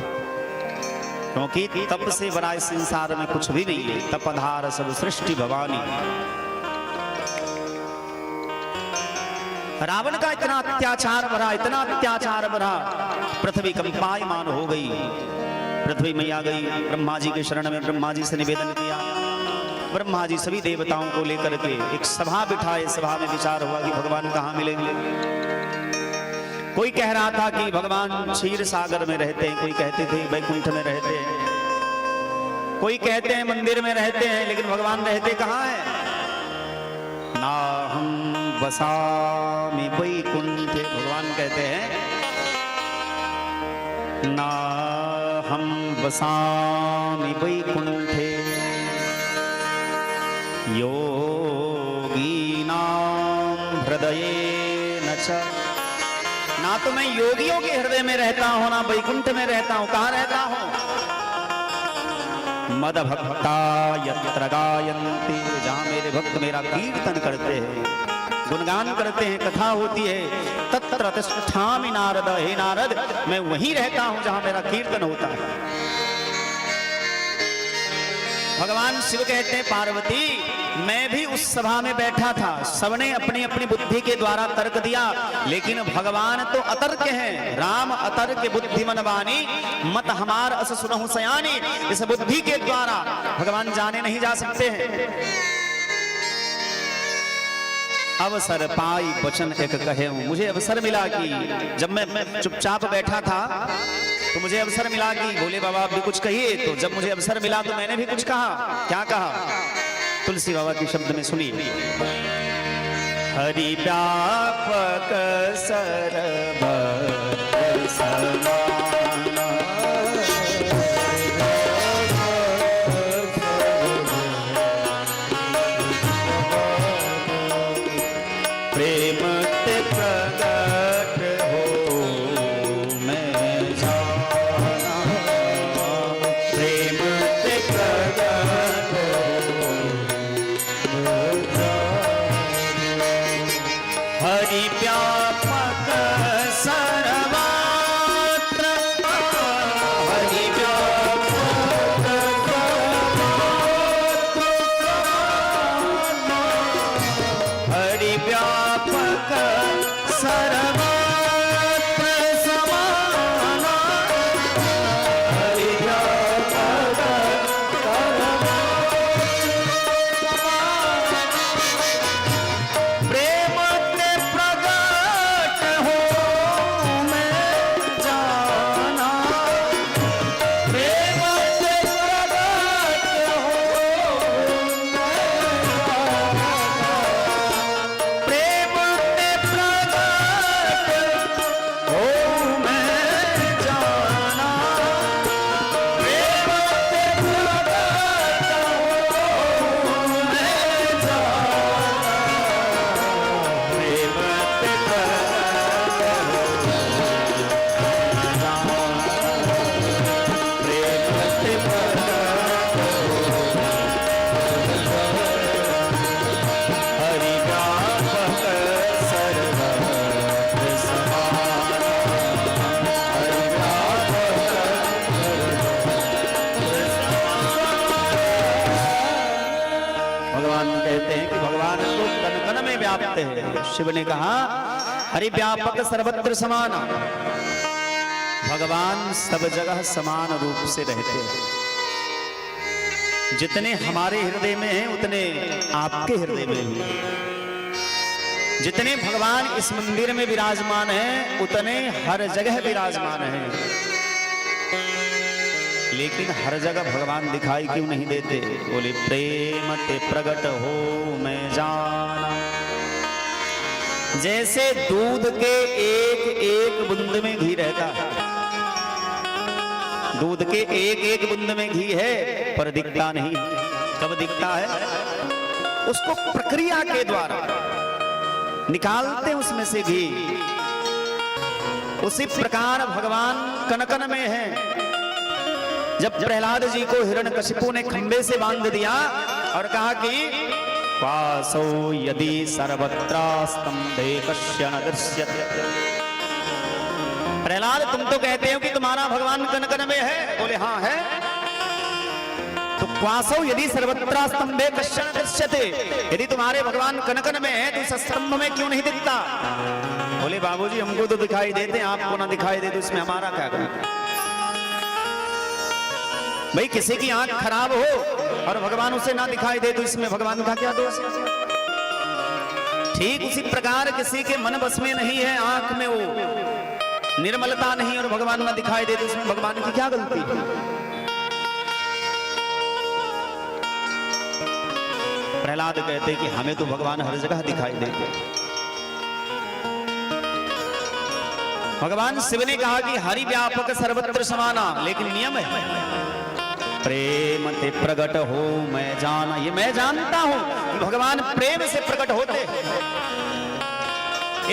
क्योंकि तप से बड़ा इस संसार में कुछ भी नहीं है। तपधार सब सृष्टि भवानी। रावण का इतना अत्याचार बढ़ा, इतना अत्याचार बढ़ा, पृथ्वी कंपायमान हो गई। पृथ्वी मैया गई ब्रह्मा जी के शरण में। ब्रह्मा जी से निवेदन किया। ब्रह्मा जी सभी देवताओं को लेकर के एक सभा बिठाए। सभा में विचार हुआ कि भगवान कहाँ मिलेंगे। कोई कह रहा था कि भगवान क्षीर सागर में रहते हैं, कोई कहते थे वैकुंठ में रहते हैं, कोई कहते हैं मंदिर में रहते हैं, लेकिन भगवान रहते कहाँ हैं? ना हम बसामि वैकुंठे, भगवान कहते हैं ना हम बसामि वैकुंठे, योगीनां हृदयेन च। ना तो मैं योगियों के हृदय में रहता हूं, ना वैकुंठ में रहता हूं। कहां रहता हूं? मद भक्ता यत्र गायन्ति, जहाँ मेरे भक्त मेरा कीर्तन करते हैं, गुणगान करते हैं, कथा होती है, तत्र तिष्ठामि नारद, हे नारद मैं वहीं रहता हूं जहां मेरा कीर्तन होता है। भगवान शिव कहते हैं पार्वती मैं भी उस सभा में बैठा था, सबने अपनी अपनी बुद्धि के द्वारा तर्क दिया, लेकिन भगवान तो अतर्क हैं। राम अतर्क बुद्धिमन वाणी, मत हमार अस सुनहु सयानी। इस बुद्धि के द्वारा भगवान जाने नहीं जा सकते हैं। अवसर पाई वचन एक कहे, मुझे अवसर मिला कि जब मैं चुपचाप बैठा था तो मुझे अवसर मिला कि भोले बाबा आप भी कुछ कहिए। तो जब मुझे अवसर मिला तो मैंने भी कुछ कहा। क्या कहा? तुलसी बाबा के शब्द में सुनिए। हरि व्यापक सर्व समाना, प्रेम ते प्रगट हो मैं जाना, प्रेम ते प्रगट हो मैं जाना। हरि व्यापक सर्वत्र, हरि व्यापक हरि व्यापक सर्वत्र समाना, हरि व्यापक प्रेम ते प्रगट हो मैं जाना, प्रेम ते प्रगट हो प्रेम ते प्रगट हो मैं जाना, प्रेम ते प्रगट हो मैं जाना, प्रेम ते प्रगट प्रेम ते हरि व्यापक सर्वत्र समाना, हरि भगवान कहते हैं कि भगवान तो कण कण में व्याप्त है। शिव ने कहा हरि व्यापक सर्वत्र समाना, भगवान सब जगह समान रूप से रहते हैं। जितने हमारे हृदय में हैं उतने आपके हृदय में भी, जितने भगवान इस मंदिर में विराजमान हैं उतने हर जगह विराजमान हैं। लेकिन हर जगह भगवान दिखाई क्यों नहीं देते? बोले प्रेम ते प्रगट हो मैं जाना। जैसे दूध के एक एक बूंद में घी रहता है, दूध के एक एक बूंद में घी है पर दिखता नहीं। कब दिखता है? उसको प्रक्रिया के द्वारा निकालते हैं उसमें से घी। उसी प्रकार भगवान कण कण में है। जब प्रहलाद जी को हिरण्यकशिपु ने खंबे से बांध दिया और कहा कि वासो यदि सर्वत्रास्तंभे कस्य न दृश्यते। प्रहलाद तुम तो कहते हो कि तुम्हारा भगवान कण कण में है। बोले हाँ है। तो क्वासो यदि सर्वत्र स्तंभे कश्चन दृश्यते, यदि तुम्हारे भगवान कण कण में है तो इस स्तंभ में क्यों नहीं दिखता? बोले बाबूजी हमको तो दिखाई देते हैं, आपको ना दिखाई दे तो इसमें हमारा क्या करना? भाई किसी की आंख खराब हो और भगवान उसे ना दिखाई दे तो इसमें भगवान का क्या दोष है? ठीक उसी प्रकार किसी के मन बस में नहीं है, आंख में वो निर्मलता नहीं और भगवान ना दिखाई दे तो इसमें भगवान की क्या गलती है? प्रहलाद कहते कि हमें तो भगवान हर जगह दिखाई देते। भगवान शिव ने कहा कि हरि व्यापक सर्वत्र समाना, लेकिन नियम है प्रेम ते प्रगट हो मैं जाना। ये मैं जानता हूं कि भगवान प्रेम से प्रकट होते हैं।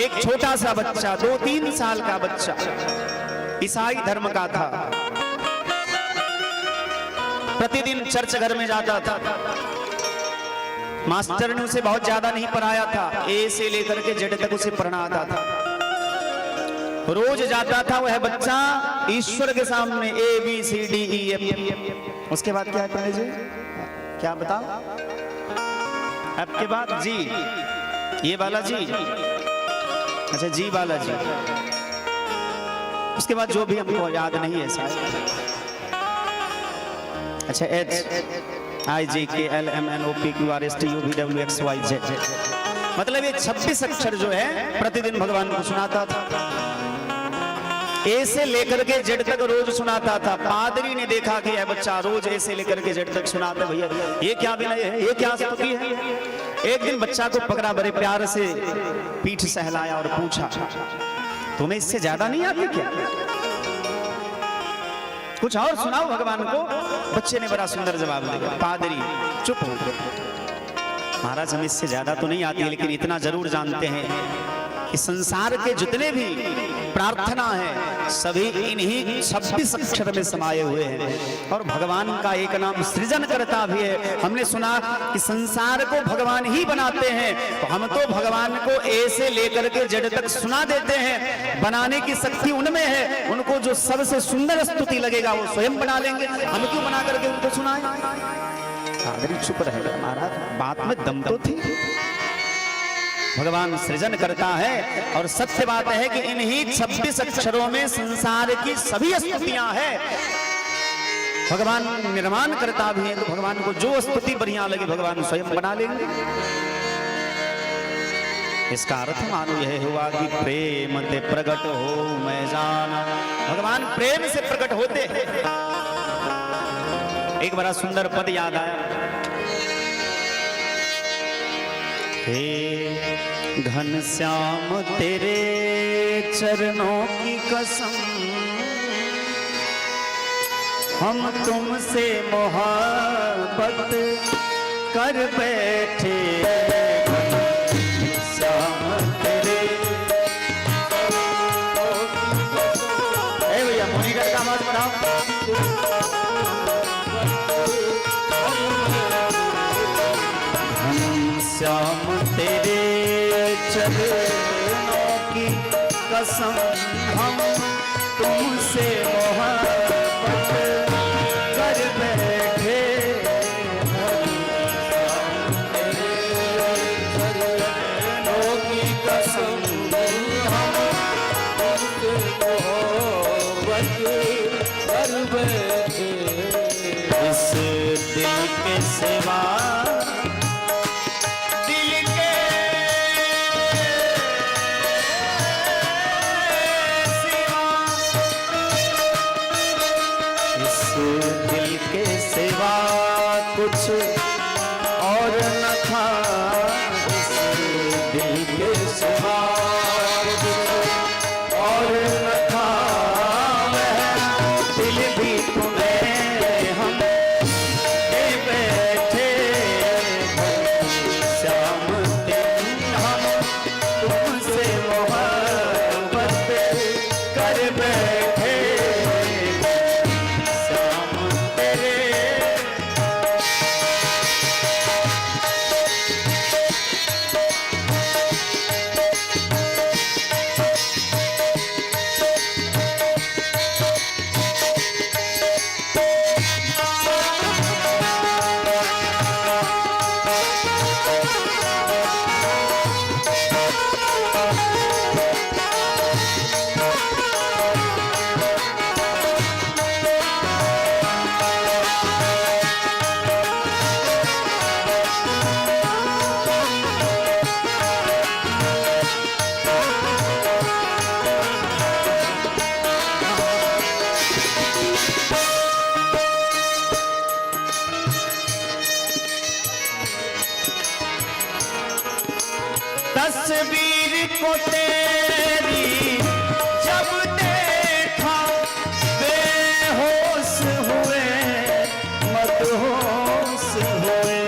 एक छोटा सा बच्चा 2-3 साल का बच्चा ईसाई धर्म का था। प्रतिदिन चर्च घर में जाता था। मास्टर ने उसे बहुत ज्यादा नहीं पढ़ाया था, ए से लेकर के जेड तक उसे पढ़ना आता था। रोज जाता था वह बच्चा ईश्वर के सामने ABCDEF। उसके बाद क्या है जी, क्या बताओ? अब के बाद जी, ये वाला जी, अच्छा जी वाला जी। उसके बाद जो भी हमको याद नहीं है शायद, अच्छा HIJKLMNOPQRSTUVWXYZ, मतलब ये 26 अक्षर जो है प्रतिदिन भगवान को सुनाता था। ए से लेकर के जेड तक रोज सुनाता था। पादरी ने देखा कि यह बच्चा रोज ए से लेकर के जेड तक सुनाता, भैया ये क्या विनय है, ये क्या स्तुति है। एक दिन बच्चा को पकड़ा, बड़े प्यार से पीठ सहलाया और पूछा, तुम्हें इससे ज्यादा नहीं आती क्या? कुछ और सुनाओ भगवान को। बच्चे ने बड़ा सुंदर जवाब दिया। पादरी चुप हो गए। महाराज हमें इससे ज्यादा तो नहीं आती, लेकिन इतना जरूर जानते हैं कि संसार के जितने भी प्रार्थना है सभी इन्हीं 26 अक्षर में समाये हुए हैं। और भगवान का एक नाम सृजन करता भी है। हमने सुना कि संसार को भगवान ही बनाते हैं, तो हम तो भगवान को ए से लेकर के जेड तक सुना देते हैं। बनाने की शक्ति उनमें है, उनको जो सबसे सुंदर स्तुति लगेगा वो स्वयं बना लेंगे, हम क्यों बना करके उनको सुनाएं? पादरी चुप रहेगा। महाराज बात में दम तो थी। भगवान सृजन करता है और सत्य बात है कि इन्हीं 26 अक्षरों में संसार की सभी स्तुतियां हैं। भगवान निर्माण करता भी है, तो भगवान को जो स्तुति बढ़िया लगे भगवान स्वयं बना लेंगे। इसका अर्थ मानो यह हुआ कि प्रेम ते प्रकट हो मैं जाना। भगवान प्रेम से प्रकट होते हैं। एक बड़ा सुंदर पद याद आया। हे घनश्याम तेरे चरणों की कसम, हम तुमसे मोहब्बत कर बैठे। घनश्याम तेरे भैया मोनिटर का आवाज बढ़ाओ। श्याम तेरे चरणों की कसम, हम तुमसे मोहब्बत कर बैठे। तेरे चरणों की कसम, हम तुमसे मोहब्बत कर बैठे। इस दिल के सिवा कुछ और न था। इस दिल के सिवा और न था। दिल भी तुम्हें हम दे बैठे। श्याम हम तुमसे मोहब्बत कर बैठे। तस्वीर को तेरी जब देखा, बेहोश हुए मदहोश हुए।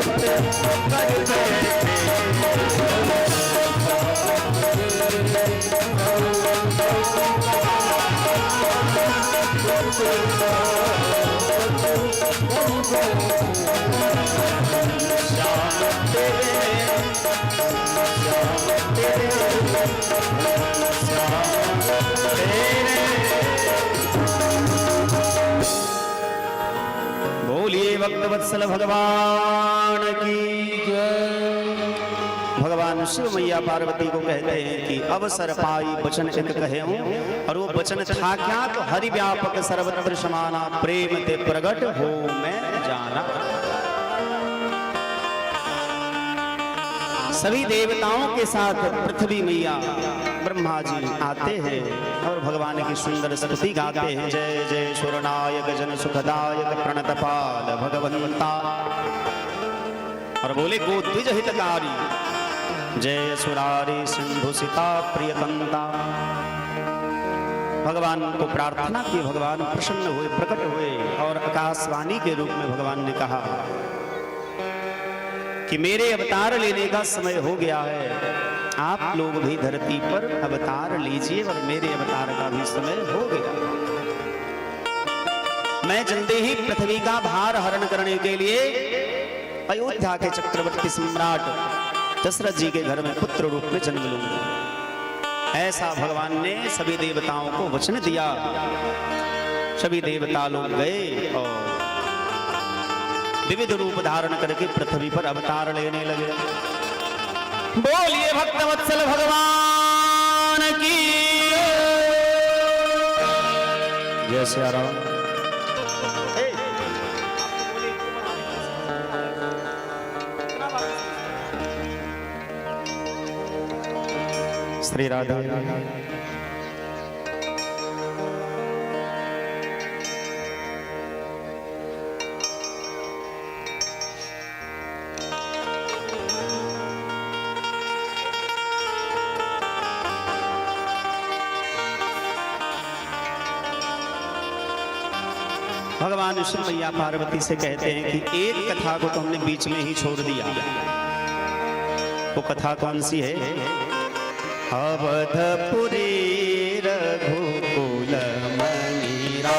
भक्त कर बैठे। बोलिए भक्तवत्सल भगवान की जय। भगवान शिव मैया पार्वती को कहते हैं कि अवसर पाई वचन एक कहे हूं, और वो वचन था क्या? तो हरि व्यापक सर्वत्र समाना, प्रेम ते प्रगट हो मैं जाना। सभी देवताओं के साथ पृथ्वी मैया ब्रह्मा जी आते हैं और भगवान की सुंदर स्तुति गाते हैं। जय जय सुरनायक जन सुखदायक प्रणतपाल भगवंता, और बोले गोद्विज हितकारी, जय सुरारी सिंधु सिता प्रियकंता। भगवान को प्रार्थना की, भगवान प्रसन्न हुए, प्रकट हुए, और आकाशवाणी के रूप में भगवान ने कहा कि मेरे अवतार लेने का समय हो गया है, आप लोग भी धरती पर अवतार लीजिए, और मेरे अवतार का भी समय हो गया। मैं जल्दी ही पृथ्वी का भार हरण करने के लिए अयोध्या के चक्रवर्ती सम्राट दशरथ जी के घर में पुत्र रूप में जन्म लूंगा। ऐसा भगवान ने सभी देवताओं को वचन दिया। सभी देवता लोग गए और विविध रूप धारण करके पृथ्वी पर अवतार लेने लगे। बोलिए भक्तवत्सल भगवान की जय श्री राम। श्री राधा। भगवान शिव मैया पार्वती से कहते हैं कि एक कथा को तो हमने बीच में ही छोड़ दिया। वो कथा कौन सी है? अवधपुरी रघुकुल मणिरा,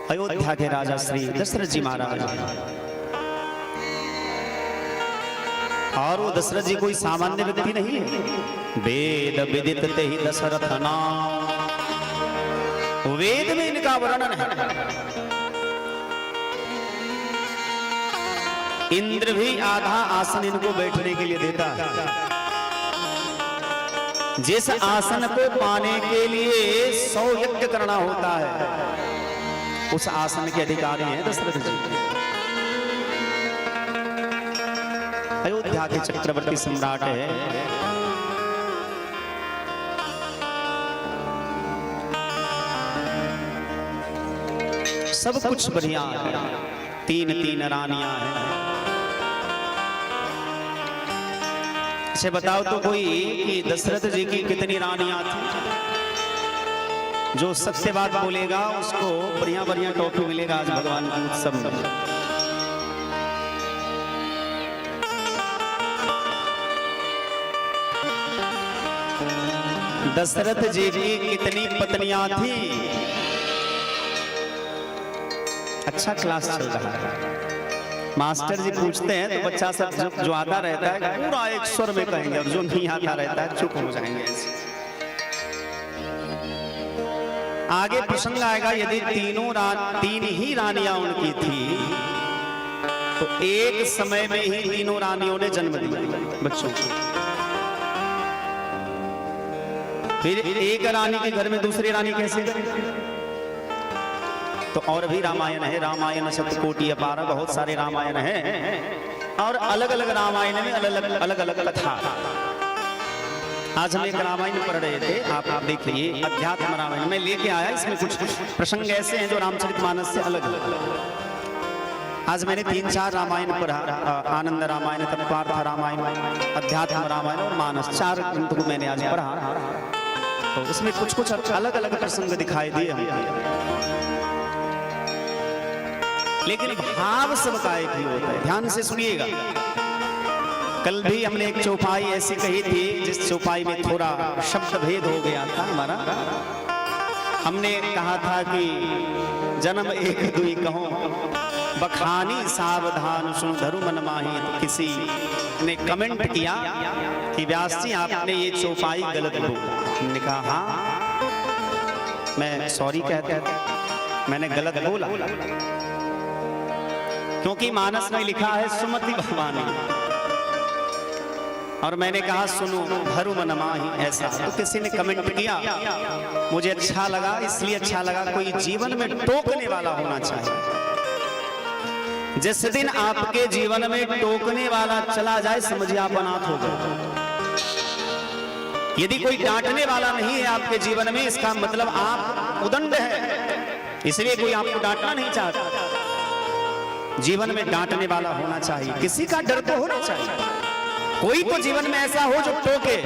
अयोध्या के राजा श्री दशरथ जी महाराज। और वो दशरथ जी कोई सामान्य व्यक्ति नहीं है। वेद विदित ते ही दशरथ नाम, वेद में इनका वर्णन है। इंद्र भी आधा आसन इनको बैठने के लिए देता है। जिस आसन को पाने के लिए 100 यज्ञ करना होता है, उस आसन के अधिकारी हैं दशरथ जी। अयोध्या के चक्रवर्ती सम्राट है। सब कुछ बढ़िया है, 3 रानियां हैं। अच्छा बताओ तो कोई कि दशरथ जी की कितनी रानियां थी? जो सत्य बात बोलेगा उसको बढ़िया बढ़िया टॉफी मिलेगा आज भगवान के उत्सव में। दशरथ जी की कितनी पत्नियां थी? अच्छा क्लास चल रहा है। मास्टर जी पूछते हैं तो बच्चा सब जो आता रहता है पूरा एक स्वर में कहेंगे, और जो नहीं आता रहता है चुप हो जाएंगे। आगे प्रसंग आएगा, यदि 3 ही रानियां उनकी थी तो एक समय में ही 3 रानियों ने जन्म दिया बच्चों को। फिर एक रानी के घर में दूसरी रानी कैसे? तो और भी रामायण है, रामायण शतकोटि अपार, बहुत सारे रामायण हैं और अलग अलग रामायण में अलग अलग कथा। आज हम एक रामायण पढ़ रहे थे, आप देखिए अध्यात्म रामायण में लेके आया। इसमें कुछ प्रसंग ऐसे हैं जो रामचरितमानस से अलग अलग। आज मैंने 3-4 रामायण पढ़ा, आनंद रामायण, तत्वार्थ रामायण, अध्यात्म रामायण और मानस, 4 ग्रंथ को मैंने आज पढ़ा। तो उसमें कुछ अलग अलग प्रसंग दिखाई दिए हमको, लेकिन भाव सबका एक ही होता है। ध्यान से सुनिएगा। कल भी हमने एक चौपाई ऐसी कही थी जिस चौपाई में थोड़ा शब्द भेद हो गया था हमारा। हमने कहा था कि जन्म एक दुई कहो, बखानी सावधान सुन धरु मन माही। तो किसी ने कमेंट किया कि व्यास जी आपने ये चौपाई गलत बोला। हमने कहा हाँ, मैं सॉरी कहता, मैंने गलत बोला, क्योंकि मानस में लिखा है सुमति भवानी, और मैंने कहा सुनो धरु मन माही ऐसा। तो किसी ने कमेंट किया, मुझे अच्छा लगा, इसलिए अच्छा लगा कोई जीवन में टोकने वाला होना चाहिए। जिस दिन आपके जीवन में टोकने वाला चला जाए समझिए आप अनाथ हो गए। यदि कोई डांटने वाला नहीं है आपके जीवन में, इसका मतलब आप उदंड है, इसलिए कोई आपको डांटना नहीं चाहता। जीवन में डांटने वाला होना चाहिए, किसी का डर तो होना चाहिए। कोई तो जीवन में ऐसा हो जो टोके,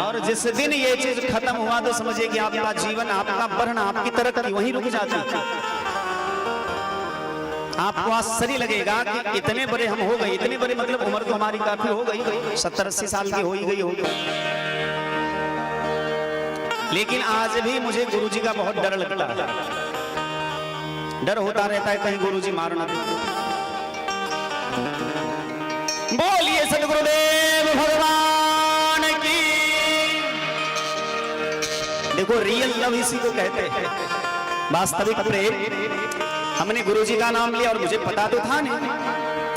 और जिस दिन ये चीज खत्म हुआ तो समझिए कि आपका जीवन, आपका बढ़ना, आपकी तरक्की वहीं रुक जाती है। आपको आश्चर्य लगेगा कि इतने बड़े हम हो गए, इतने बड़े मतलब उम्र तो हमारी काफी हो गई, 70-80 साल की हो ही गई होगी, लेकिन आज भी मुझे गुरुजी का बहुत डर लगता है। डर होता रहता है कहीं गुरुजी मार ना दे। बोलिए सदगुरुदेव भगवान की। देखो रियल लव इसी को कहते हैं, वास्तविक प्रेम। हमने गुरुजी का नाम लिया और मुझे पता तो था नहीं,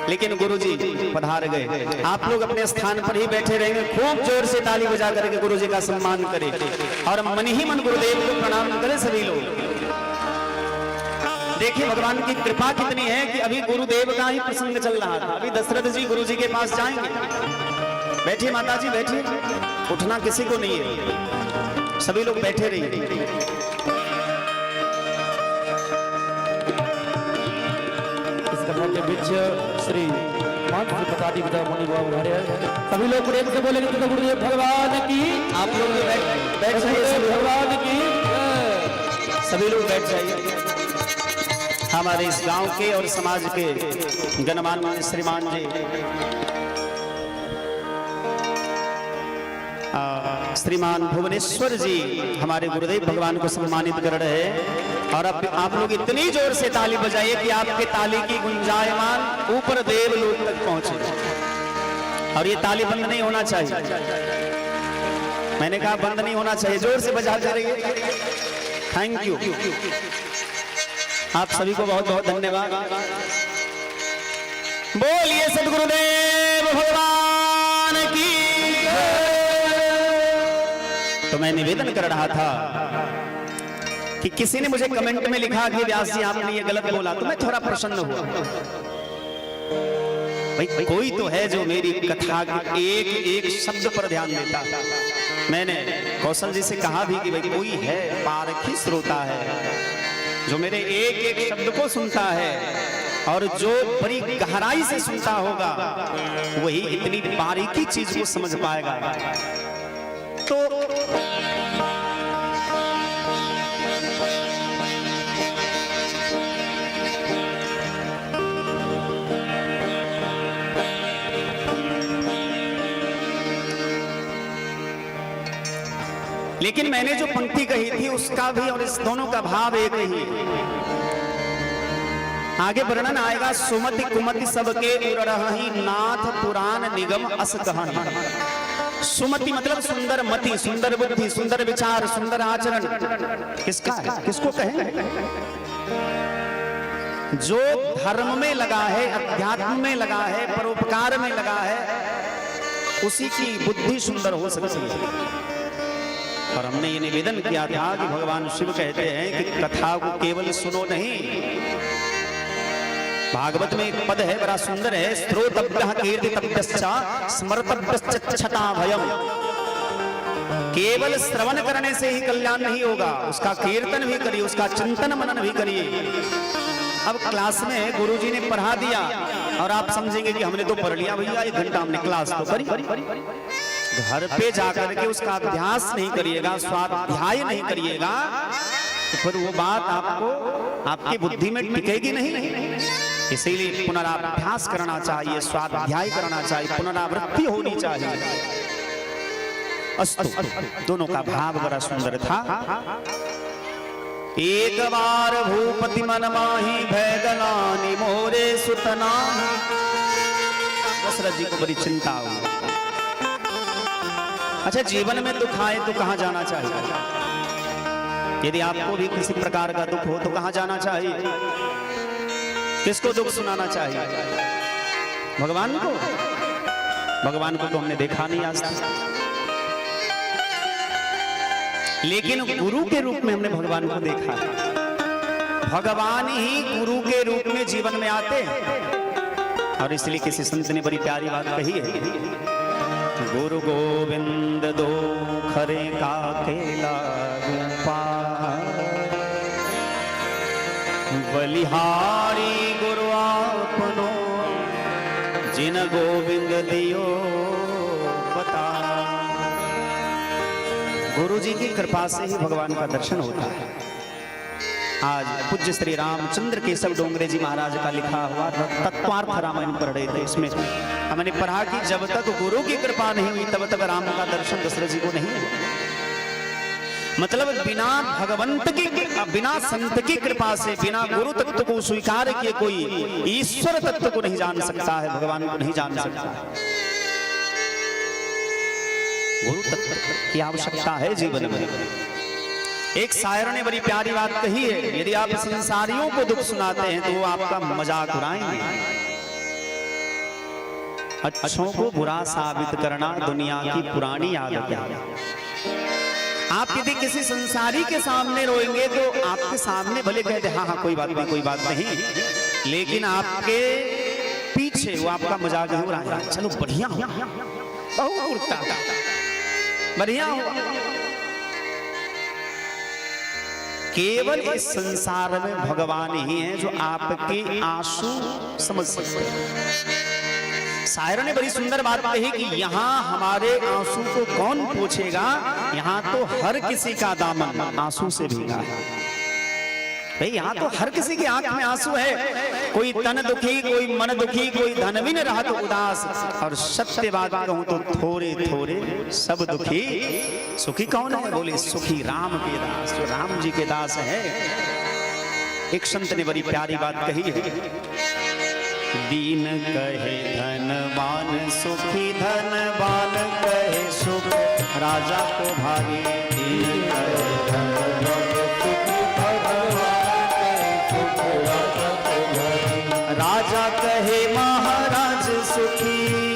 लेकिन गुरुजी पधार गए। आप लोग अपने स्थान पर ही बैठे रहेंगे, खूब जोर से ताली बजा करके गुरुजी का सम्मान करें और मन ही मन गुरुदेव को प्रणाम करें सभी लोग। देखिए भगवान की कृपा कितनी है कि अभी गुरुदेव का ही प्रसंग चल रहा था। अभी दशरथ जी गुरुजी के पास जाएंगे। बैठिए माता जी बैठिए, उठना किसी को नहीं है, सभी लोग बैठे रहिए। के बीच श्री पतादी पिता मुनि बाबू सभी लोग प्रेम से बोलेंगे तो गुरुदेव भगवान की। आप लोग बैठ जाइए, भगवान की सभी लोग बैठ जाइए। हमारे इस गांव के और समाज के गणमान्य श्रीमान जी, श्रीमान भुवनेश्वर जी हमारे गुरुदेव भगवान को सम्मानित कर रहे हैं। और अब आप लोग इतनी जोर से ताली बजाइए कि आपके ताली की गुंजायमान ऊपर देवलोक तक पहुंचे। और ये ताली बंद नहीं होना चाहिए, मैंने कहा बंद नहीं होना चाहिए, जोर से बजाते रहिए। थैंक यू, आप सभी को बहुत बहुत धन्यवाद। बोलिए सदगुरुदेव भगवान की। तो मैं निवेदन कर रहा था कि किसी ने मुझे कमेंट में लिखा कि व्यास जी आपने ये गलत बोला, तो मैं थोड़ा प्रसन्न हुआ। भाई कोई तो है जो मेरी कथा के एक एक शब्द पर ध्यान देता। मैंने कौशल जी से कहा भी कि भाई कोई है पारखी श्रोता है जो मेरे एक एक शब्द को सुनता है, और जो बड़ी गहराई से सुनता होगा वही इतनी बारीकी चीज को समझ पाएगा। तो लेकिन मैंने जो पंक्ति कही थी उसका भी और इस दोनों का भाव एक ही। आगे वर्णन आएगा, सुमति कुमति सबके उररहि नाथ पुराण निगम अस कहन। सुमति मतलब सुंदर मति, सुंदर बुद्धि, सुंदर विचार, सुंदर आचरण। किसका है? किसको कहें? जो धर्म में लगा है, अध्यात्म में लगा है, परोपकार में लगा है, उसी की बुद्धि सुंदर हो सकती है। और हमने ये निवेदन किया था कि भगवान शिव कहते हैं कि कथा को केवल सुनो नहीं। भागवत में एक पद है बड़ा सुंदर है, श्रोतव्यः कीर्तितव्यश्च स्मर्तव्यश्च छटाभयम्। केवल श्रवण करने से ही कल्याण नहीं होगा, उसका कीर्तन भी करिए, उसका चिंतन मनन भी करिए। अब क्लास में गुरुजी ने पढ़ा दिया और आप समझेंगे कि हमने तो पढ़ लिया भैया, 1 घंटा हमने क्लास तो करी। घर पे जाकर के उसका अभ्यास नहीं करिएगा, स्वाध्याय नहीं करिएगा, तो फिर वो बात आपको आपकी बुद्धि में टिकेगी नहीं। इसीलिए पुनराभ्यास करना चाहिए, स्वाध्याय करना चाहिए, पुनरावृत्ति होनी चाहिए। अस्तु, दोनों का भाव बड़ा सुंदर था। एक बार भूपति मन माही भैदलानी मोरे सुतना। दशरथ जी को बड़ी चिंता हुई। अच्छा, जीवन में दुख आए तो कहां जाना चाहिए? यदि आपको भी किसी प्रकार का दुख हो तो कहां जाना चाहिए? किसको दुख सुनाना चाहिए? भगवान को? भगवान को तो हमने देखा नहीं आज तक, लेकिन गुरु के रूप में हमने भगवान को देखा है। भगवान ही गुरु के रूप में जीवन में आते हैं। और इसलिए किसी संत ने बड़ी प्यारी बात कही है, गुरु गोविंद दो खरे का केला रूपा, बलिहारी गुरु आपनो जिन गोविंद दियो बता। गुरु जी की कृपा से ही भगवान का दर्शन होता है। आज पूज्य श्री रामचंद्र केशव डोंगरे जी महाराज का लिखा हुआ तत्वार्थ रामायण पढ़ रहे थे। इसमें हमने पढ़ा कि जब तक गुरु की कृपा नहीं हुई तब तक राम का दर्शन दशरथ जी को नहीं हुआ। मतलब बिना भगवंत की, बिना संत की कृपा से, बिना गुरु तत्व को स्वीकार किए कोई ईश्वर तत्व को नहीं जान सकता है, भगवान को नहीं जान सकता है। गुरु तत्व की आवश्यकता है जीवन में। एक शायर ने बड़ी प्यारी बात कही है, यदि आप संसारियों को दुख सुनाते हैं तो वो आपका मजाक उड़ाएंगे। अच्छों को बुरा साबित करना दुनिया की पुरानी आदत है। आप यदि किसी संसारी के सामने रोएंगे तो आपके सामने भले कहते हाँ हाँ कोई बात नहीं, कोई बात नहीं, लेकिन आपके पीछे वो आपका मजाक ही उड़ाएगा। चलो बढ़िया हो, बहुत उड़ता, बढ़िया हो। केवल इस संसार में भगवान ही है जो आपके आंसू समझ सकते हैं। शायर ने बड़ी सुंदर बात कही कि यहाँ हमारे आंसू को कौन पूछेगा, यहाँ तो हर किसी का दामन आंसू से भीगा है। भाई यहाँ तो हर किसी की आंख में आंसू है। कोई तन दुखी, कोई मन दुखी, कोई धनविन रहत उदास। और सत्य बात कहूं तो थोड़े थोड़े सब दुखी, सुखी कौन है? बोले सुखी राम के दास, जो राम जी के दास है। एक संत ने बड़ी प्यारी बात कही है, दीन कहे धनवान सुखी, धनवान कहे सुख राजा को भागी। दीन कहे धनवान राजा कहे महाराज सुखी,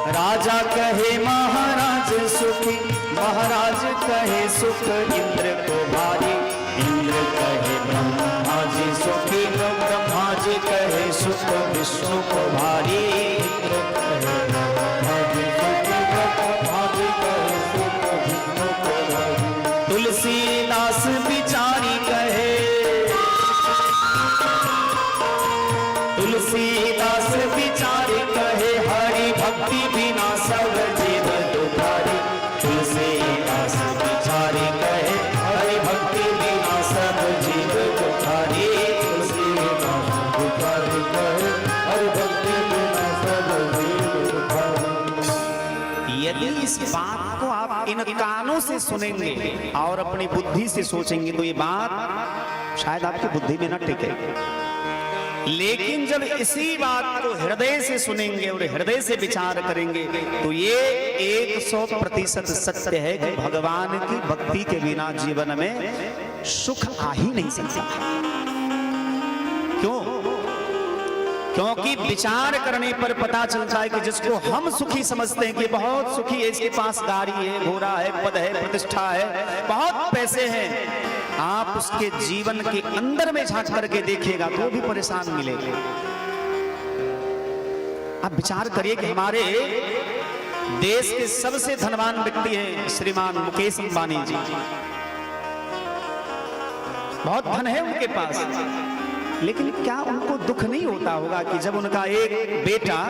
राजा राजा कहे महाराज सुखी, महाराज कहे सुख इंद्र को भारी, इंद्र कहे ब्रह्मा जी सुखी, तो ब्रह्मा जी कहे सुख विष्णु को भारी, इंद्र कहे ब्रह्मा जी सुखी, ब्रह्मा जी कहे सुख विष्णु को भारी। तुलसीदास बिचारी कहे, तुलसीदास बिचारी कहे हरि भक्ति बिना सब जीव दुखारी, तुलसीदास बिचारी कहे हरि भक्ति बिना सब जीव दुखारी, तुलसीदास बिचारी कहे हरि भक्ति बिना सब जीव दुखारी। यदि इस बात को आप इन कानों से सुनेंगे और अपनी बुद्धि से सोचेंगे तो ये बात शायद आपकी बुद्धि में न टिकेगी, लेकिन जब इसी बात को हृदय से सुनेंगे और हृदय से विचार करेंगे तो ये 100% सत्य है कि भगवान की भक्ति के बिना जीवन में सुख आ ही नहीं सकता। क्यों? क्योंकि विचार करने पर पता चलता है कि जिसको हम सुखी समझते हैं कि बहुत सुखी है, इसके पास गाड़ी है, घोड़ा है, पद है, प्रतिष्ठा है, बहुत पैसे हैं, आप उसके जीवन के अंदर में झांक करके देखिएगा तो भी परेशान मिलेगा। आप विचार करिए कि हमारे देश के सबसे धनवान व्यक्ति हैं श्रीमान मुकेश अंबानी जी, बहुत धन है उनके पास, लेकिन क्या उनको दुख नहीं होता होगा कि जब उनका एक बेटा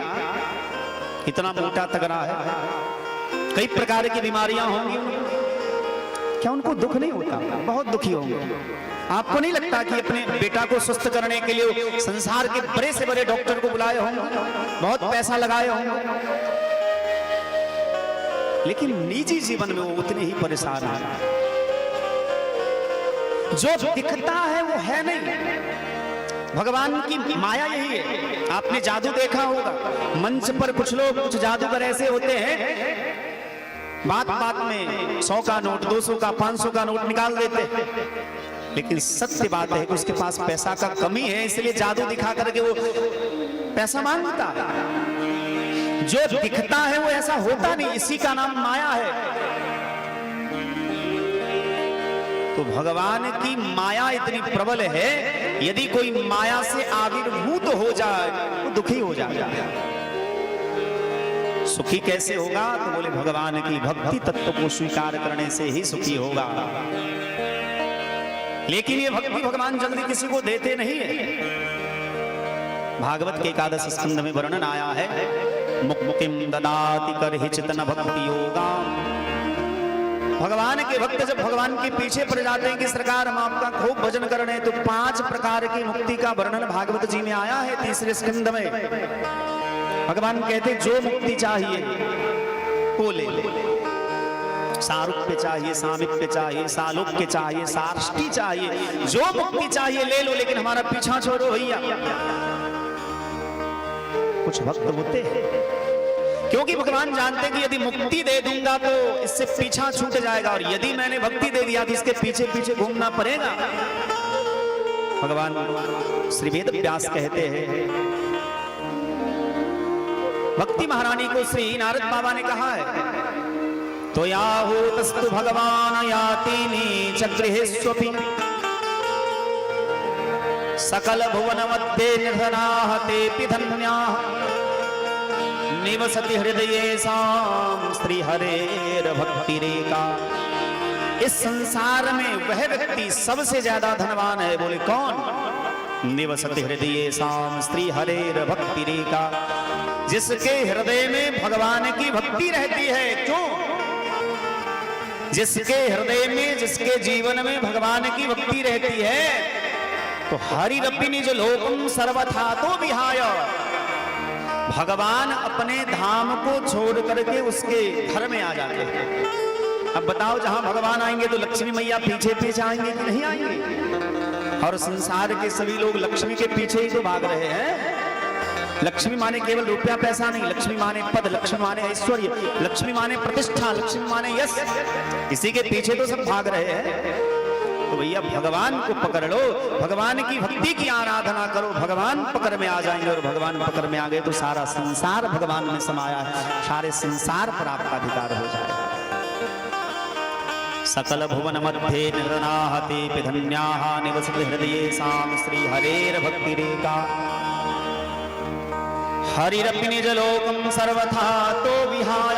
इतना मोटा तगड़ा है, कई प्रकार की बीमारियां होंगी, क्या उनको दुख नहीं होता? बहुत दुखी होंगे। आपको नहीं लगता कि अपने बेटा को स्वस्थ करने के लिए संसार के बड़े से बड़े डॉक्टर को बुलाए होंगे, बहुत पैसा लगाए होंगे, लेकिन निजी जीवन में वो उतने ही परेशान है। जो दिखता है वो है नहीं। भगवान की माया यही है। आपने जादू देखा होगा, मंच पर कुछ लोग, कुछ जादूगर ऐसे होते हैं, बात बात में 100 का नोट, 200 का, 500 का नोट निकाल देते हैं, लेकिन सत्य बात है कि उसके पास पैसा का कमी है, इसलिए जादू दिखा करके वो पैसा मांगता है। जो दिखता है वो ऐसा होता नहीं, इसी का नाम माया है। तो भगवान की माया इतनी प्रबल है, यदि कोई माया से आविर्भूत हो जाए तो दुखी हो जाए। सुखी कैसे होगा? तो बोले भगवान की भक्ति तत्व को स्वीकार करने से ही सुखी होगा। लेकिन ये भक्ति भगवान जल्दी किसी को देते नहीं है। भागवत के 11 स्कंद में वर्णन आया है, मुक्तिम ददाति करहि चितन भक्ति योगा। भगवान के भक्त जब भगवान के पीछे पड़ जाते हैं कि सरकार हम आपका खूब भजन कर रहे हैं, तो 5 प्रकार की मुक्ति का वर्णन भागवत जी में आया है 3 स्कंद में। भगवान कहते जो मुक्ति चाहिए वो ले ले, सारूप्य चाहिए, सामिप्य चाहिए, सालोक्य चाहिए, सार्ष्टी चाहिए, जो मुक्ति चाहिए ले लो, लेकिन हमारा पीछा छोड़ो भैया। कुछ भक्त होते हैं, क्योंकि भगवान जानते हैं कि यदि मुक्ति दे दूंगा तो इससे पीछा छूट जाएगा, और यदि मैंने भक्ति दे दिया तो इसके पीछे पीछे घूमना पड़ेगा। भगवान श्री वेद व्यास कहते हैं, भक्ति महारानी को श्री नारद बाबा ने कहा है, तो याहूतस्तु भगवान यातिनी चक्रिहेस्वपि सकल भुवन मध्ये निर्धनाः तेऽपि धन्याः निवसति हृदयेषां श्री हरेर भक्तिरेका। इस संसार में वह व्यक्ति सबसे ज्यादा धनवान है। बोले कौन? निवसति हृदयेषां श्री हरेर भक्तिरेका, जिसके हृदय में भगवान की भक्ति रहती है। क्यों? जिसके हृदय में, जिसके जीवन में भगवान की भक्ति रहती है, तो हरिरपि जो लोकम सर्वथा तो विहाय, भगवान अपने धाम को छोड़ करके उसके घर में आ जाते हैं। अब बताओ, जहां भगवान आएंगे तो लक्ष्मी मैया पीछे पीछे आएंगे कि नहीं आएंगे? और संसार के सभी लोग लक्ष्मी के पीछे ही तो भाग रहे हैं। लक्ष्मी माने केवल रुपया पैसा नहीं, लक्ष्मी माने पद, लक्ष्मी माने ऐश्वर्य, लक्ष्मी माने प्रतिष्ठा, लक्ष्मी माने यश, इसी के पीछे तो सब भाग रहे हैं। तो भैया भगवान को पकड़ लो, भगवान की भक्ति की आराधना करो, भगवान पकड़ में आ जाएंगे। और भगवान पकड़ में आ गए तो सारा संसार भगवान में समाया है, सारे संसार पर आपका अधिकार हो जाएगा। सकल भुवन मध्ये निर्नाहते पिधन्याः निवसति हृदयेषां श्री हरेर भक्तिरेका। हरिरपि निजलोकं सर्वथा तो विहाय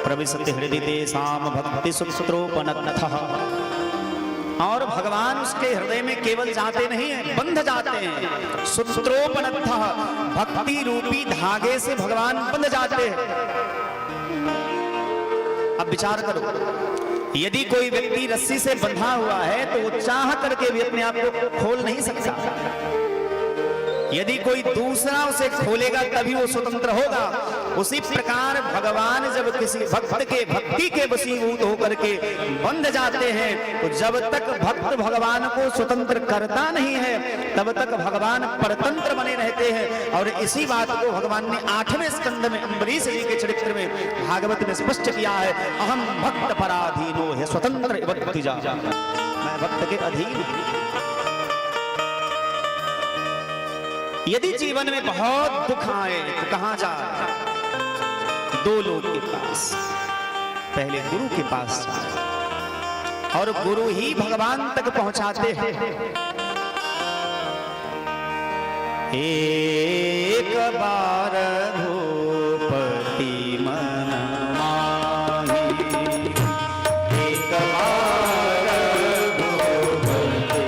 प्रविशति हृदय तेषां भक्ति सूत्रोपनतः। और भगवान उसके हृदय में केवल जाते नहीं है, बंध जाते हैं। सूत्रोपनतः, भक्ति रूपी धागे से भगवान बंध जाते हैं। अब विचार करो, यदि कोई व्यक्ति रस्सी से बंधा हुआ है तो वो चाह करके भी अपने आप को खोल नहीं सकता। यदि कोई दूसरा उसे खोलेगा तभी वो स्वतंत्र होगा। उसी प्रकार भगवान जब किसी भक्त के भक्ति के वशीभूत होकर के बंध जाते हैं तो जब तक भक्त भगवान को स्वतंत्र करता नहीं है तब तक भगवान परतंत्र बने रहते हैं। और इसी बात को भगवान ने 8वें स्कंद में अम्बरीश जी के चरित्र में भागवत में स्पष्ट किया है। अहम भक्त पराधीनो है स्वतंत्र भक्ति जा, मैं भक्त के अधीन हूं। यदि जीवन में बहुत दुख आए तो कहां जाए? 2 लोग के पास। पहले गुरु के पास जाए और गुरु ही भगवान तक पहुंचाते हैं। एक बार भूपति मन माही, एक बार भूपति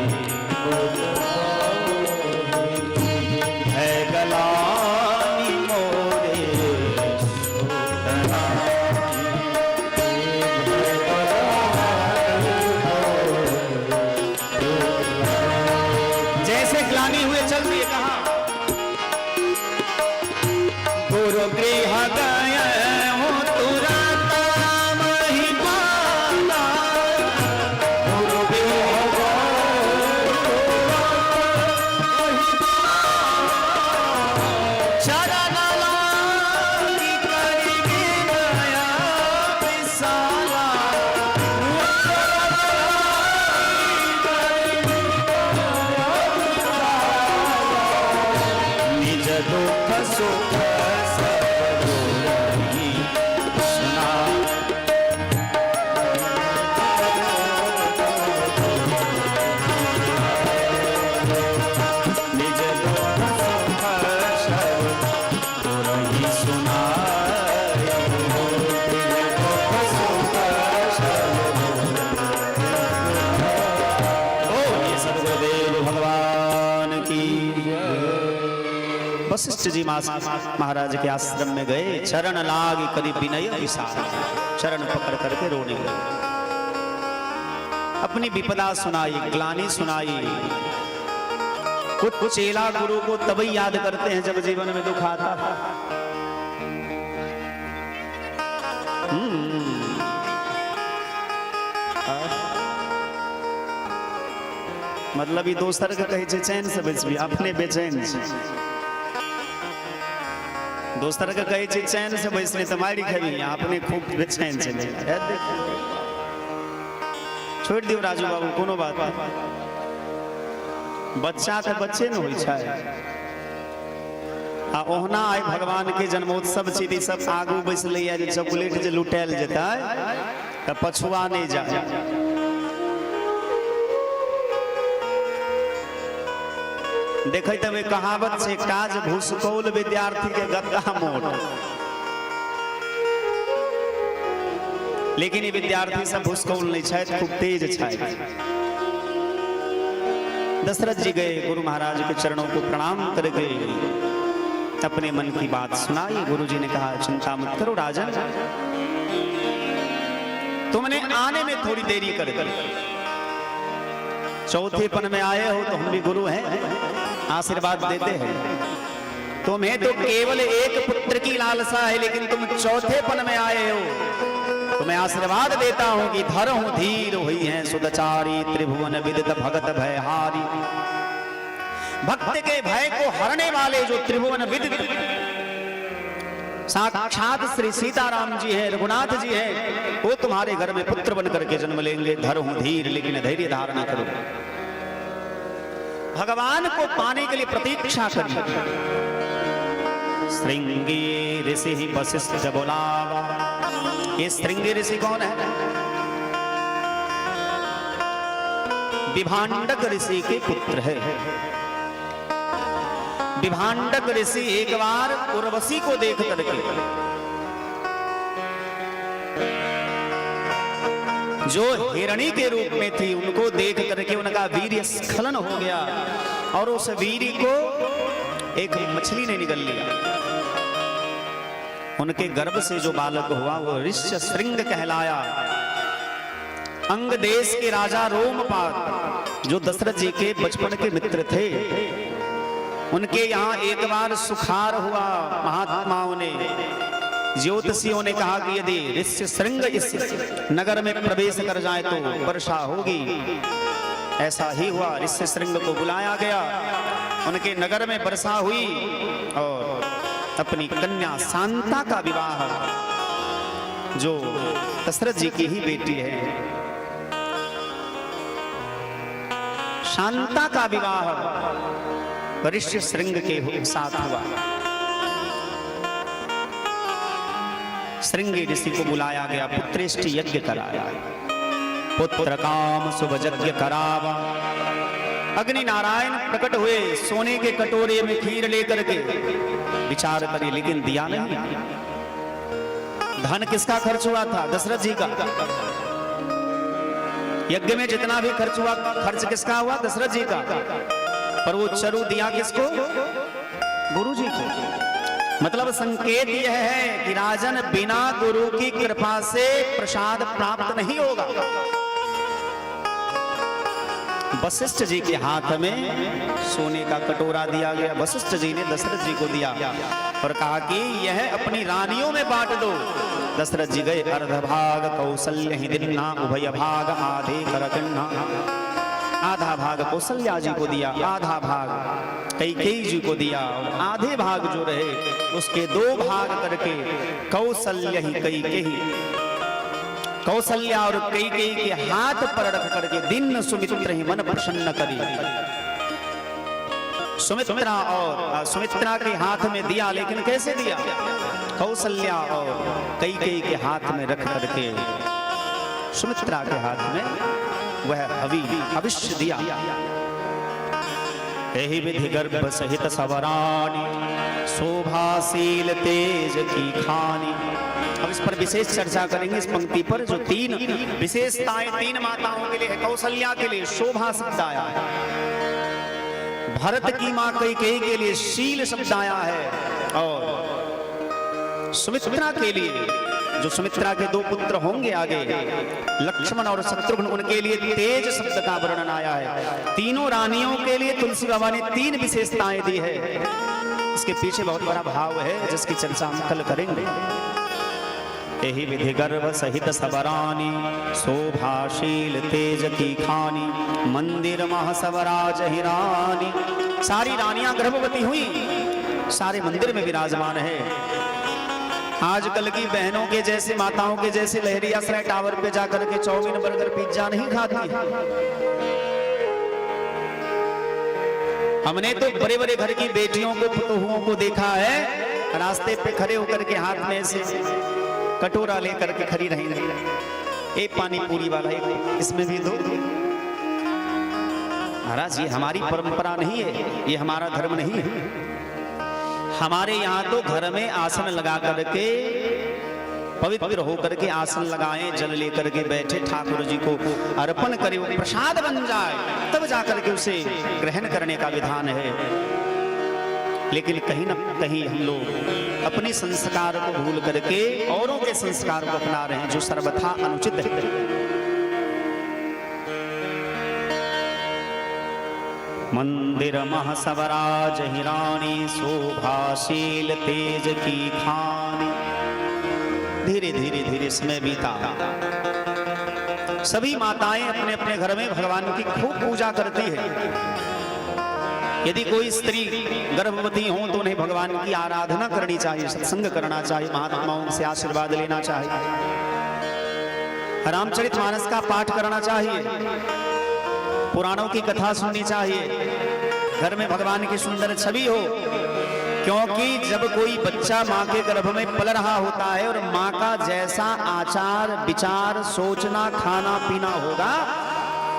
है गलानी मोरे जैसे ग्लानी हुए चल दिए। कहा गुरु गृह गए हो तुरंत महिमाना, गुरु गृह चरण लागी करिगे गया विशाला। निज दुख सुख सब गुरहि सुना, निज दुख सुख सब गुरहि सुनाय। निज दुख सुख सब बोलिए सद्गुरुदेव भगवान की। वशिष्ठ जी महाराज के आश्रम में गए, चरण लाग करी विनय विशाल, चरण पकड़ करके रोने लगे, अपनी विपदा सुनाई, ग्लानि सुनाई। कुछ चेला गुरु को तभी याद करते हैं जब जीवन में दुख आता है। मतलब ये दोसर के कहे चैन से बेचबी, अपने बेचैन छी। दोसर के कहे चैन से बैसने तुम्हारी खबी, अपने खूब बेचैन चले। छोड़ दियो राजू बाबू, कोनो बात नहीं। बच्चा तो बच्चे न होई छै। आ ओहना आइ भगवान के जन्मोत्सव छी, सब आगू बैसले या चॉकलेट जे लुटायल जेतै त पछुआ नहीं जाए। देखे तब कहावत से काज भूसकौल विद्यार्थी के गद्दा मोट, लेकिन ये विद्यार्थी सब भूसकौल नहीं छथि, खूब तेज छथि। दशरथ जी गए, गुरु महाराज के चरणों को प्रणाम कर गए, अपने मन की बात सुनाई। गुरु जी ने कहा चिंता मत करो राजन, तुमने आने में थोड़ी देरी कर दी, चौथेपन में आए हो तो हम भी गुरु हैं, आशीर्वाद देते हैं। तुम्हें तो केवल एक पुत्र की लालसा है, लेकिन तुम चौथेपन में आए हो तो मैं आशीर्वाद देता हूं कि धरहु धीर हुई हैं सुदचारी, त्रिभुवन विदित भगत भयहारी। भक्त के भय को हरने वाले जो त्रिभुवन विदित साक्षात श्री सीताराम जी हैं, रघुनाथ जी हैं, वो तुम्हारे घर में पुत्र बन करके जन्म लेंगे। धरो धीर लेकिन धैर्य धारण करो। भगवान को पाने के लिए प्रतीक्षा करिए। श्रृंगी ऋषि वशिष्ठ बोलावा। ये श्रृंगी ऋषि कौन है? विभांडक ऋषि के पुत्र है। विभांडक ऋषि एक बार उर्वशी को देख करके जो हिरणी के रूप में थी, उनको देख करके उनका वीर्य स्खलन हो गया और उस वीर्य को एक मछली ने निगल लिया। उनके गर्भ से जो बालक हुआ वो ऋष्य श्रृंग कहलाया। अंग देश के राजा रोमपाद जो दशरथ जी के बचपन के मित्र थे, उनके यहाँ एक बार सुखार हुआ। महात्माओं ने, ज्योतिषियों ने कहा कि यदि ऋष्य श्रृंग इस नगर में प्रवेश कर जाए तो वर्षा होगी। ऐसा ही हुआ। ऋष्य श्रृंग को बुलाया गया, उनके नगर में वर्षा हुई और अपनी कन्या शांता का विवाह, जो दशरथ जी की ही बेटी है, शांता का विवाह ऋष्य श्रृंग के साथ हुआ। श्रृंगी ऋषि को बुलाया गया, पुत्रेष्ट यज्ञ कराया। पुत्र काम शुभ यज्ञ करावा। अग्नि नारायण प्रकट हुए सोने के कटोरे में खीर लेकर के। विचार करिए, लेकिन दिया नहीं। धन किसका खर्च हुआ था? दशरथ जी का। यज्ञ में जितना भी खर्च हुआ, खर्च किसका हुआ? दशरथ जी का। पर वो चरु दिया किसको? गुरु जी को। मतलब संकेत यह है कि राजन, बिना गुरु की कृपा से प्रसाद प्राप्त नहीं होगा। वशिष्ठ जी के हाथ में सोने का कटोरा दिया गया। वशिष्ठ जी ने दशरथ जी को दिया और कहा कि यह अपनी रानियों में बांट दो। दशरथ जी गए, अर्धभाग कौशल्य ही दिन्ना, उभय भाग आधे करकन्ना। आधा भाग कौशल्या जी को दिया, आधा भाग कैकेयी जी को दिया, और आधे भाग जो रहे उसके 2 भाग करके कौशल्य ही कैकेयी, कौशल्या और कैकेयी के हाथ पर रख करके दिन सुमित्र ही मन प्रसन्न करी। सुमित्रा के हाथ में दिया, लेकिन कैसे दिया? कौशल्या और कैकेयी के हाथ में रख करके सुमित्रा के हाथ में वह हविष्य दिया। यही विधि गर्भ सहित सवरानी, शोभाशील तेज की खानी। अब इस पर विशेष चर्चा करेंगे, इस पंक्ति पर जो 3 विशेषताएं 3 माताओं के लिए है। कौशल्या के लिए शोभा शब्द आया है, भरत की मां कैकेयी के लिए शील शब्द आया है, और सुमित्रा के लिए, जो सुमित्रा के 2 पुत्र होंगे आगे, लक्ष्मण और शत्रुघ्न, उनके लिए तेज शब्द का वर्णन आया है। तीनों रानियों के लिए तुलसी बाबा ने 3 विशेषताएं दी है। इसके पीछे बहुत बड़ा भाव है जिसकी चर्चा हम कल करेंगे। यही विधि गर्भ सहित सबरानी, शोभाशील तेज की खानी, मंदिर महासवराज ही रानी। सारी रानियां गर्भवती हुई, सारे मंदिर में विराजमान है। आजकल की बहनों के जैसे, माताओं के जैसे लहरिया सराय टावर पे जाकर के चाउमीन बर्गर पिज्जा नहीं खाती है। हमने तो बड़े बड़े घर की बेटियों को, पुतोहुओं को देखा है, रास्ते पे खड़े होकर के हाथ में से कटोरा लेकर के खड़ी रही। एक पानी पूरी वाला, एक इसमें भी दो। महाराज, ये हमारी परंपरा नहीं है, ये हमारा धर्म नहीं है। हमारे यहाँ तो घर में आसन लगा करके, पवित्र होकर के आसन लगाएं, जल लेकर के बैठे, ठाकुर जी को अर्पण करें, वो प्रसाद बन जाए, तब जाकर के उसे ग्रहण करने का विधान है। लेकिन कहीं न कहीं हम लोग अपने संस्कार को भूल करके औरों के संस्कार को अपना रहे हैं, जो सर्वथा अनुचित है। मंदिर महासवराज ही रानी, शोभाशील तेज की खानी। धीरे धीरे धीरे समय बीता। सभी माताएं अपने अपने घर में भगवान की खूब पूजा करती है। यदि कोई स्त्री गर्भवती हो तो उन्हें भगवान की आराधना करनी चाहिए, सत्संग करना चाहिए, महात्माओं से आशीर्वाद लेना चाहिए, रामचरितमानस का पाठ करना चाहिए, पुराणों की कथा सुननी चाहिए, घर में भगवान की सुंदर छवि हो। क्योंकि जब कोई बच्चा माँ के गर्भ में पल रहा होता है और माँ का जैसा आचार विचार सोचना खाना पीना होगा,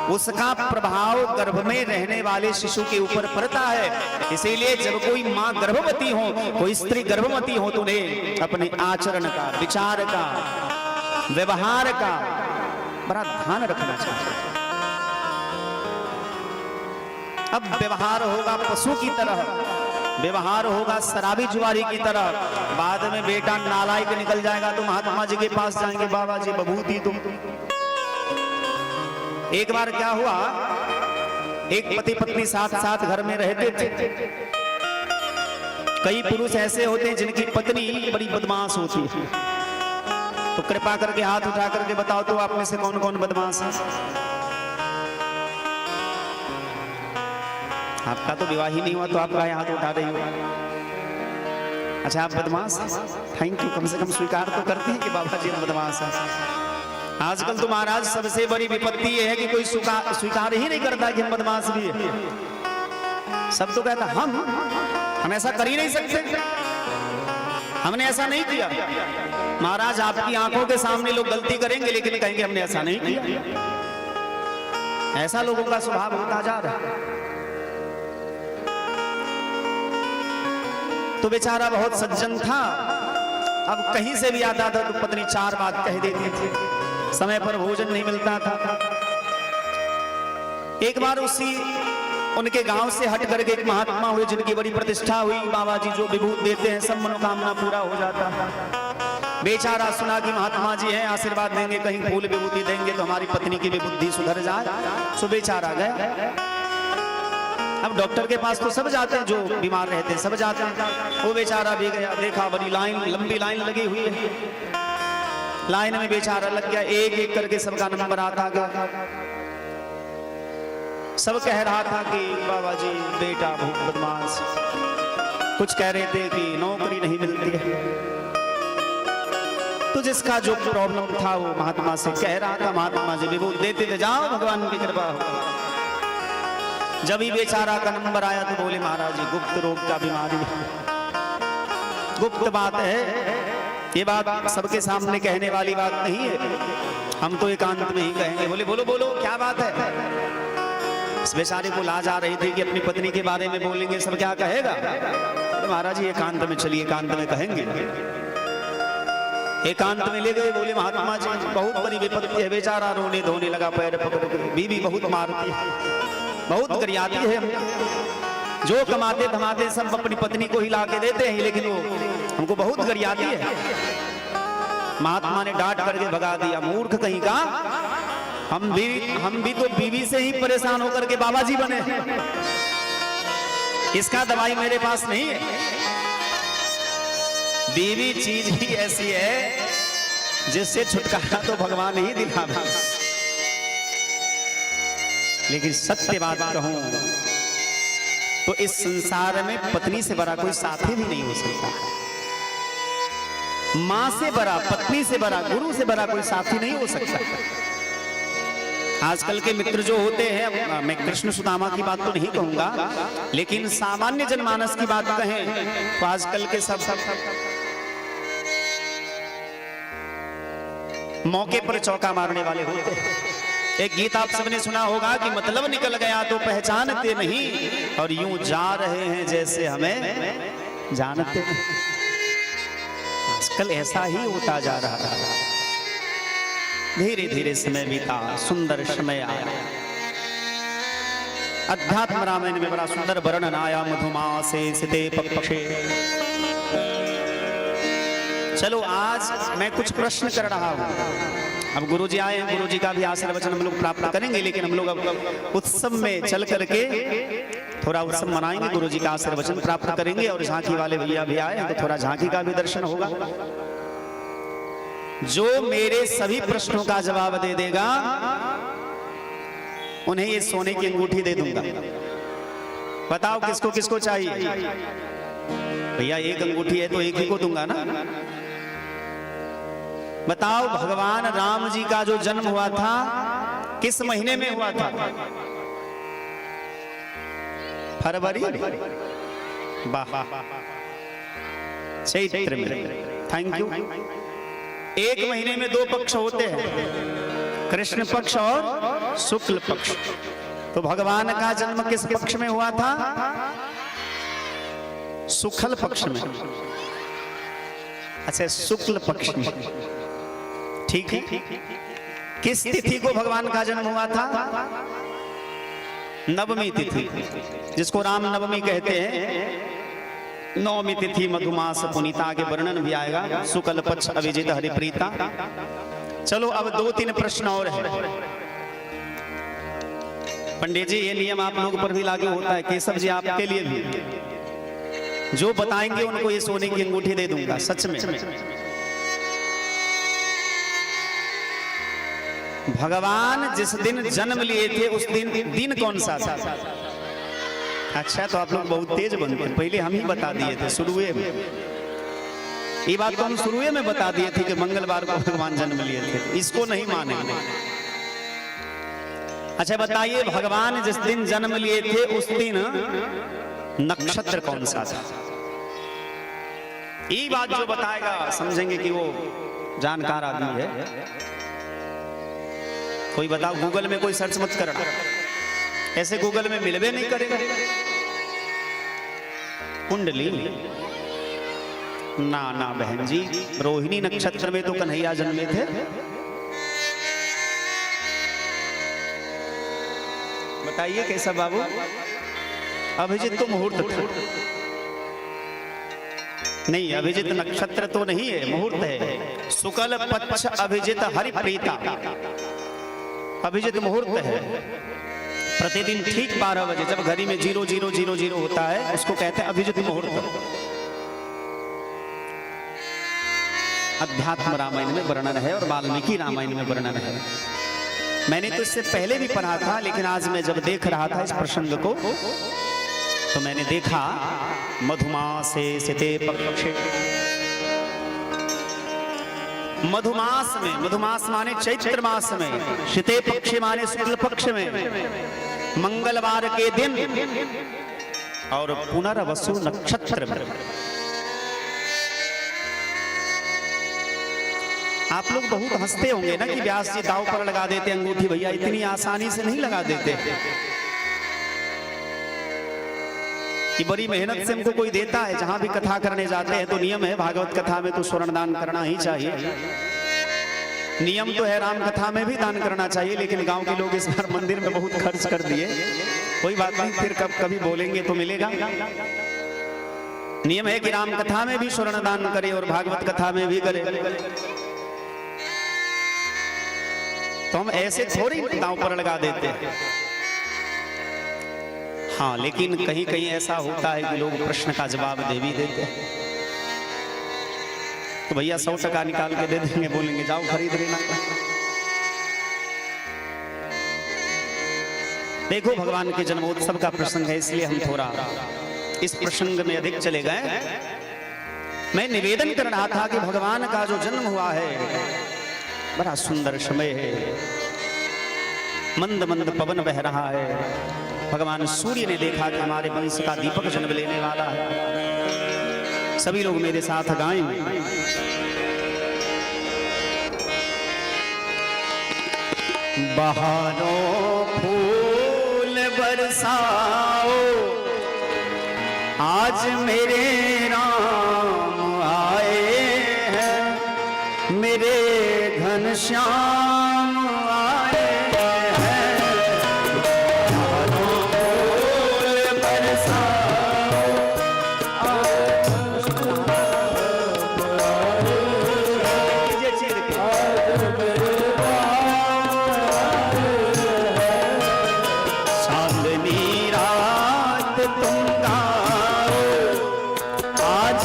उसका प्रभाव गर्भ में रहने वाले शिशु के ऊपर पड़ता है। इसीलिए जब कोई माँ गर्भवती हो, कोई स्त्री गर्भवती हो, तो उन्हें अपने आचरण का, विचार का, व्यवहार का बड़ा ध्यान रखना चाहिए। अब व्यवहार होगा पशु की तरह, व्यवहार होगा शराबी जुआरी की तरह, बाद में बेटा नालायक निकल जाएगा तो महात्मा जी के पास जाएंगे, बाबा जी बबूती तुम। एक बार क्या हुआ, एक पति पत्नी साथ साथ घर में रहते थे। कई पुरुष ऐसे होते हैं जिनकी पत्नी बड़ी बदमाश होती है, तो कृपा करके हाथ उठा करके बताओ तो आप में से कौन कौन बदमाश है। आपका तो विवाह ही नहीं हुआ तो आप काहे हाथ उठा रही हो। अच्छा आप बदमाश, थैंक यू, कम से कम स्वीकार तो करते हैं कि बाबा जी हम बदमाश हैं। आजकल तो महाराज सबसे बड़ी विपत्ति यह है कि कोई स्वीकार ही नहीं करता कि हम बदमाश भी है। सब तो कहता हम ऐसा कर ही नहीं सकते, हमने ऐसा नहीं किया। महाराज आपकी आंखों के सामने लोग गलती करेंगे लेकिन कहेंगे हमने ऐसा नहीं किया। ऐसा लोगों का स्वभाव होता जा रहा है। तो बेचारा बहुत सज्जन था, अब कहीं से भी आता था तो पत्नी चार बात कह देती थी, समय पर भोजन नहीं मिलता था। एक बार उनके गांव से हट करके एक महात्मा हुए जिनकी बड़ी प्रतिष्ठा हुई, बाबा जी जो विभूत देते हैं सब मनोकामना पूरा हो जाता है। बेचारा सुना कि महात्मा जी हैं, आशीर्वाद देंगे, कहीं फूल विभूति देंगे तो हमारी पत्नी की भी बुद्धि सुधर जाए। सो बेचारा गए। अब डॉक्टर के पास तो सब जाते हैं, जो बीमार रहते हैं सब जाते हैं। वो बेचारा भी गया, देखा बड़ी लाइन, लंबी लाइन लगी हुई है। लाइन में बेचारा लग गया, एक एक करके सबका नंबर आता गया। सब कह रहा था कि बाबा जी बेटा बहुत बदमाश, कुछ कह रहे थे कि नौकरी नहीं मिलती है। तो जिसका जो प्रॉब्लम था वो महात्मा से कह रहा था, महात्मा जी विभूत देते थे, जाओ भगवान की कृपा हो। जब ही बेचारा का नंबर आया तो बोले महाराज जी गुप्त रोग का बीमारी है, गुप्त बात है, ये बात सबके सामने कहने वाली बात नहीं है, हम तो एकांत में ही कहेंगे। बोले बोलो बोलो क्या बात है। इस बेचारे को लाज आ रही थी कि अपनी पत्नी के बारे में बोलेंगे सब क्या कहेगा। तो महाराज जी एकांत में चलिए, एकांत में कहेंगे। एकांत में ले गए, बोले महात्मा जी बहुत बड़ी विपत्ति है। बेचारा रोने धोने लगा, पैर पकड़ कर, बीवी बहुत मारती है, बहुत गरियाती है, जो कमाते धमाते सब अपनी पत्नी को ही ला के देते हैं, लेकिन वो हमको बहुत गरियाती है। महात्मा ने डांट करके भगा दिया, मूर्ख कहीं का, हम भी तो बीवी से ही परेशान होकर के बाबा जी बने, इसका दवाई मेरे पास नहीं है। बीवी चीज ही ऐसी है जिससे छुटकारा तो भगवान ही दिलाता। लेकिन सत्य बात कहूं तो इस संसार में पत्नी से बड़ा कोई साथी भी नहीं हो सकता। मां से बड़ा, पत्नी से बड़ा, गुरु से बड़ा कोई साथी नहीं हो सकता। आजकल के मित्र जो होते हैं, मैं कृष्ण सुदामा की बात तो नहीं कहूंगा, लेकिन सामान्य जनमानस की बात कहें तो आजकल के सब मौके पर चौका मारने वाले होते हैं। एक गीत आप सबने सुना होगा कि मतलब निकल गया तो पहचानते नहीं, और यूं जा रहे हैं जैसे हमें जानते नहीं। आजकल ऐसा ही होता जा रहा है। धीरे धीरे समय बीता, सुंदर समय आया। अध्यात्म रामायण में बड़ा सुंदर वर्णन आया, मधुमासे सिते पक्षे। चलो आज मैं कुछ प्रश्न कर रहा हूं। अब गुरुजी आए हैं, गुरुजी का भी आशीर्वचन हम लोग प्राप्त करेंगे, लेकिन हम लोग अब उत्सव में चल करके थोड़ा उत्सव मनाएंगे, गुरुजी का आशीर्वचन प्राप्त करेंगे। और झांकी वाले भैया भी आए हैं तो थोड़ा झांकी का भी दर्शन होगा। जो मेरे सभी प्रश्नों का जवाब दे देगा उन्हें ये सोने की अंगूठी दे दूंगा। बताओ किसको किसको चाहिए? भैया एक अंगूठी है तो एक ही को दूंगा ना। बताओ भगवान राम जी का जो जन्म हुआ था किस महीने में हुआ था? फरवरी, वाह, चैत्र में। Thank you. एक महीने में दो पक्ष होते हैं, कृष्ण पक्ष और शुक्ल पक्ष। तो भगवान का जन्म किस पक्ष में हुआ था? शुक्ल पक्ष में। अच्छा, शुक्ल पक्ष में, ठीक है। किस तिथि को भगवान का जन्म हुआ था? नवमी तिथि, जिसको राम नवमी कहते हैं। नवमी तिथि मधुमास पुनीता के वर्णन भी आएगा। शुक्ल पक्ष अभिजित हरिप्रीता। चलो अब 2-3 प्रश्न और है। पंडित जी ये नियम आप लोगों पर भी लागू होता है। केशव जी आपके लिए भी, जो बताएंगे उनको ये सोने की अंगूठी दे दूंगा, सच में। भगवान जिस दिन जन्म लिए थे उस दिन कौन सा था? अच्छा, तो आप लोग बहुत तेज बनते हैं। पहले हम ही बता दिए थे शुरुए में। ये बात तो हम शुरुए में बता दिए थे कि मंगलवार को भगवान जन्म लिए थे। इसको नहीं मानेंगे। अच्छा बताइए, भगवान जिस दिन जन्म लिए थे उस दिन नक्षत्र कौन सा था? ये बात जो बताएगा समझेंगे कि वो जानकार आदमी है। कोई बताओ, गूगल में कोई सर्च मत करना, ऐसे गूगल में मिलवे नहीं करेगा। कुंडली ना ना बहन जी, रोहिणी नक्षत्र में तो कन्हैया जन्मे थे। बताइए कैसा बाबू? अभिजित तो मुहूर्त था। नहीं, अभिजित नक्षत्र तो नहीं है, मुहूर्त है। शुक्ल पक्ष अभिजित हरिप्रीता, अभिजित मुहूर्त है। प्रतिदिन ठीक 12 बजे जब घड़ी में 0000 होता है उसको कहते हैं अभिजित मुहूर्त। अध्यात्म रामायण में वर्णन है और वाल्मीकि रामायण में वर्णन है। मैंने तो इससे पहले भी पढ़ा था, लेकिन आज मैं जब देख रहा था इस प्रसंग को तो मैंने देखा मधुमासे सिते पक्षे। मधुमास में, मधुमास माने चैत्र मास में, शीते पक्ष माने शुक्ल पक्ष में, मंगलवार के दिन और पुनर्वसु नक्षत्र में। आप लोग बहुत हंसते होंगे ना कि व्यास जी दांव पर लगा देते अंगूठी। भैया इतनी आसानी से नहीं लगा देते कि बड़ी मेहनत से हमको कोई देता है। जहां भी कथा करने जाते हैं तो नियम है, भागवत कथा में तो स्वर्ण दान करना ही चाहिए। नियम तो है राम कथा में भी दान करना चाहिए, लेकिन गांव के लोग इस बार मंदिर में बहुत खर्च कर दिए। कोई बात नहीं, फिर कभी बोलेंगे तो मिलेगा। नियम है कि राम कथा में भी स्वर्ण दान करे और भागवत कथा में भी करे। तो हम ऐसे थोड़ी दांव पर लगा देते हैं। हाँ, लेकिन कहीं कहीं ऐसा होता है कि लोग प्रश्न का जवाब दे भी देते हैं। तो भैया 100 टका निकाल के दे देंगे, बोलेंगे जाओ खरीद लेना। देखो, भगवान के जन्मोत्सव का प्रसंग है, इसलिए हम थोड़ा इस प्रसंग में अधिक चले गए। मैं निवेदन कर रहा था कि भगवान का जो जन्म हुआ है बड़ा सुंदर समय है। मंद मंद पवन बह रहा है। भगवान सूर्य ने देखा कि हमारे वंश का दीपक जन्म लेने वाला है। सभी लोग मेरे साथ गाएं। बहारों फूल बरसाओ, आज मेरे राम आए हैं, मेरे घनश्याम आए हैं। बहारों फूल बरसाओ, आज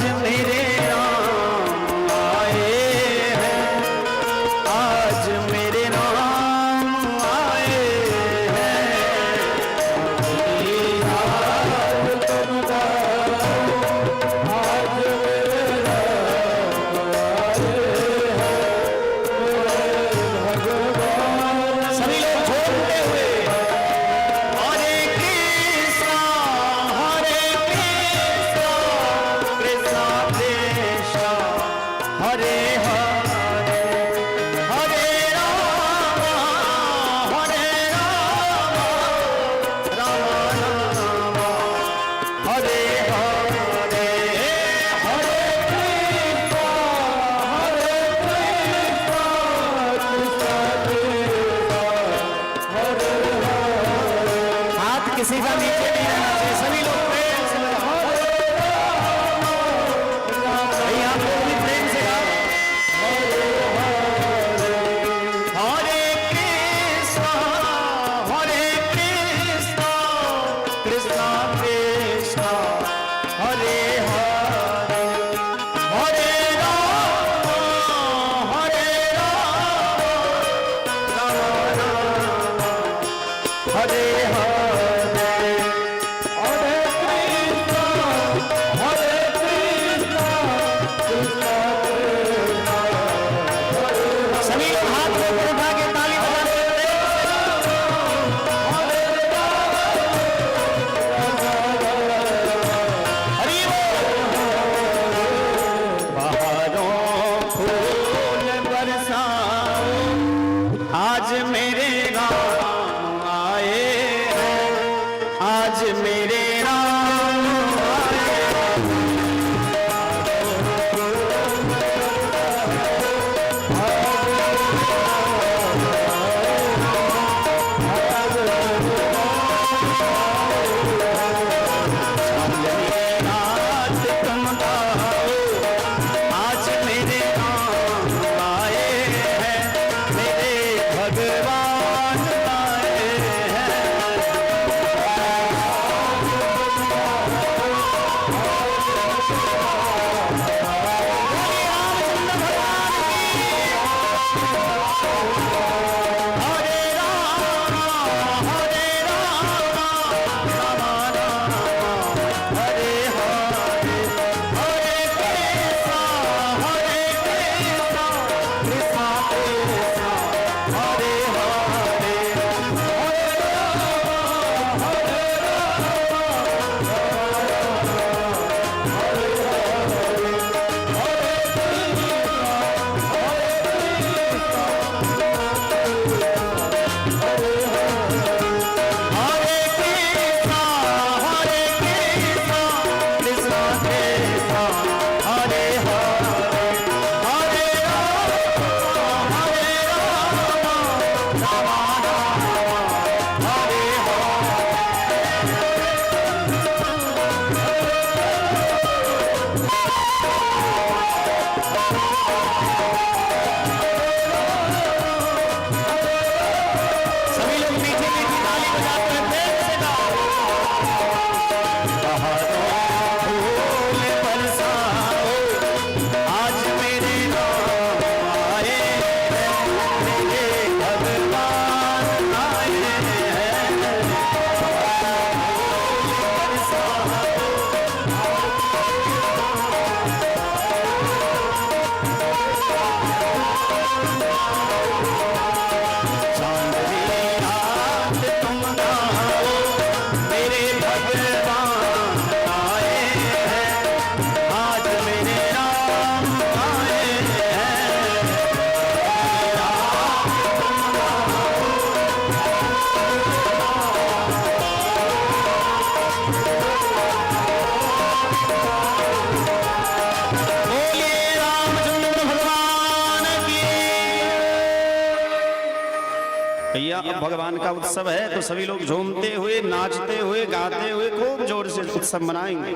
भगवान का उत्सव है तो सभी लोग झूमते हुए, नाचते हुए, गाते हुए खूब जोर से उत्सव मनाएंगे।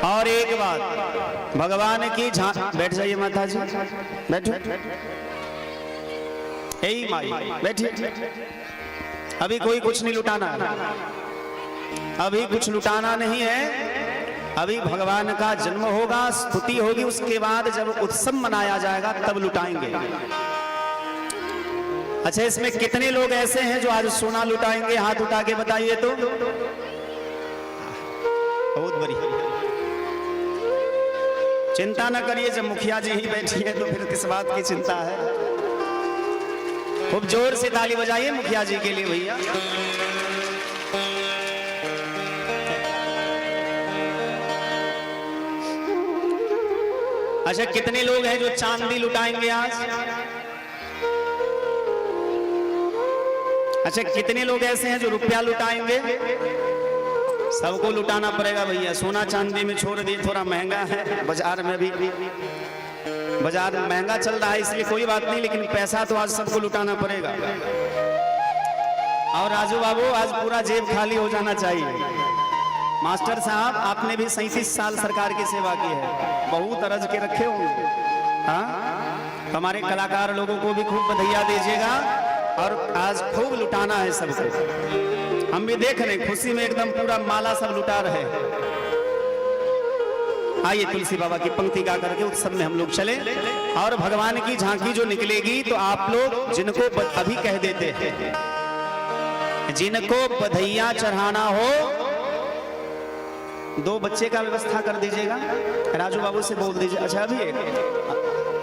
और एक बात, भगवान की बैठ जाइए माता जी, बैठो। यही माई बैठिए। अभी कोई कुछ नहीं लुटाना है, अभी कुछ लुटाना नहीं है। अभी भगवान का जन्म होगा, स्तुति होगी, उसके बाद जब उत्सव मनाया जाएगा तब लुटाएंगे। अच्छा, इसमें कितने लोग ऐसे हैं जो आज सोना लुटाएंगे? हाथ उठा के बताइए तो। बहुत बढ़िया, चिंता न करिए, जब मुखिया जी ही बैठी है तो फिर किस बात की चिंता है। खूब जोर से ताली बजाइए मुखिया जी के लिए भैया। अच्छा, कितने लोग हैं जो चांदी लुटाएंगे आज? अच्छा, कितने लोग ऐसे हैं जो रुपया लुटाएंगे? सबको लुटाना पड़ेगा भैया। सोना चांदी में छोड़ दिए, थोड़ा महंगा है बाजार में भी, बाजार महंगा चल रहा है इसलिए कोई बात नहीं, लेकिन पैसा तो आज सबको लुटाना पड़ेगा। और राजू बाबू, आज पूरा जेब खाली हो जाना चाहिए। मास्टर साहब, आपने भी 37 साल सरकार की सेवा की है, बहुत अरज के रखे होंगे। हाँ, हमारे कलाकार लोगों को भी खूब बधाइयाँ दीजिएगा और आज खूब लुटाना है सबको। हम भी देख रहे हैं, खुशी में एकदम पूरा माला सब लुटा रहे हैं। आइए तुलसी बाबा की पंक्ति गा करके उत्सव में हम लोग चले और भगवान की झांकी जो निकलेगी तो आप लोग जिनको अभी कह देते हैं, जिनको बधाइयाँ चढ़ाना हो, 2 बच्चे का व्यवस्था कर दीजिएगा। राजू बाबू से बोल दीजिए। अच्छा, अभी एक,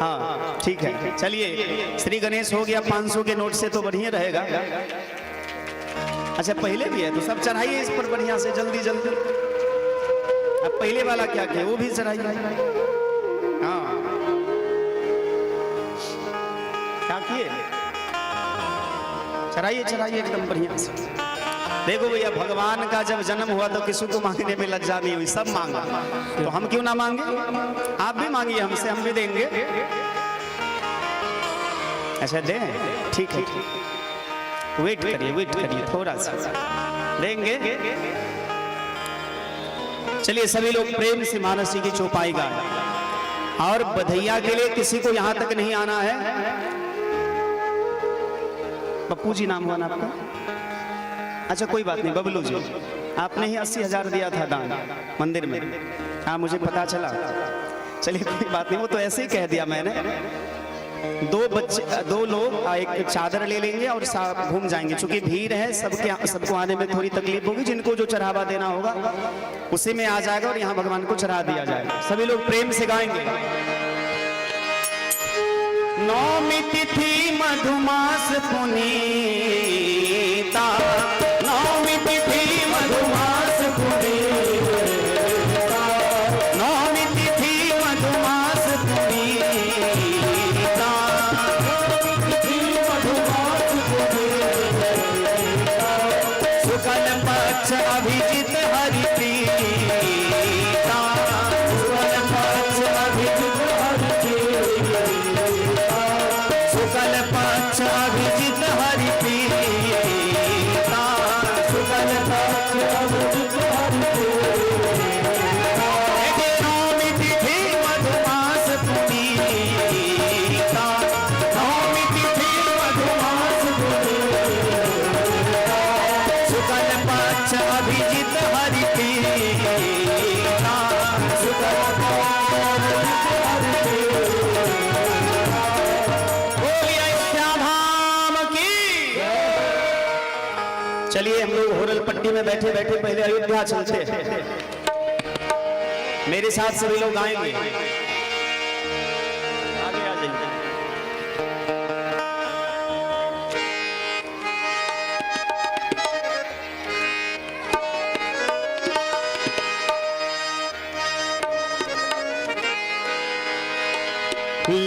हाँ ठीक है, चलिए। श्री गणेश हो गया 500 के नोट से तो बढ़िया रहेगा। अच्छा, पहले भी है तो सब चढ़ाइए इस पर बढ़िया से, जल्दी जल्दी। अब पहले वाला क्या किया वो भी चढ़ाइए। हाँ, क्या किए? चढ़ाइए चढ़ाइए एकदम बढ़िया से। देखो भैया, भगवान का जब जन्म हुआ तो किसी को मांगने में लज्जा नहीं हुई, सब मांगा, तो हम क्यों ना मांगे? आप भी मांगिए हमसे, हम भी देंगे। अच्छा, दे, ठीक है, वेट करिए थोड़ा सा, देंगे। चलिए सभी लोग प्रेम से मानसी की चौपाई गाएं। और बधैया के लिए किसी को यहां तक नहीं आना है। पप्पू जी नाम हुआ ना आपका? अच्छा, कोई बात नहीं, बबलू जी, आपने ही 80,000 दिया था दान मंदिर में। हाँ, मुझे पता चला। चलिए कोई बात नहीं, वो तो ऐसे ही कह दिया मैंने। 2 लोग एक चादर ले लेंगे और घूम जाएंगे। चूंकि भीड़ है, सबको आने में थोड़ी तकलीफ होगी। जिनको जो चढ़ावा देना होगा उसी में आ जाएगा और यहाँ भगवान को चढ़ा दिया जाएगा। सभी लोग प्रेम से गाएंगे। नौमी तिथि मधुमास पुनीता, नौमी तिथि मधुमास पुनीता, नौमी तिथि मधुमास पुनीता, शुक्ल पक्ष अभिजित हरि प्रीता, शुक्ल पक्ष अभिजित हरि प्रीता, शुक्ल पक्ष अभिजित हरि प्रीता, शुक्ल पक्ष अभिजित हरि प्रीता, नौमी तिथि मधुमास पुनीता, नौमी तिथि मधुमास पुनीता, शुक्ल पक्ष अभिजित हरि प्रीता, शुक्ल पक्ष अभिजित हरि प्रीता। बोलिए श्याम धाम की। चलिए हम लोग होरल पट्टी में बैठे बैठे पहले अयोध्या चलते हैं। मेरे साथ सभी लोग आएंगे। आगे आ जाइए।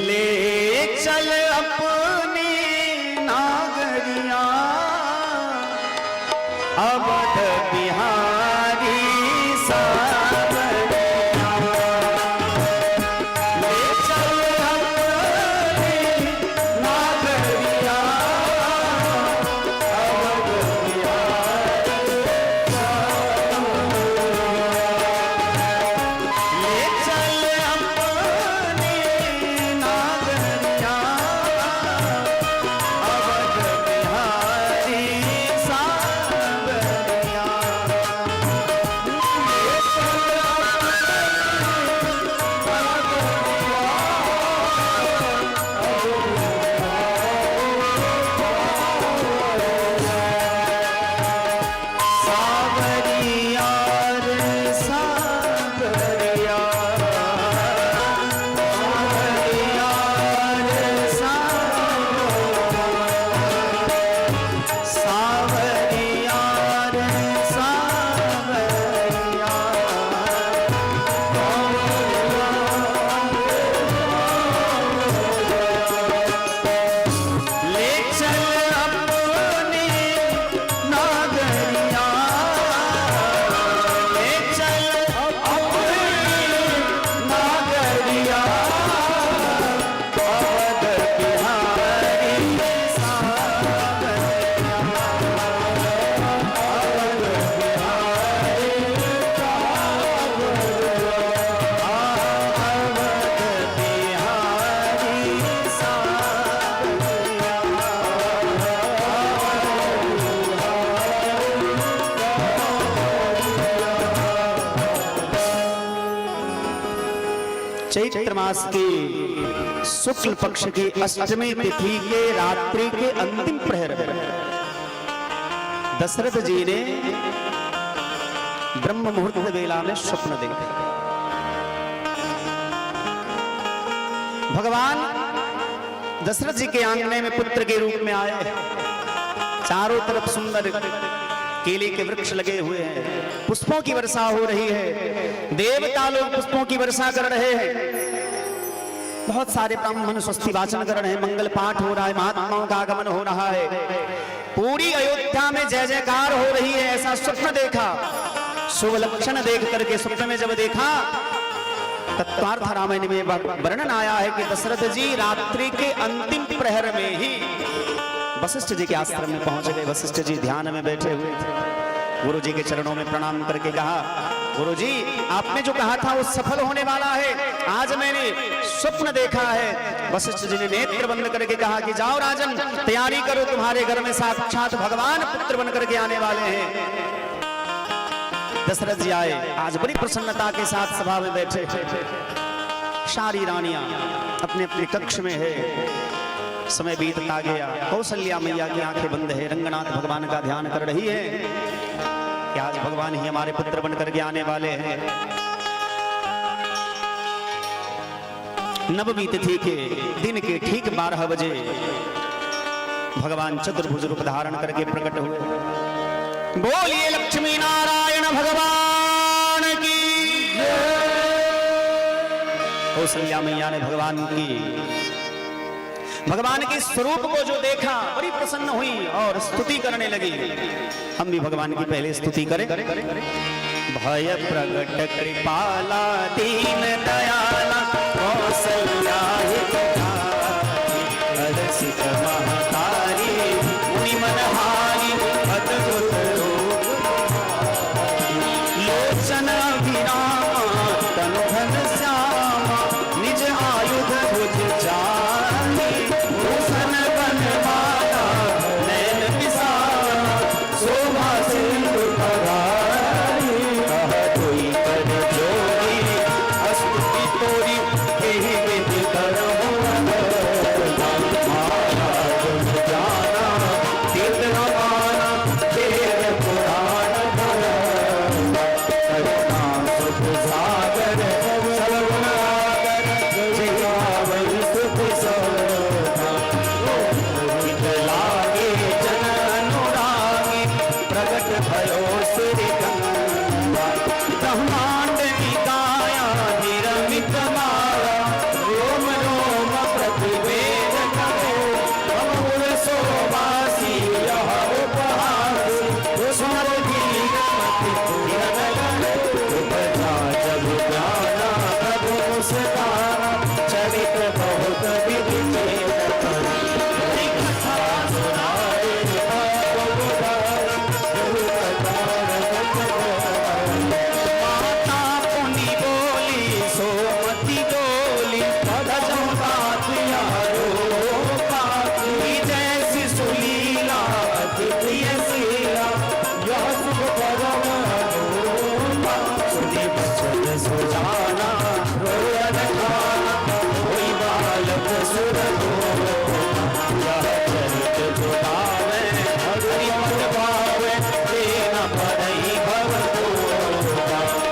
ले चल अपनी नागरिया अवध बिहारी सावरिया, ले चल अपनी नागरिया चैत्र मास की शुक्ल पक्ष की अष्टमी तिथि के रात्रि के अंतिम प्रहर में दशरथ जी ने ब्रह्म मुहूर्त वेला में स्वप्न देखे। भगवान दशरथ जी के आंगने में पुत्र के रूप में आए। चारों तरफ सुंदर केले के वृक्ष लगे हुए हैं, पुष्पों की वर्षा हो रही है, देवता लोग पुष्पों की वर्षा कर रहे हैं, बहुत सारे ब्राह्मण स्वस्ति वाचन कर रहे हैं, मंगल पाठ हो रहा है, महात्माओं का आगमन हो रहा है, पूरी अयोध्या में जय जयकार हो रही है। ऐसा स्वप्न देखा। शुभ लक्षण देख करके स्वप्न में जब देखा, तत्वार्थ रामायण में वर्णन आया है कि दशरथ जी रात्रि के अंतिम प्रहर में ही वशिष्ठ जी के आश्रम में पहुंच गए। वशिष्ठ जी ध्यान में बैठे हुए थे। गुरु जी के चरणों में प्रणाम करके कहा, गुरु जी आपने जो कहा था वो सफल होने वाला है, आज मैंने स्वप्न देखा है। वशिष्ठ जी ने नेत्र बंद करके कहा कि जाओ राजन, तैयारी करो, तुम्हारे घर में साक्षात भगवान पुत्र बन करके आने वाले हैं। दशरथ जी आए, आज बड़ी प्रसन्नता के साथ सभा में बैठे। सारी रानियां अपने अपने कक्ष में है। समय बीतता गया। कौशल्या मैया की आंखें बंद है, रंगनाथ भगवान का ध्यान कर रही है कि आज भगवान ही हमारे पुत्र बन करके आने वाले हैं। नवमी तिथि के दिन के ठीक 12 बजे भगवान चतुर्भुज रूप धारण करके प्रकट हुए। बोलिए लक्ष्मी नारायण भगवान की। कौशल्या मैया ने भगवान के स्वरूप को जो देखा, बड़ी प्रसन्न हुई और स्तुति करने लगी। हम भी भगवान की पहले स्तुति करें। भय प्रगट कृपाला दीन दयाला कौशल्या हर्षित महतारी मुनि मनहारी अद्भुत रूप लोचन अभिरामा तनु घन श्यामा निज आयुध भुज चाली भूषण बनवाया नैन विशाला शोभा सिंधु परारी कह कोई कर जोड़ी स्तुति तोरी केहि विधि करहु महाराज जाना तीर्थ रवाना वेद पुराण करुणा सुख सागर सर्वगुण आगर जिहावै सुख सौरभा हित लागे जन अनुरागी प्रगट भयो श्री गंगा ब्रह्मांड निकाया निरमित माया रोम रोम प्रतिवेद करो अमूल शोभासी यह उपहासी सुनर गीरमति उपजा जब ज्ञाना प्रभु मुस्काना चरित्र बहुत विधि चेत करी कथा सुनाए आपको उदार माता पुनि बोली सोमति डोली भजम बात यारो पाती जैसी सुलीला प्रिय शीला यह सुख परम अनुपमा सुनि बचन सुजाना रोयन खाना कोई बालक सुर यह चरित जो गावे हरि मन भावे देना पड़ई भवतो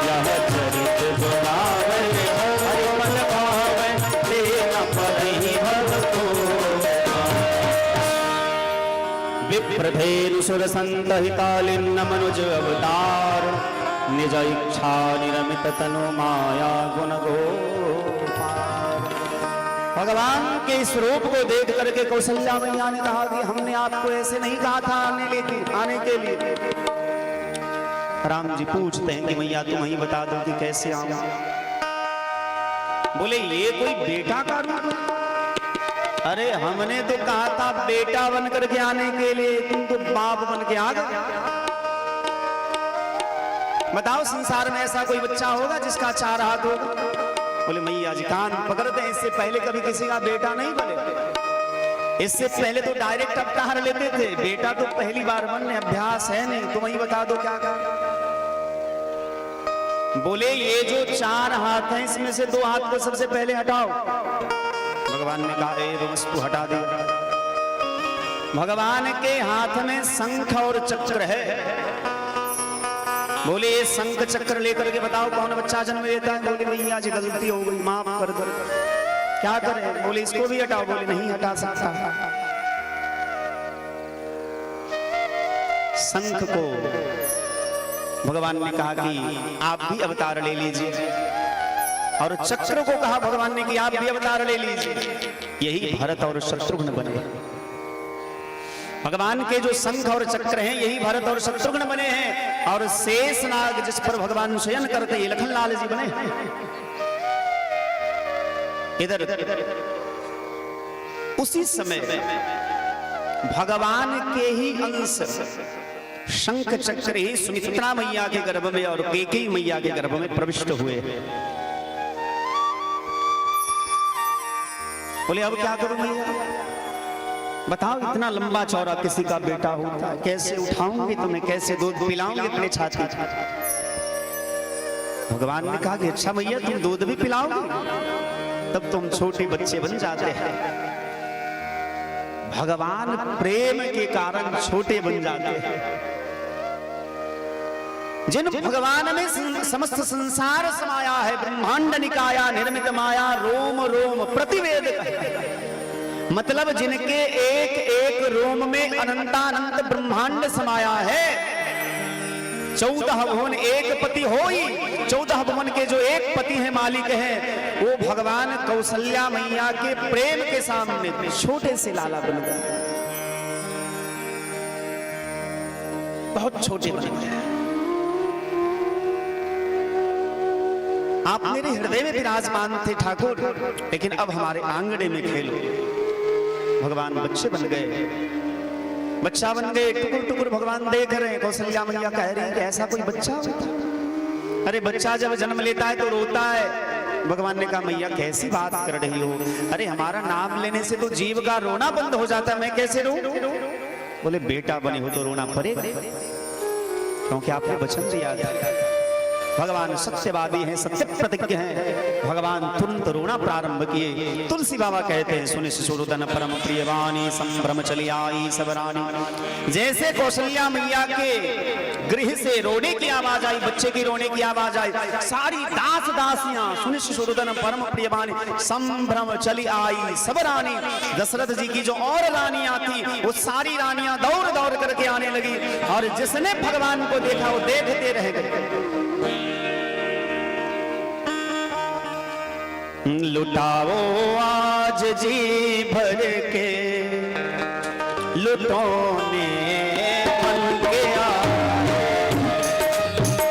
यह चरित जो गावे हरि मन भावे देना पड़ई भवतो विप्रधेनु सुर संत हितालिन्न मनुज अवतार निज इच्छा निरमित तनु माया गुण गोपाल। भगवान के इस रूप को देख करके कौशल्या मैया ने कहा कि हमने आपको ऐसे नहीं कहा था आने के लिए। राम जी पूछते हैं कि मैया तुम ही बता दो कि कैसे आऊं। बोले ये कोई बेटा का रूप है? अरे हमने तो कहा था बेटा बन करके आने के लिए, तुम तो बाप बन के आ गए। बताओ संसार में ऐसा कोई बच्चा होगा जिसका 4 हाथ होगा? बोले मैया जी कान पकड़ते हैं, इससे पहले कभी किसी का बेटा नहीं बने। इससे पहले तो डायरेक्ट अवतार लेते थे, बेटा तो पहली बार बनने अभ्यास है नहीं। तुम ही बता दो क्या कहा। बोले ये जो 4 हाथ हैं इसमें से 2 हाथ को सबसे पहले हटाओ। भगवान ने कहा ए वस्तु हटा दे। भगवान के हाथ में शंख और चक्र है। बोले ये शंख चक्र लेकर के बताओ कौन बच्चा जन्म लेता है। बोले भैया जी गलती हो गई, माफ कर दो। क्या करें? बोले इसको भी हटाओ। बोले नहीं हटा सकता। शंख को भगवान ने कहा कि आप भी अवतार ले लीजिए, और चक्र को कहा भगवान ने कि आप भी अवतार ले लीजिए। यही भरत और शत्रुघ्न बने। भगवान के जो शंख और चक्र हैं यही भरत और शत्रुघ्न बने हैं, और शेषनाग जिस पर भगवान शयन करते ये लखनलाल जी बने हैं। इधर उसी समय भगवान के ही अंश शंख चक्र ही सुमित्रा मैया के गर्भ में और कैकेयी मैया के गर्भ में प्रविष्ट हुए। बोले अब क्या करूं मैया, बताओ इतना लंबा चौड़ा किसी का बेटा होता है, कैसे उठाऊंगी तुम्हें, कैसे दूध पिलाऊंगी अपने छाती। भगवान ने कहा कि अच्छा मैया तुम दूध भी पिलाओगे, तब तुम छोटे बच्चे बन जाते हैं। भगवान प्रेम के कारण छोटे बन जाते हैं। जिन भगवान में समस्त संसार समाया है, ब्रह्मांड निकाया निर्मित माया रोम रोम प्रतिवेद, मतलब जिनके एक एक रोम में अनंतानंत ब्रह्मांड समाया है। 14 भुवन एक पति होई, 14 भुवन के जो एक पति हैं, मालिक हैं, वो भगवान कौशल्या मैया के प्रेम के सामने छोटे से लाला बन गए, बहुत छोटे बन गए। आप मेरे हृदय में विराजमान थे ठाकुर, लेकिन अब हमारे आंगने में खेलो। भगवान बच्चे बन गए, बच्चा बन गए, टुकुर टुकुर भगवान देख रहे हैं। कौशल्या मैया कह रही है ऐसा कोई बच्चा होता? अरे बच्चा जब जन्म लेता है तो रोता है। भगवान ने कहा मैया कैसी बात कर रही हो, अरे हमारा नाम लेने से तो जीव का रोना बंद हो जाता है, मैं कैसे रो? बोले बेटा बने हो तो रोना पड़ेगा, क्योंकि आपने वचन दिया था। भगवान सत्यवादी हैं, सत्य प्रतिज्ञ हैं। भगवान तुरंत रोना प्रारंभ किए। तुलसी बाबा कहते हैं सुनि शिशुरुदन परम प्रियवाणी संभ्रम चली आई सबरानी। जैसे कौशल्या मैया के गृह से रोने की आवाज आई, बच्चे की रोने की आवाज आई, सारी दास दासियां सुनि शिशुरुदन परम प्रियवाणी संभ्रम चली आई सबरानी। दशरथ जी की जो और रानियां थी वो सारी रानियां दौड़ दौड़ करके आने लगी, और जिसने भगवान को देखा वो देखते रह गए। लुटाओ आज जी भर के लुटोने बन गया,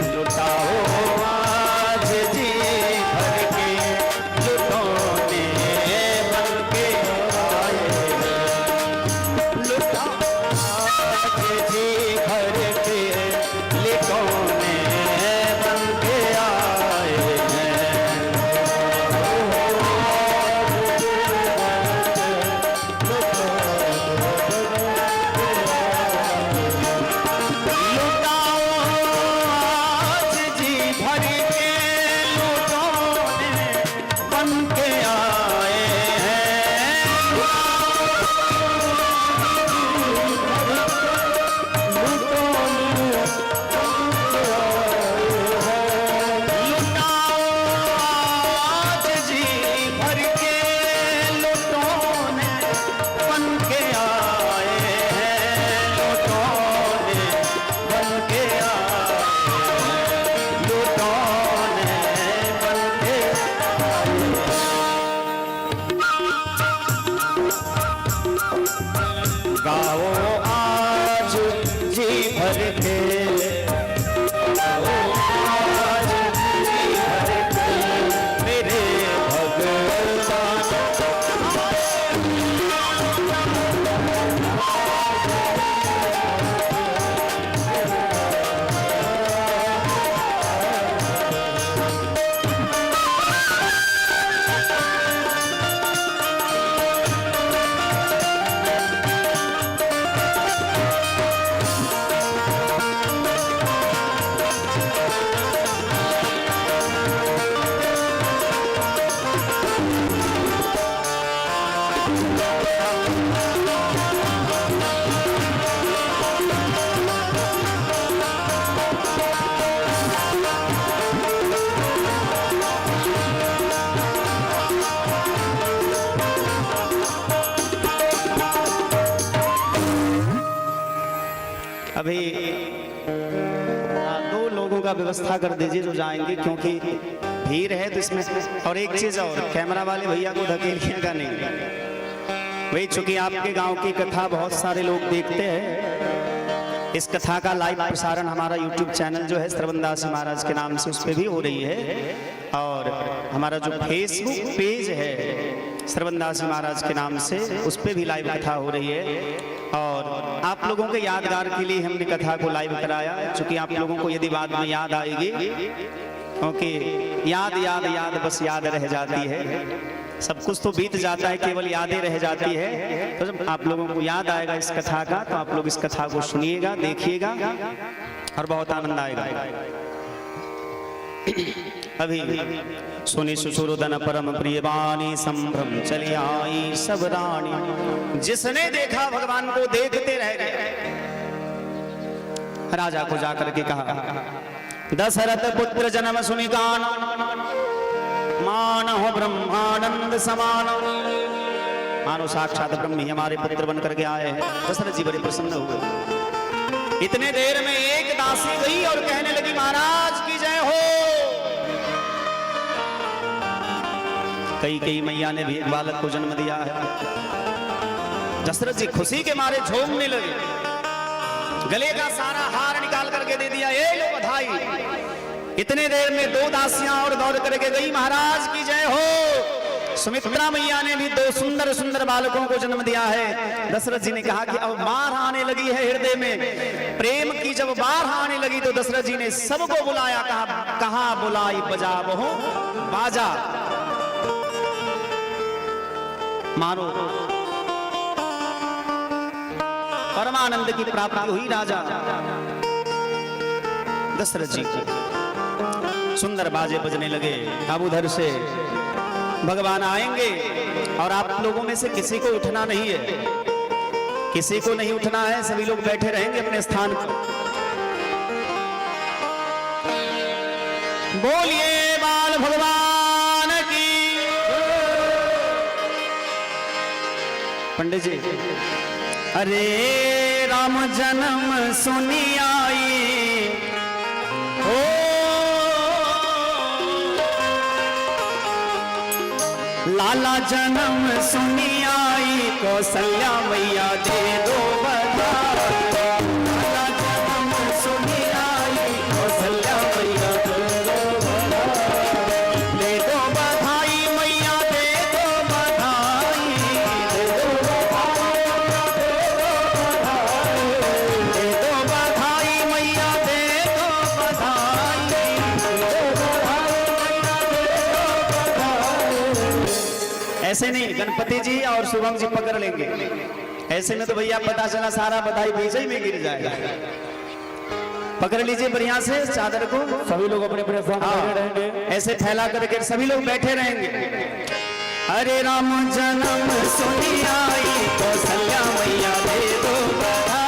लुटाओ आज जी भर के लुटोने बन के आए, लुटाओ आज जी भर के लुटोने बन के आए हैं। अभी दो लोगों का व्यवस्था कर दीजिए जो जाएंगे, क्योंकि भीड़ है तो इसमें। और एक चीज और, कैमरा वाले भैया को धकेलिएगा नहीं। वही चूंकि आपके गांव की कथा बहुत सारे लोग देखते हैं, इस कथा का लाइव प्रसारण हमारा यूट्यूब चैनल जो है श्रवणदास महाराज के नाम से उस पर भी हो रही है, और हमारा जो फेसबुक पेज है श्रवणदास महाराज के नाम से उस पर भी लाइव कथा हो रही है। और आप लोगों के यादगार के लिए हमने कथा को लाइव कराया, चूंकि आप लोगों को यदि बाद में याद आएगी, क्योंकि याद याद याद बस याद रह जाती है, सब कुछ तो बीत जाता है, केवल यादें रह जाती है। तो जब आप लोगों को याद आएगा इस कथा का, तो आप लोग इस कथा को सुनिएगा, देखिएगा और बहुत आनंद आएगा। अभी सुनी सुशुरुदन परम प्रिय वाणी, संभ्रम चली आई सब रानी। जिसने देखा भगवान को देखते रह गए। राजा को जाकर के कहा, दशरथ पुत्र जन्म सुनि गान, मान हो ब्रह्मानंद समान। मानो साक्षात ब्रह्म ही हमारे पुत्र बन करके आए हैं। दशरथ जी बड़े प्रसन्न हुए। इतने देर में एक दासी गई और कहने लगी, महाराज की जय हो। कई मैया ने भी एक बालक को जन्म दिया है। दशरथ जी खुशी के मारे झूमने लगे, गले का सारा हार निकाल करके दे दिया, ये लो बधाई। इतने देर में दो दासियां और दौड़ करके गई, महाराज की जय हो। सुमित्रा मैया ने भी दो सुंदर सुंदर बालकों को जन्म दिया है। दशरथ जी ने कहा कि अब बाढ़ आने लगी है हृदय में, प्रेम की जब बाढ़ आने लगी तो दशरथ जी ने सबको बुलाया, कहा बुलाई बजा बहु बाजा। मारो परमानंद की प्राप्ति हुई राजा दशरथ जी को। सुंदर बाजे बजने लगे। अब उधर से भगवान आएंगे और आप लोगों में से किसी को उठना नहीं है, किसी को नहीं उठना है, सभी लोग बैठे रहेंगे अपने स्थान पर। बोलिए बाल भगवान की। पंडित जी, अरे राम जन्म सुनी आई हो, लाला जन्म सुनी आई, कौशल्या मैया दे दो बधाई। लाला जन्म सुनी आई, कौशल्या मैया दे दो बधाई। दे दो बधाई मैया, दे दो बधाई, दे दो बधाई मैया, दे दो बधाई, दे दो बधाई। ऐसे नहीं, गणपति जी और शुभम जी पकड़ लेंगे। ऐसे में तो भैया पता चला सारा बधाई बीच ही में गिर जाएगा। पकड़ लीजिए बढ़िया से चादर को, सभी लोग अपने अपने स्थान पर बैठे रहेंगे। ऐसे फैला करके सभी लोग बैठे रहेंगे। अरे राम जन्म सुनी आई, कौशल्या मैया दे दो बधाई।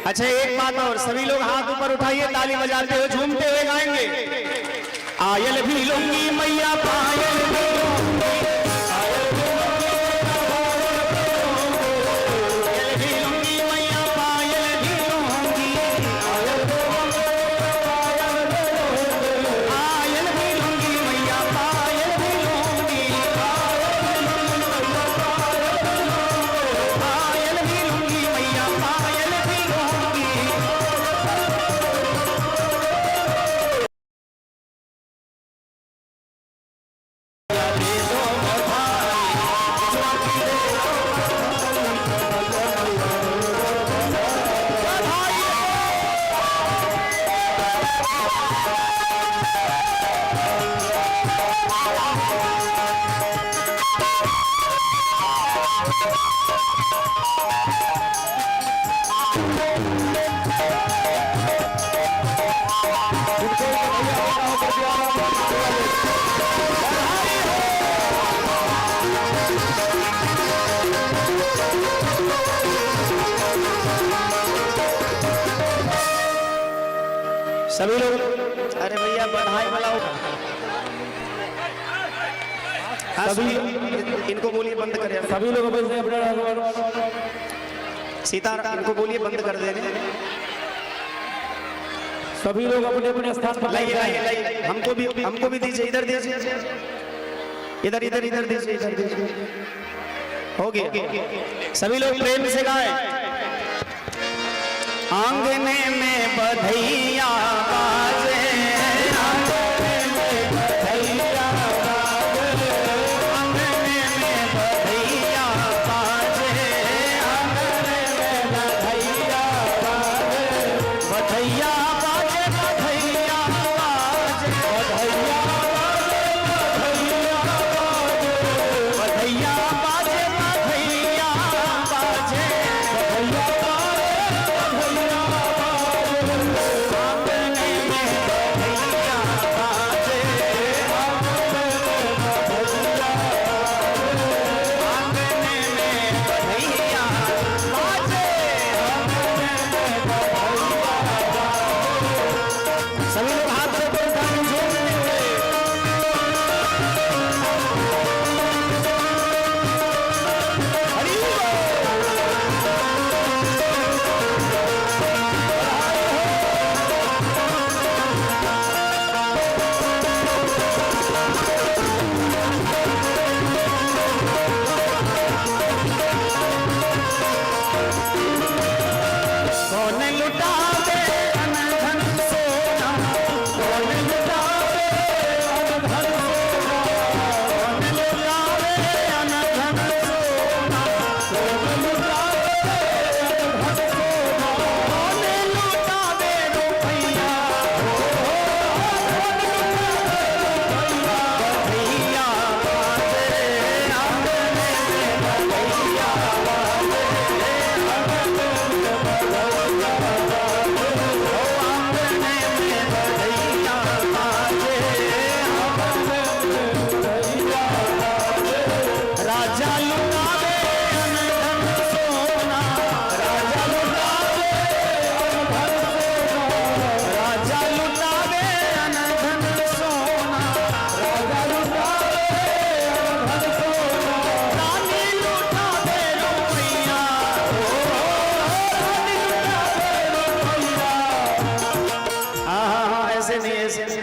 अच्छा एक बात और, सभी लोग हाथ ऊपर उठाइए, ताली बजाते हुए झूमते हुए गाएंगे। आयल भी लूंगी मैया पायल भी लूंगी, आयल भी लूंगी मैया पायल भी लूंगी, आयल भी लूंगी मैया पायल भी लूंगी, आयल भी लूंगी मैया पायल भी लूंगी। सभी लोग, अरे भैया बधाई बुलाओ। हाँ, इनको बोलिए बंद करें। सभी लोग अपने सीताराम, इनको बोलिए बंद कर देने। सभी लोग अपने अपने स्थान पर लाइए लाइए लाइए, हमको भी दीजिए, इधर दीजिए, इधर इधर इधर दीजिए, इधर दीजिए। हो गया, सभी लोग प्रेम से गाएं। आंगने में बधैया बाजे, आंगने में बधैया बाजे, आंगने में बधैया बाजे, आंगने में बधैया बाजे, बधैया बाजे, बधैया बाजे, बधैया बाजे, बधैया बाजे, बधैया बाजे, बधैया सभी लोग हाथ से ताली जोड़ते हुए हरि कौन लुटावे अनधन सोना, कौन लुटावे अनधन सोना, कौन लुटावे अनधन सोना, कौन लुटावे अनधन सोना, कौन लुटावे रुपैया, कौन लुटावे रुपैया, बधैया बाजे आंगने में, बधैया बाजे आंगने राजा लुटावे अनधन सोना, राजा लुटावे अनधन सोना, राजा लुटावे अनधन सोना, राजा लुटावे अनधन सोना, रानी लुटावे रुपैया, रानी लुटावे रुपैया। हाँ, ऐसे नहीं, ऐसे नहीं।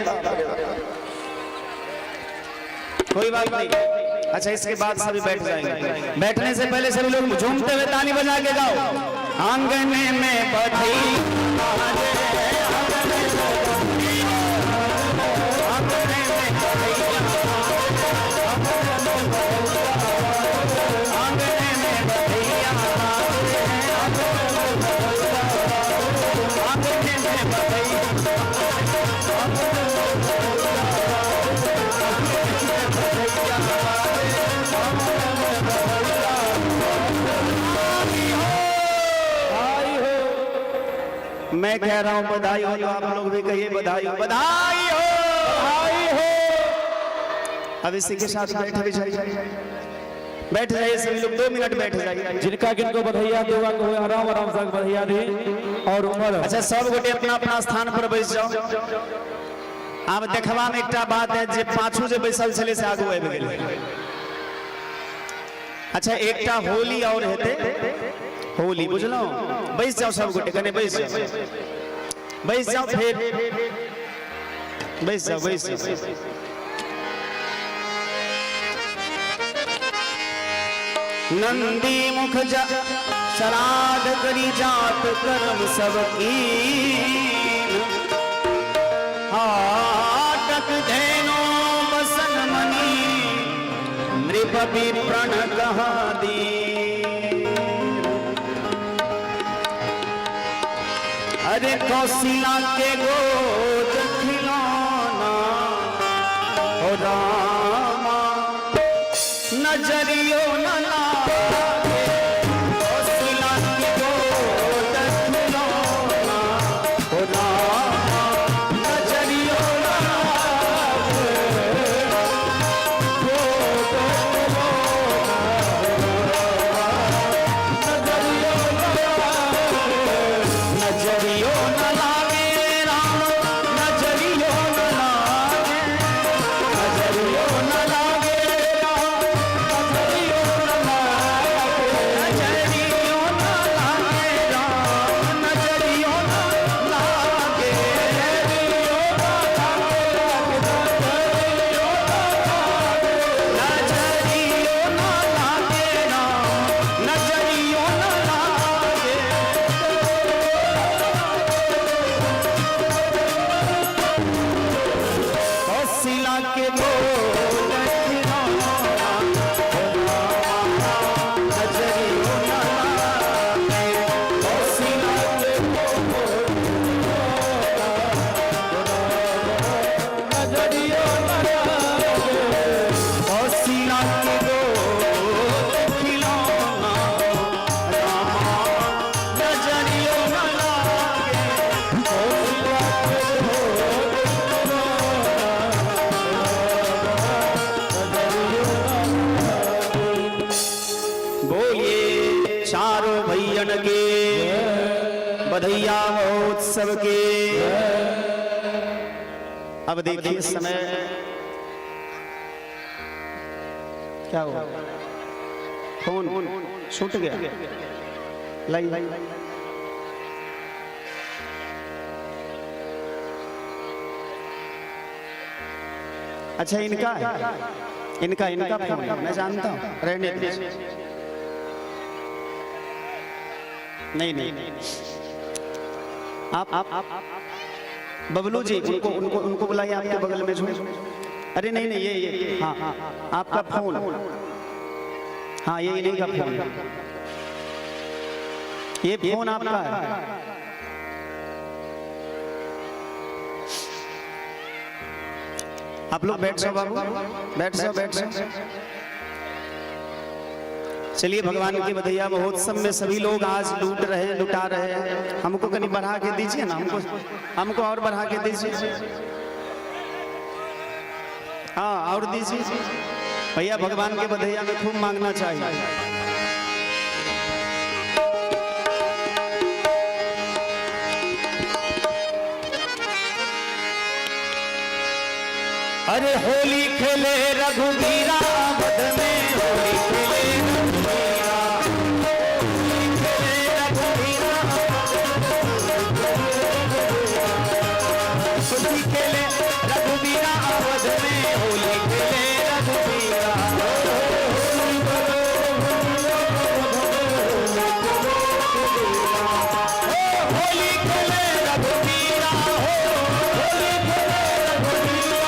कोई बात नहीं। अच्छा, इसके बाद सभी बैठ जाएंगे। बैठने से पहले सभी लोग झूमते हुए ताली बजा के गाओ। आंगने में बधैया बाजे, आंगने में बधैया, आंगने में बधैया, आंगने में बधैया बाजे, आंगने में बधैया। मैं कह रहा हूं बधाई हो, तो आप लोग भी कहिए बधाई हो, बधाई हो, बधाई हो। अब इसी के साथ बैठे भी जाइए। बैठ जाइए सभी लोग, 2 मिनट बैठ जाइए। जिनका किनको बधैया देवा को हुए आराम आराम से बधैया दे और उमर। अच्छा सब गोटे अपना अपना स्थान पर बैस जाओ। आब देखबा में एकटा बात है जे पाछू जे बैसल छले से आगू आबि गेल। अच्छा एकटा होली और हेते, होली बुझलो, बैस जाओ सब गोटे, कने बैस जाओ, बैस जाओ, फिर बैस जाओ, बैस जाओ। नंदी मुख श्राद्ध करी जात कर्म सबकी, हाटक धेनो बसन मनी नृप विप्रण कहा दी। अरे कौशिला के गोद खिलौना हो रामा नजरियो न लागे, कौशिला के गोद खिलौना हो रामा नजरियो न लागे, गोद खिलौना नजरियो न लागे, नजरियो न लागे राम, नजरियो न लागे, नजरियो न लागे राम, नजरियो न लागे, नजरियो न लागे राम, नजरियो न लागे, नजरियो न लागे राम, नजरियो न लागे। कौशिला के गोद खिलौना नजरियो न लागे, कौशिला के नजरियो न लागे, कौशिला के गोद खिलौना रामा नजरियो न लागे, कौशिला के गोद बोलिए चारों भैयन के बधैया महोत्सव के। अब देखिए समय क्या हुआ, फोन छूट गया, लाई अच्छा इनका फोन है, मैं जानता हूँ, रहने दीजिए। नहीं आप बबलू जी उनको बुलाइए आपके बगल में जो। अरे नहीं ये हाँ आपका फोन, हाँ ये इन्हीं का फोन, ये फोन आपका है। आप लोग बैठ जाओ बाबू, बैठ जाओ। चलिए भगवान के बधैया महोत्सव में सभी लोग आज लुटा रहे हैं। हमको कहीं बढ़ा के दीजिए ना, हमको और बढ़ा के दीजिए, हाँ और दीजिए भैया। भगवान के बधैया में खूब मांगना चाहिए। अरे होली खेले रघुवीरा बध में, होली खेले रघुवीरा, होली खेले रघुवीरा, होली खेले रघुवीरा बध में, होली खेले रघुवीरा, होली खेले रघुवीरा, होली खेले रघुवीरा,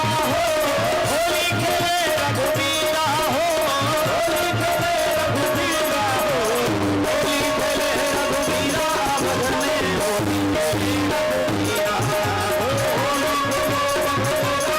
होली खेले रघुवीरा, होली खेले रघुवीरा, होली खेले रघुवीरा बध में, होली खेले रघुवीरा, होली खेले रघुवीरा।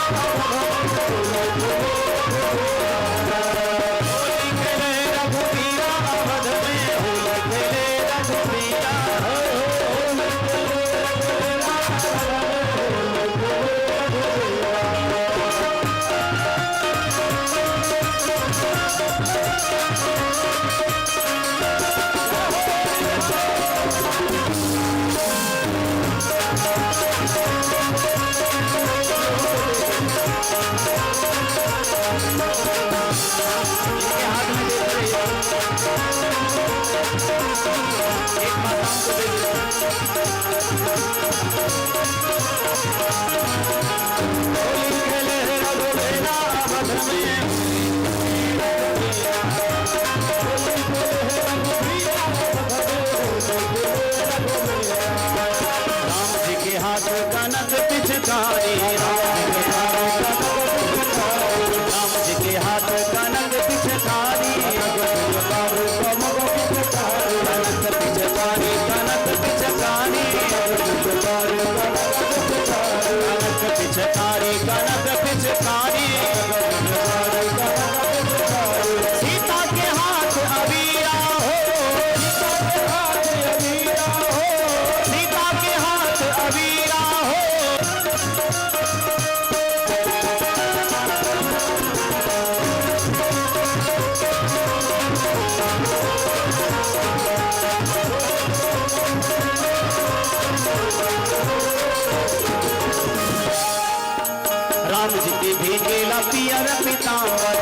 राम जी की भीगेला पियर पीतांबर,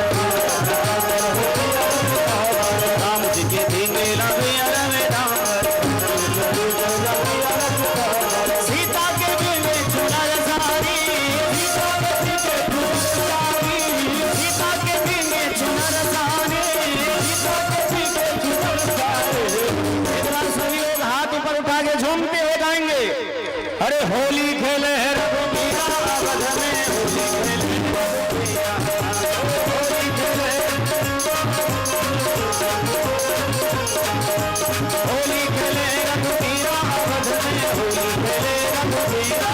राम जी की भीगेला पियर पीतांबर, सीता के भीगे चुनर साड़ी, सीता के भीगे चुनर साड़ी, एक बार सभी लोग हाथ ऊपर उठा के झूमते हो जाएंगे। अरे होली खेले है रघुवीरा अवध में, होली खेले होली खेले रघुवीरा अवध में, होली खेले रघुवीरा।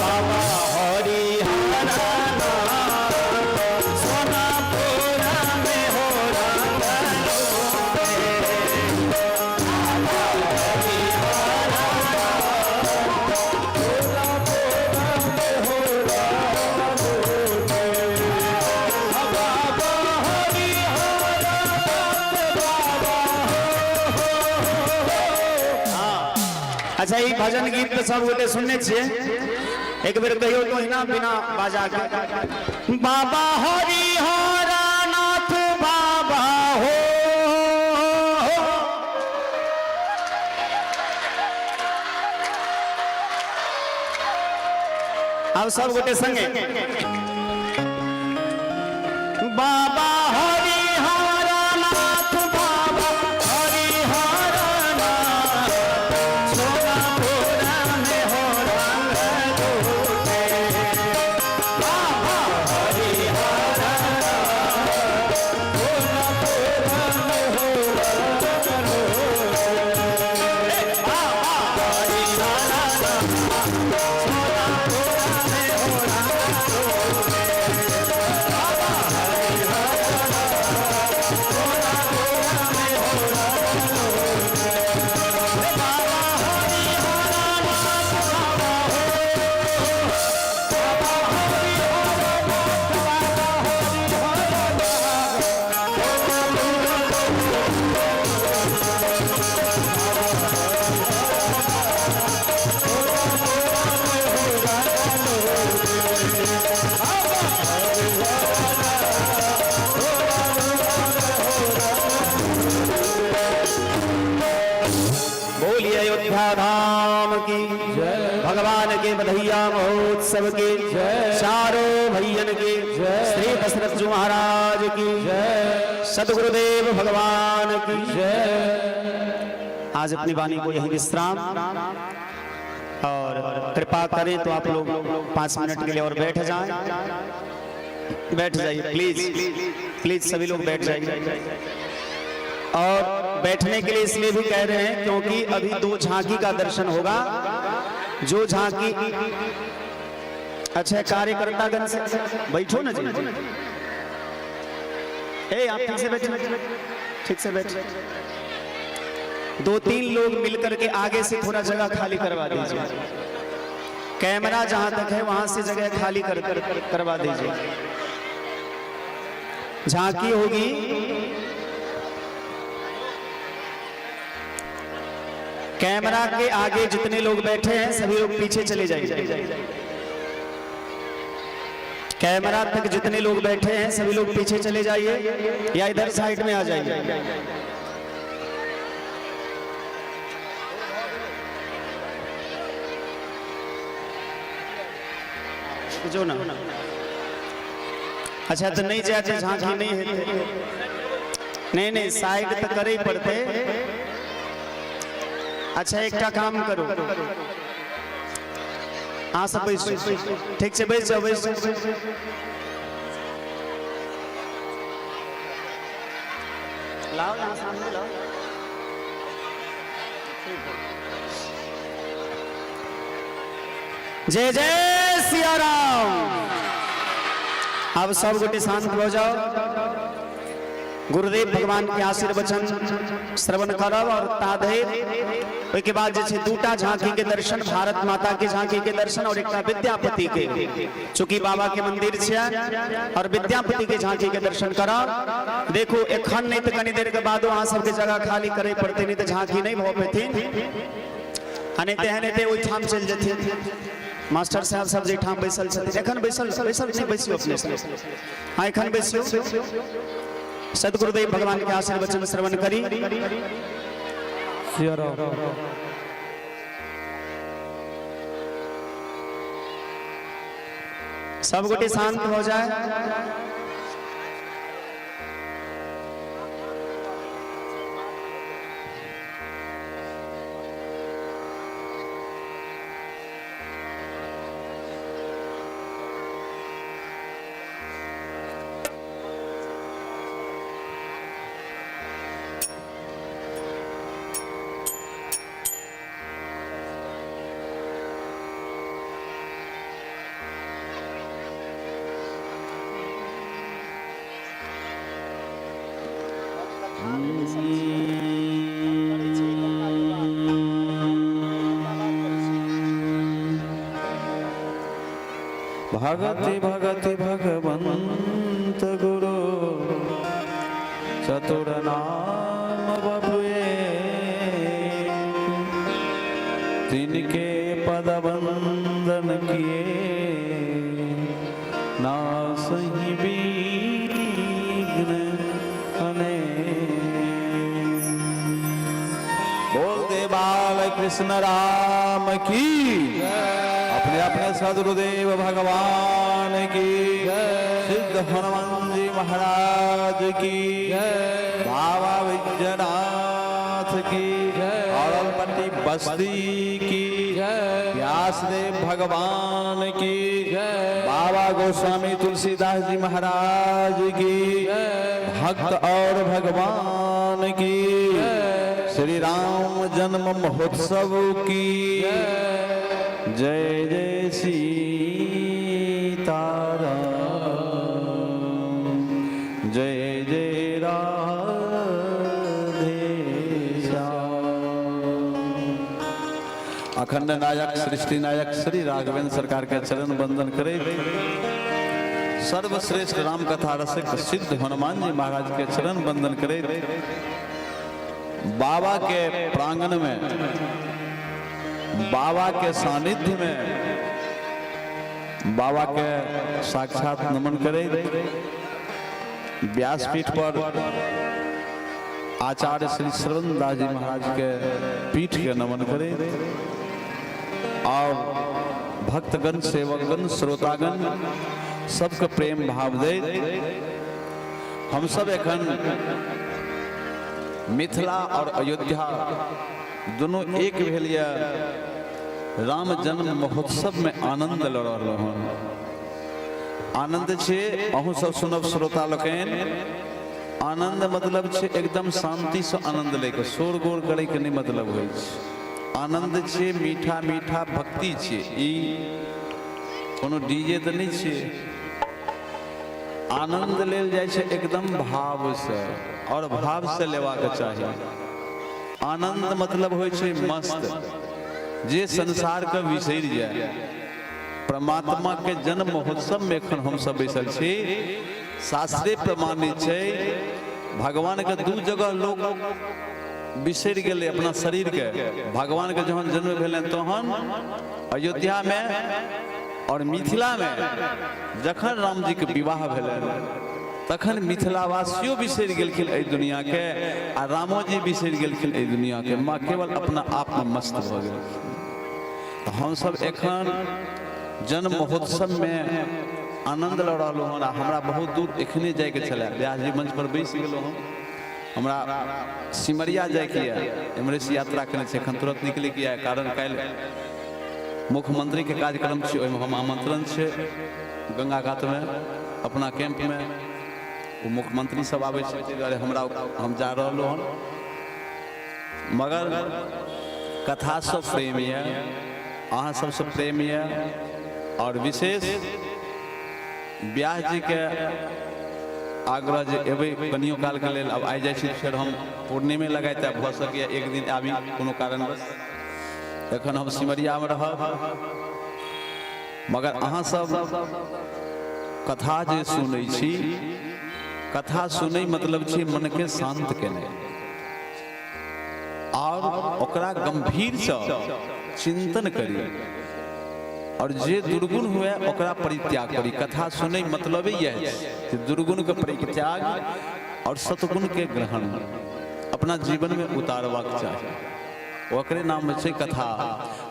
बाबा हरि हरा सोनापुरा में हो अच्छा ये भजन गीत तो सब गोटे सुनने छे, एक बेर कहियो तो हिना बिना बाजा के बाबा हरि हरा नाथ बाबा हो। अब सब गोटे संगे बाबा हरि हरा नाथ बाबा हरि हरा नाथ सोनापुरा में हो रंग जोते। बाबा हरि हरा नाथ सोनापुरा में हो रंग जोते। बाबा हरि हरा नाथ सोनापुरा में हो रंग जोते। बोलिए अयोध्या धाम की भगवान के बधैया महोत्सव के चारों भैयन के श्री दशरथ जी महाराज की सदगुरुदेव भगवान की आज अपनी वाणी को यही विश्राम और कृपा करें तो आप लोग 5 मिनट के लिए और बैठ जाएं। बैठ जाइए प्लीज प्लीज, सभी लोग बैठ जाइए। और बैठने के लिए इसलिए भी कह रहे हैं क्योंकि अभी 2 झांकी का दर्शन होगा। जो झांकी अच्छा कार्यकर्तागण से बैठो ना जी, आप ठीक से बैठे, ठीक से बैठे। 2-3 लोग मिलकर के आगे से थोड़ा जगह खाली करवा दीजिए। कैमरा जहां तक है वहां से जगह खाली करवा दीजिए। झांकी होगी, कैमरा के आगे जितने लोग बैठे हैं सभी लोग पीछे चले जाइए। कैमरा तक जितने लोग बैठे हैं सभी लोग पीछे चले जाइए या इधर साइड में आ जाइए। जो ना अच्छा तो नहीं जाते झांकी नहीं है नहीं साइड तो करे ही पड़ते। अच्छा एक काम करो हाँ सब बैठ ठीक से बैठ जाओ लाओ यहाँ सामने लाओ। जय जय सिया राम। अब सब गोटे शांत हो जाओ। गुरुदेव भगवान के आशीर्वचन श्रवण करब और ताधेर के बाद जैसे दूटा झांकी के दर्शन, भारत माता के झांकी के दर्शन और एक विद्यापति के, चूंकि बाबा के मंदिर से और विद्यापति के झांकी के दर्शन करब। देखो एखन नहीं तो कनी देर के बाद वहां सबके जगह खाली करे पड़ते, नहीं तो झांकी नहीं भो पेथिन नहीं ओहि ठाम चल जेथिन। मास्टर साहब सब जे ठाम बैसल छथिन, एखन बैसल नहीं बैसियो अपने से, हाँ एखन बैसियो। सदगुरुदेव भगवान के आशीर्वचन श्रवण करी। सब गोटे शांत हो जाए। भगति भगति भगवंत गुरु चतुर नाम बबुए, तिनके पद वंदन किए नासहि विघ्न अनेक। बोलते बाल कृष्ण राम की, अपने अपने सदगुरुदेव भगवान की, सिद्ध हनुमान जी महाराज की, बाबा विजयनाथ की, औरलपट्टी बस्ती की, व्यासदेव भगवान की, बाबा गोस्वामी तुलसीदास जी महाराज की, भक्त और भगवान की, श्री राम जन्म महोत्सव की जय जय सीताराम, जय जय राधे श्याम। अखंड नायक सृष्टि नायक श्री राघवेंद्र सरकार के चरण बंदन करे। सर्वश्रेष्ठ राम कथा रसिक सिद्ध हनुमान जी महाराज के चरण बंदन करे। बाबा के प्रांगण में, बाबा के सानिध्य में बाबा के साक्षात नमन करें। व्यासपीठ पर आचार्य श्री श्रवण दास जी महाराज के पीठ के नमन करें और भक्तगण, सेवकगण, श्रोतागण सबके प्रेम भाव दे। हम सब एखन मिथिला और अयोध्या दोनों एक भेलिया राम जन्म महोत्सव में आनंद ल रहल हन। आनंद छे अहूँ सब सुनब श्रोता लोकन। आनंद मतलब छे एकदम शांति से आनंद लेके, शोर गोर करे के नहीं मतलब होइ छे। आनंद छे मीठा मीठा भक्ति छे, ई कोनो डीजे तो नहीं छे। आनंद लेल जाय छे एकदम भाव से, और भाव से लेवा के चाहिए। आनंद मतलब होइ छे मस्त, जे संसार के बिसर जाए। परमात्मा के जन्म महोत्सव में एखन हम सब बैसल छी। शास्त्रे प्रमाणित छे भगवान के दू जगह लोग बिसर गेले अपना शरीर के। भगवान के जहन जन्म भेले तहन अयोध्या में और मिथिला में जखन राम जी के विवाह भेले तखन मिथिलावासियों बिसर गेलखिन एहि दुनिया के, आ रामो जी बिसर गेलखिन एहि दुनिया के। माँ केवल अपना आप में मस्त भ गेलखिन। हम सब एखन जन्म महोत्सव में आनंद लऽ रहलहुँ हन। हमरा बहुत दूर एखने जायके छलै, व्यास जी मंच पर बैस गेलहुँ हन। हमरा सिमरिया जायके यऽ, एम्हरेस यात्रा केने छै, एखन तुरंत निकलैके यऽ, कारण काल्हि मुख्यमंत्री के कार्यक्रम छै, ओहिमे हम आमंत्रण छै गंगा घाट में अपना कैंप में, वो मुख्यमंत्री सब आबै छै, ताहि दुआरे हम जा रहलहुँ हन। मगर कथा सब प्रेम यऽ, अहाँ सबसे प्रेम यऽ, और विशेष व्यास जी के आग्रह जे एबै कनियो काल के लेल। अब आइ जाइ छी फेर हम पूर्णिमे लगाइते भऽ सकैए एक दिन आबी कोनो कारणवश, एखन हम सिमरिया में रहब। मगर अहाँ सब कथा जे सुनै छी, कथा सुनै मतलब छै मन के शांत केनाइ, और ओकरा गंभीर से चिंतन करी, और जे दुर्गुण हुए ओकरा परित्याग करी। कथा सुनै मतलब यह है दुर्गुण के परित्याग और सतगुण के ग्रहण अपना जीवन में उतारबाक चाही। ओकरे नाम छै कथा।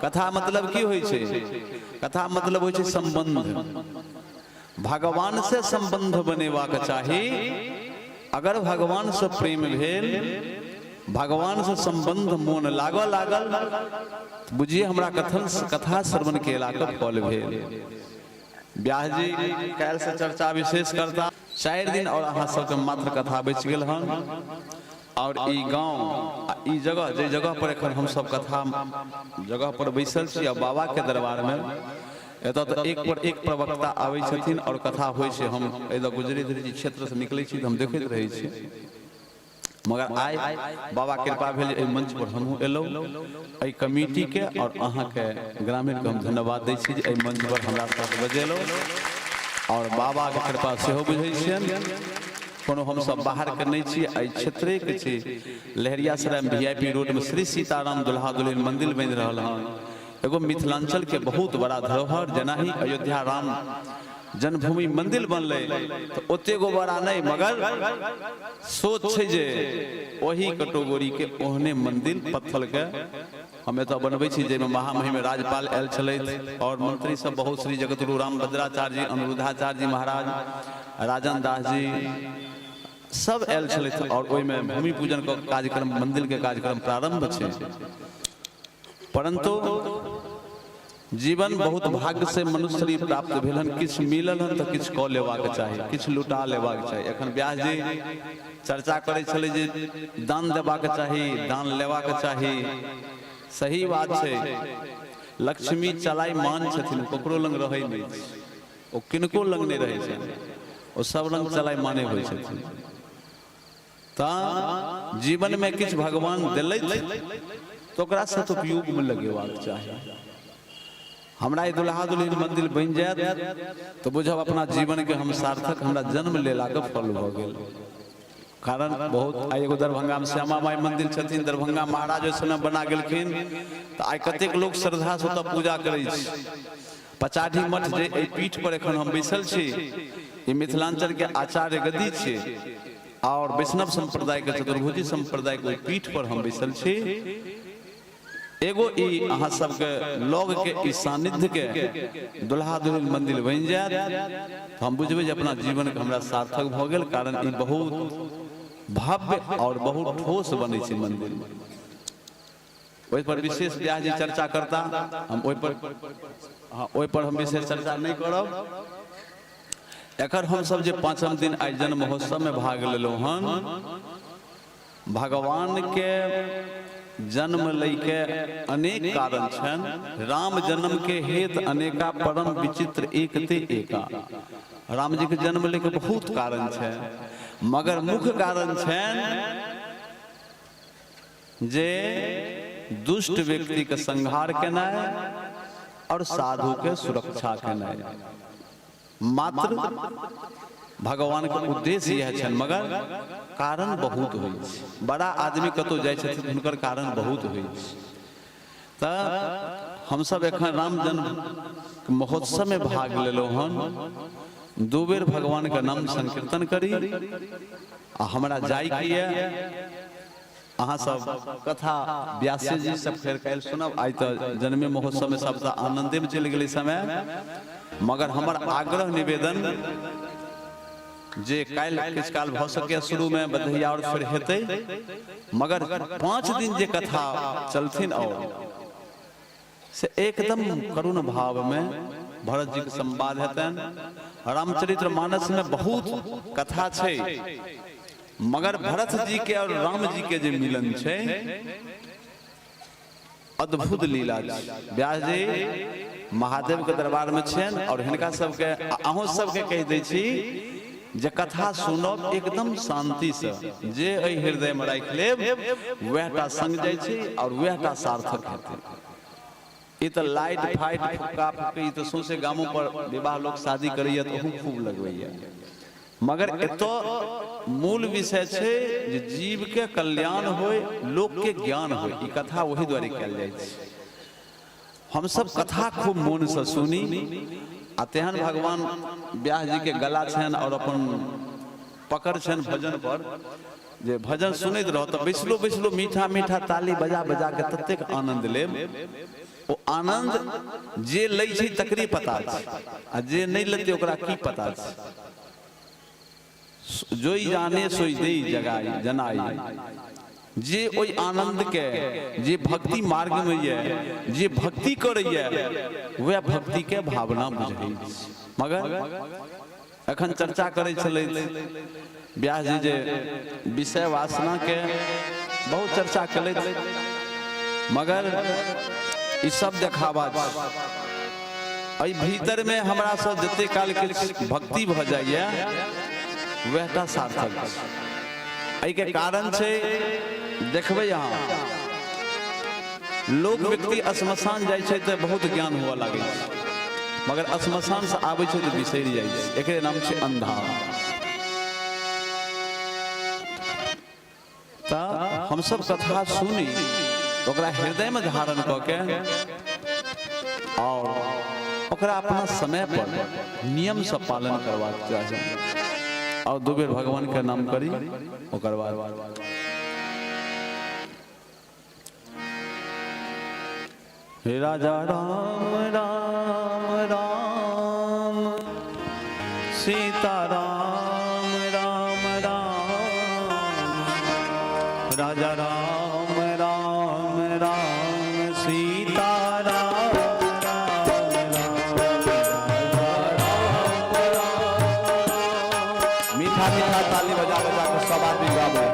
कथा मतलब की होइ छै? कथा मतलब होइ छै संबंध, भगवान से संबंध बनेबाक चाही। अगर भगवान से प्रेम भेल, भगवान से संबंध मोन लागल, बुझिए हमरा कथा श्रवण केला के फल भेल। व्यास जी काल्हि से चर्चा विशेष करता, 4 दिन और अहाँ सबके मात्र कथा बचि गेल हन। और ई गांव, ई जगह, जे जगह पर एखन हम सब कथा जगह पर बैसल छी, बाबा के दरबार में, एतऽ तो एक पर एक प्रवक्ता आबै छथिन और कथा होइ छै। हम एतऽ गुजरैत रहै क्षेत्र से निकलै छी तऽ हम देखैत रहै छी। मगर आइ बाबा कृपा भेल, एहि मंच पर हमहूँ एलहुँ। एहि कमिटी के और अहाँ के ग्रामीण के हम धन्यवाद दै छी जे एहि मंच पर हमरा साथ बजेलहुँ। और बाबा के कृपा सेहो बुझै छियनि, कोनो हम सब बाहर के नहीं छी, एहि क्षेत्रे के छी। लहरियासराय VIP रोड में श्री सीताराम दुल्हा दुल्हन मंदिर बनि रहल हन। एगो मिथिलांचल के बहुत बड़ा धरोहर, जेना ही अयोध्या राम जन्मभूमि मंदिर बनले तो ओते गो बड़ा नहीं, मगर सोच छै जे वही कैटेगरी के ओहने मंदिर पत्थर के हम एतऽ बनबै छी, जाहिमे महामहिम राज्यपाल आयल छलथि और मंत्री सब बहुत, श्री जगतगुरु रामभद्राचार्य जी, अनिरुद्धाचार्य जी महाराज, राजन दास जी सब आयल छलथि। और ओहिमे भूमि पूजन के कार्यक्रम, मंदिर के कार्यक्रम प्रारंभ छै। परंतु जीवन बहुत भाग्य से मनुष्य प्राप्त भेल हन, किछ मिलल हन तऽ किछ कऽ लेबाक चाही, किछ लुटा लेबाक चाही। एखन व्यास जी चर्चा करै छलै जे दान देबाक चाही, दान लेबाक चाही। सही बात छै, लक्ष्मी चलाई मान छथिन, ककरो लंग रहै नहि छै, ओ किनको लंग नहि रहै छै, ओ सब रंग चलाई माने होइ छथिन। तऽ जीवन में किछ भगवान देलथि तो ओकरा सदुपयोग में लगेबाक चाही। हमरा ई दुल्हा दुल्हन मंदिर बन जायत तो बुझब अपना जीवन के हम सार्थक, हमरा जन्म लेला के फल भ गेल। कारण बहुत आई एगो दरभंगा में श्यामा माई मंदिर छथिन, दरभंगा महाराज ओहि समय बना गेलखिन, तो आई कतेक लोग श्रद्धा से ओतऽ पूजा करै छै। पचाढ़ी मठ जे एहि पीठ पर एखन हम बैसल छी, ई मिथिलांचल के आचार्य गद्दी छै और वैष्णव संप्रदाय के, चतुर्भुजी संप्रदाय के पीठ पर हम बैसल छी। एगो ई अहाँ सबके लग के ई सानिध्य के दुल्हा दुल्हन मंदिर बन जायत तो हम बुझबै जे अपना जीवन के हमरा सार्थक भ गेल। कारण ई बहुत भव्य और बहुत ठोस बनै छै मंदिर। ओहि पर विशेष व्यास जी चर्चा करता, हम ओहि पर हम विशेष चर्चा नहीं करब। एकर हम सब जे 5म दिन आई जन्म महोत्सव में भाग लेलहुँ हन, भगवान के जन्म लैके अनेक कारण छन। राम जन्म के हेत अनेका, परम विचित्र एक ते एका। राम जी के जन्म लेके बहुत कारण छै, मगर मुख्य कारण छन जे दुष्ट व्यक्ति के संहार केनाय और साधु के सुरक्षा केनाय। मात्र भगवान के उद्देश्य यह छन, मगर कारण बहुत होइ छै। बड़ा आदमी कतौ जाइ छथिन हुनकर कारण बहुत होइ छै। तऽ हम सब एखन राम जन्म महोत्सव में भाग लेलहुँ हन। 2 बेर भगवान के नाम संकीर्तन करी आ हमरा जाय के अहाँ सब कथा व्यास जी सब फेर काल सुनब। आई तो जन्मे महोत्सव में सब आनंदे में चल गए समय, मगर हमर आग्रह निवेदन जे काल किछ काल भ सके शुरू में बधैया और फिर हेते, मगर 5 दिन जे कथा चलथिन और से एकदम करुण भाव में भरत जी के संवाद हेतन। रामचरित्र मानस में बहुत कथा छै, मगर भरत जी के और राम जी के जे मिलन छै अद्भुत लीला छै। व्यास जी महादेव के दरबार में छन और हिनका सबके अहों सबके कह दै छी जे कथा सुनब एकदम शांति से, जे एहि हृदय में राख लेब वहटा संग जाय छै और वहटा सार्थक हेतै। ये तो लाइट फाइट फुक्का फुक्की तो सौंसे गामों पर विवाह लोग शादी करैया तो खूब लगवैया, मगर एतो मूल विषय छे जे जीव के कल्याण होय, लोक के ज्ञान होय। ई कथा वही द्वारे कयल जाय छै। हम सब कथा खूब मन से सुनी आ तेहन भगवान व्यास जी के गला छन और अपन पकड़ छन भजन पर, जे भजन सुनैत रहो तो बैसलो बैसलो मीठा मीठा ताली बजा बजा के ततेक आनंद लेब। ओ आनंद जे लै छै तकरी पता छै, आ जे नहीं लेते ओकरा की पता छै। जोई जाने सोई देई जगाई जनाई। जे ओई आनंद के जे भक्ति मार्ग में ये जे भक्ति करैया वह भक्ति के भावना बुझै। मगर अखन चर्चा करे छलै व्यास जी जे विषय वासना के बहुत चर्चा कले, मगर ई सब देखावा छै। भीतर में हमरा सब जते काल के भक्ति भ जाइए वहटा सार्थक छै। एहि के कारण छै देखबै यहाँ लोग व्यक्ति श्मशान जाय छै तो बहुत ज्ञान हुआ लागे छै, मगर श्मशान से आबै छै तो बिसरि जाइ छै। एकरे नाम छै अंधा। त हम सब कथा सुनी ओकरा हृदय में धारण क के और ओकरा अपना समय पर नियम से पालन करबाक चाही और 2 बेर भगवान के नाम करी। ओकर बाद हे राजा राम राम राम सीता राम राम राम, राजा राम राम राम सीता राम राम राम। मीठा मीठा ताली बजा बजा के सब आदमी गावे।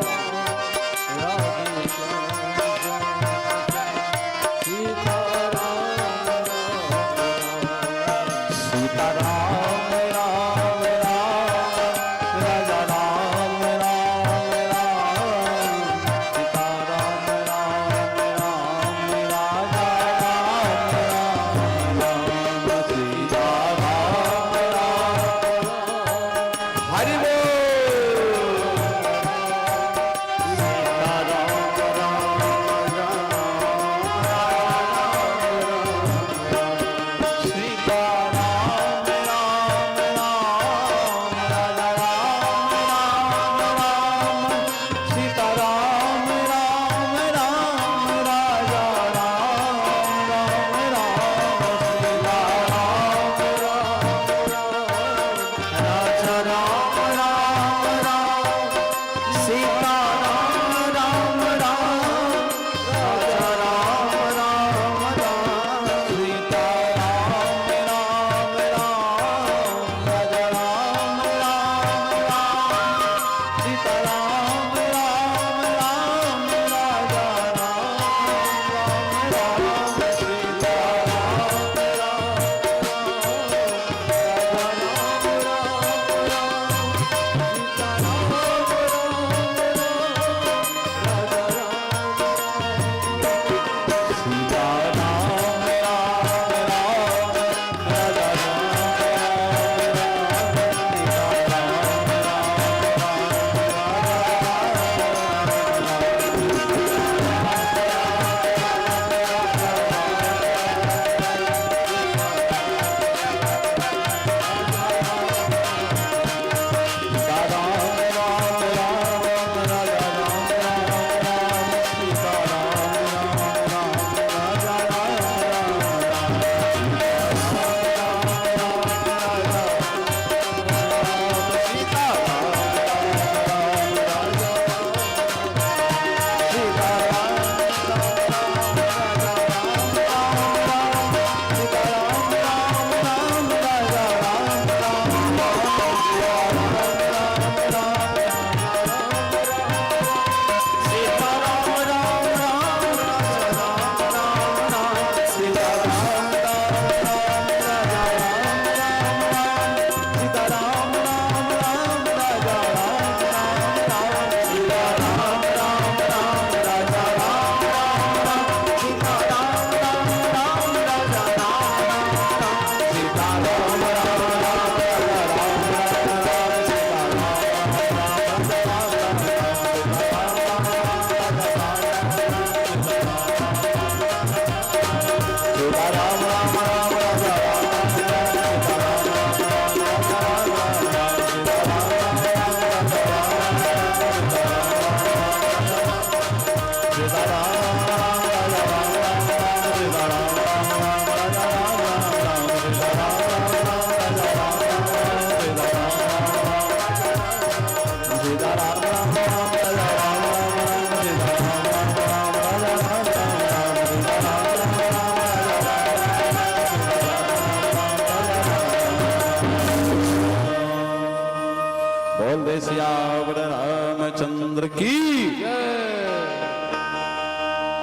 बोल सियावर रामचंद्र की।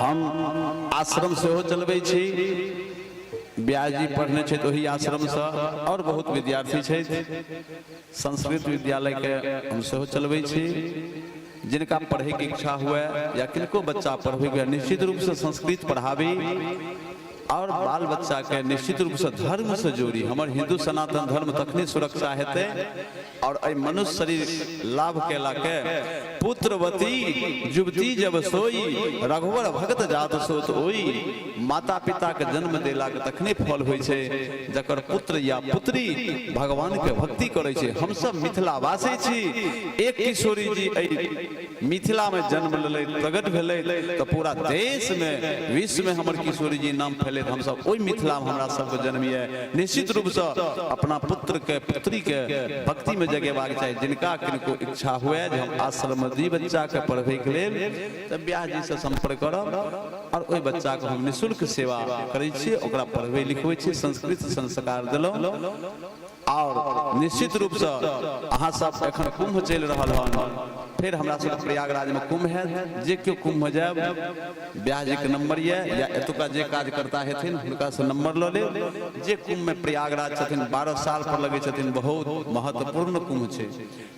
हम आश्रम से हो चलबै छी, ब्याजी पढ़ने छे तो ही आश्रम से, और बहुत विद्यार्थी छे संस्कृत विद्यालय के हम से हो चलबै छी। जिनका पढ़े की इच्छा हुए या किनको बच्चा पढ़े हुए, निश्चित रूप से संस्कृत पढ़ाबी और बाल बच्चा के निश्चित रूप से धर्म से जोड़ी। हमार हिंदू सनातन धर्म तखनी सुरक्षा हेते और मनुष्य शरीर लाभ केला के पुत्रवती जुवती जब सोई, रघुवर भगत जात सोत ओई। माता पिता के जन्म देला के तखने फल होय छे जकर पुत्र या पुत्री भगवान के भक्ति करे छे। हम सब मिथिला वासी छी। एक किशोरी जी मिथिला में जन्म ले प्रगट भेले तो पूरा देश में विश्व में हमर किशोरी जी नाम फैले। हम सब ओई मिथिला में हमरा सब जन्म है। निश्चित रूप से अपना पुत्र के पुत्री के भक्ति में जगेबाक चाहिए। जिनका किनको इच्छा हुए जे हम आश्रम दी बच्चा के पढ़बे के लेल, तब ब्याह जी से संपर्क करब और ओई बच्चा को हम निःशुल्क सेवा करै छी, ओकरा पढ़बे लिखबै छी, संस्कृत संस्कार देलौ। और निश्चित रूप से अहाँ सब एखन कुंभ चल रहल हन, फिर हमरा सब प्रयागराज में कुंभ है। जे क्यों कुंभ जाब, ब्याह जी के नंबर ये या एतुका जे काज करता हेथिन हुनका से नंबर ल ले। जे कुंभ में प्रयागराज छथिन 12 साल पर लगे छथिन, बहुत महत्वपूर्ण कुंभ छे।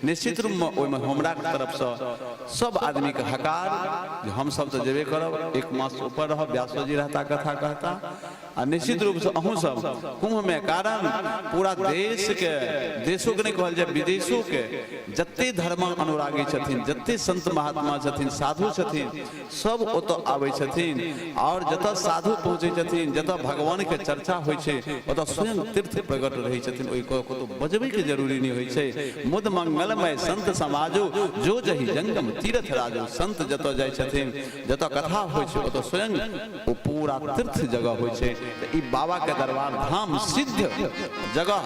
निश्चित रूप में ओइ में हमरा के तरफ से सब आदमी के हकार हम सब तो जेबे करब। एक मास ऊपर रह व्यासो जी रहता कथा कहता। और निश्चित रूप से अहूँ सब कुंभ में कारण पूरा देश के, देशों के नहीं कहल जाए विदेशों के जत्ते धर्म अनुरागी छथिन, जत्ते संत महात्मा छथिन, साधु छथिन, सब ओतो आबै छथिन। और जत साधु पहुँचे छथिन, जत भगवान के चर्चा होय छे, ओत स्वयं तीर्थ प्रकट रहै छथिन। ओइ को तो बजबै के जरूरी नहीं होय छे। मुद मंगलमय संत समाजो जो जहि जंगम तीर्थ राजो। संत जत जाय छथिन, जत कथा होय छे, ओत स्वयं ओ पूरा तीर्थ जगह होय छे। ई बाबा के दरबार धाम सिद्ध जगह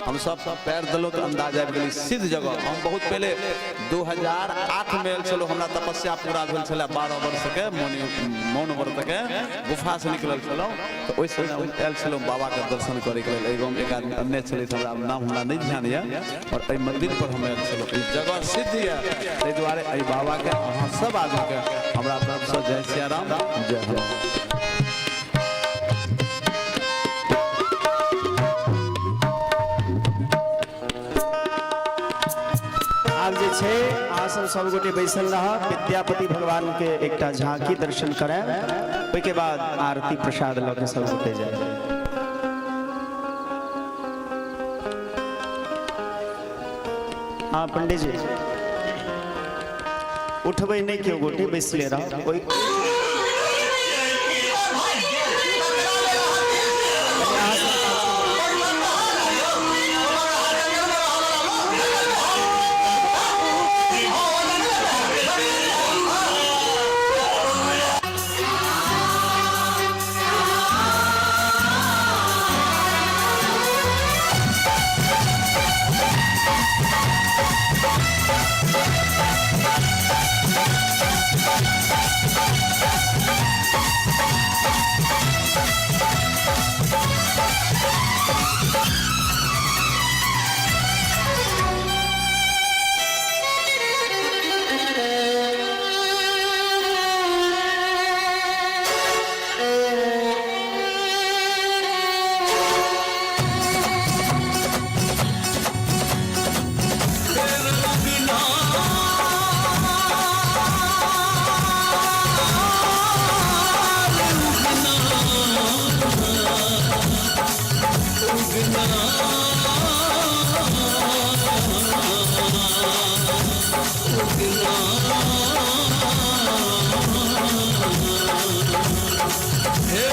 हम सब पैर दलो तो अंदाज आबि गेली सिद्ध जगह। हम बहुत पहले 2008 में आयल छलो, हमरा तपस्या पूरा भेल छले 12 वर्ष के मौन व्रत के गुफा से निकलल छलो। तो ओइ समय आयल छलो बाबा के दर्शन करे के लेल। एगो एक आदमी अन्य छले, हमरा नाम हमरा नहीं ध्यान ये, और एहि मंदिर पर हम आयल छलो। ई जगह सिद्ध ये, ताहि दुआरे एहि बाबा के अहाँ सब आदमी के हमरा तरफ से जय सिया राम, जय हो। आब जे छै आसन सब गोटे बैसल रह, विद्यापति भगवान के एकटा झांकी दर्शन करें, ओइ के बाद आरती प्रसाद लऽ के सब गोटे जाए। हाँ पंडित जी उठबै नहीं क्यों, गोटे बैसले रह। ओइ हे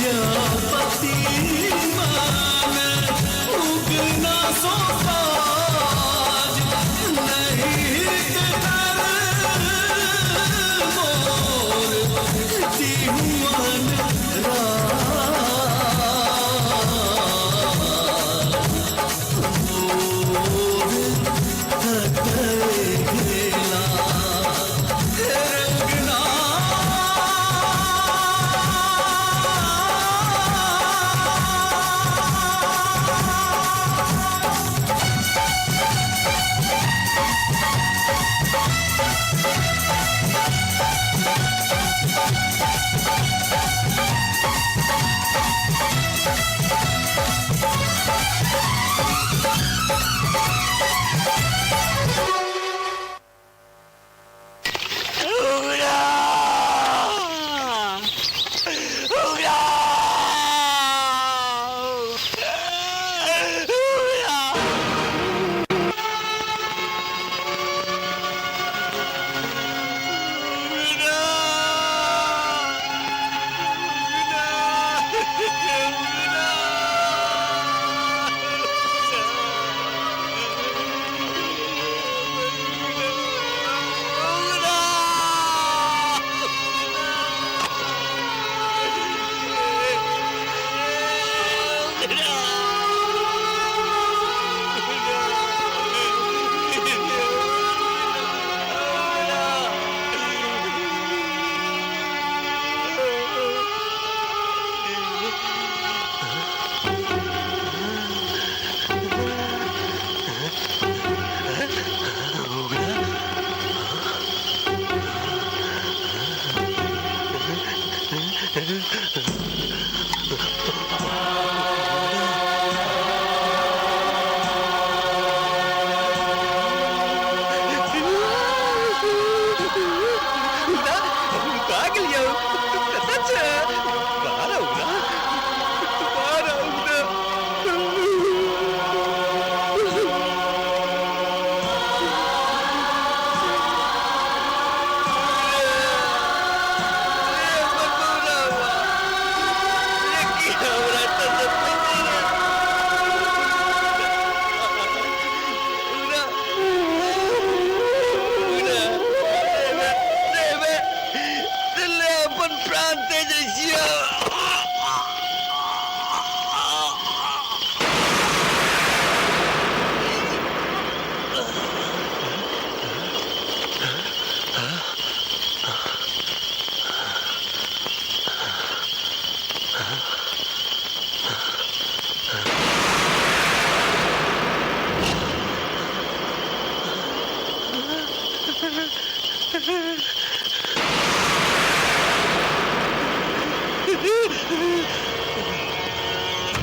विद्यापति माने उगना सोपाज नहीं कर मोर जीवन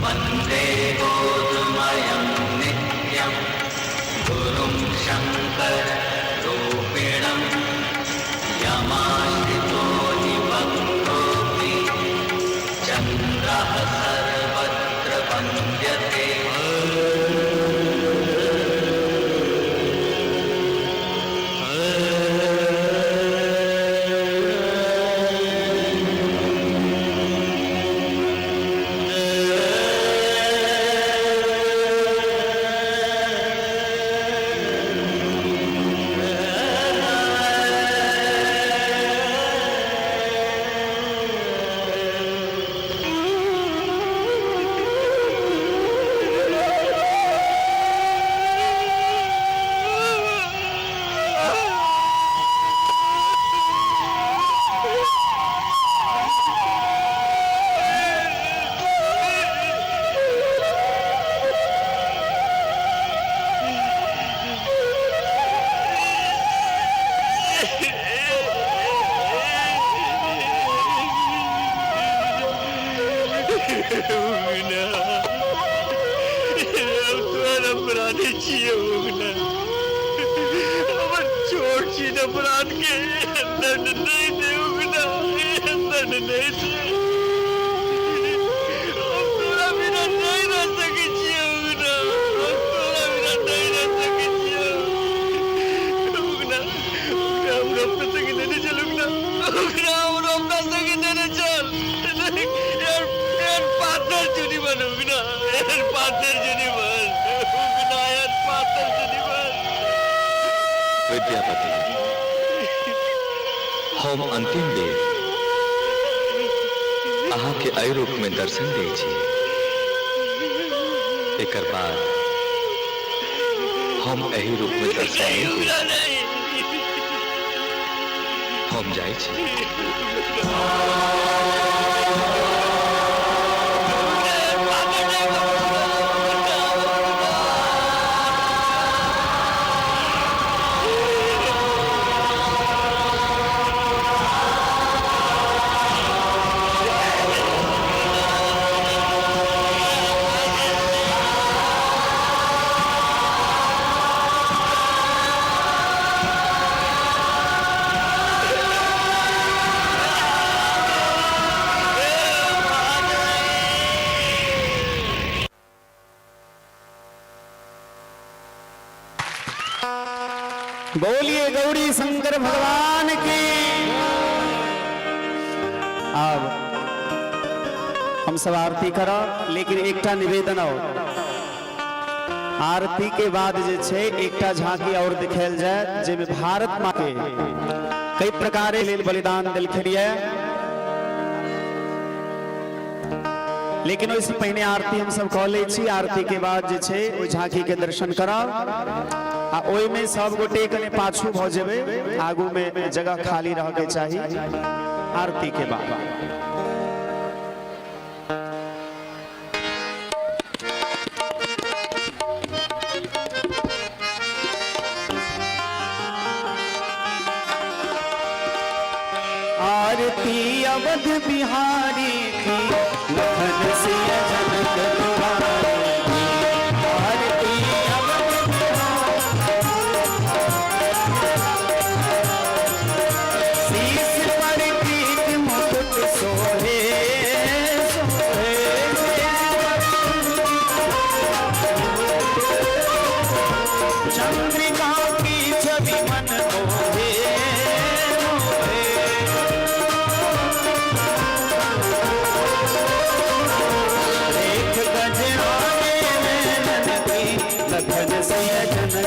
वन्दे बोधमयं नित्यं गुरुं शङ्कररूपिणं यमाश्रितो निभक्तोऽपि चन्द्रः सर्वत्र वन्द्यते। जीवन उगना यार पातर जीवन उगना यार पातर जीवन विद्यापति हम अंतिम बेर अहाँ के अय रूप में दर्शन दै छी एकर बाद हम एही रूप में दर्शन नहीं हम जाय छी बोलिए गौरी शंकर भगवान की। अब हम सब आरती करा, लेकिन एकटा निवेदन हो, आरती के बाद जे छे एकटा झांकी और दिखायल जाए जेमे भारत माँ के कई प्रकारे लेल बलिदान दिलखिन, लेकिन उससे पहले आरती हम सब कह ले छी। आरती के बाद जे छे ओई झांकी के दर्शन कराओ आ ओई में सब गोटे कने पाछू भ जेबे, आगू में जगह खाली रह के चाहिए आरती के बाद। आरती अवध बिहारी की लखन से जनक दुआरी की। आरती अवध शीश पर पीठ मुकुट सोहे सोहे, चंद्रिका की छवि मन मोहे मोहे। लखन से जनक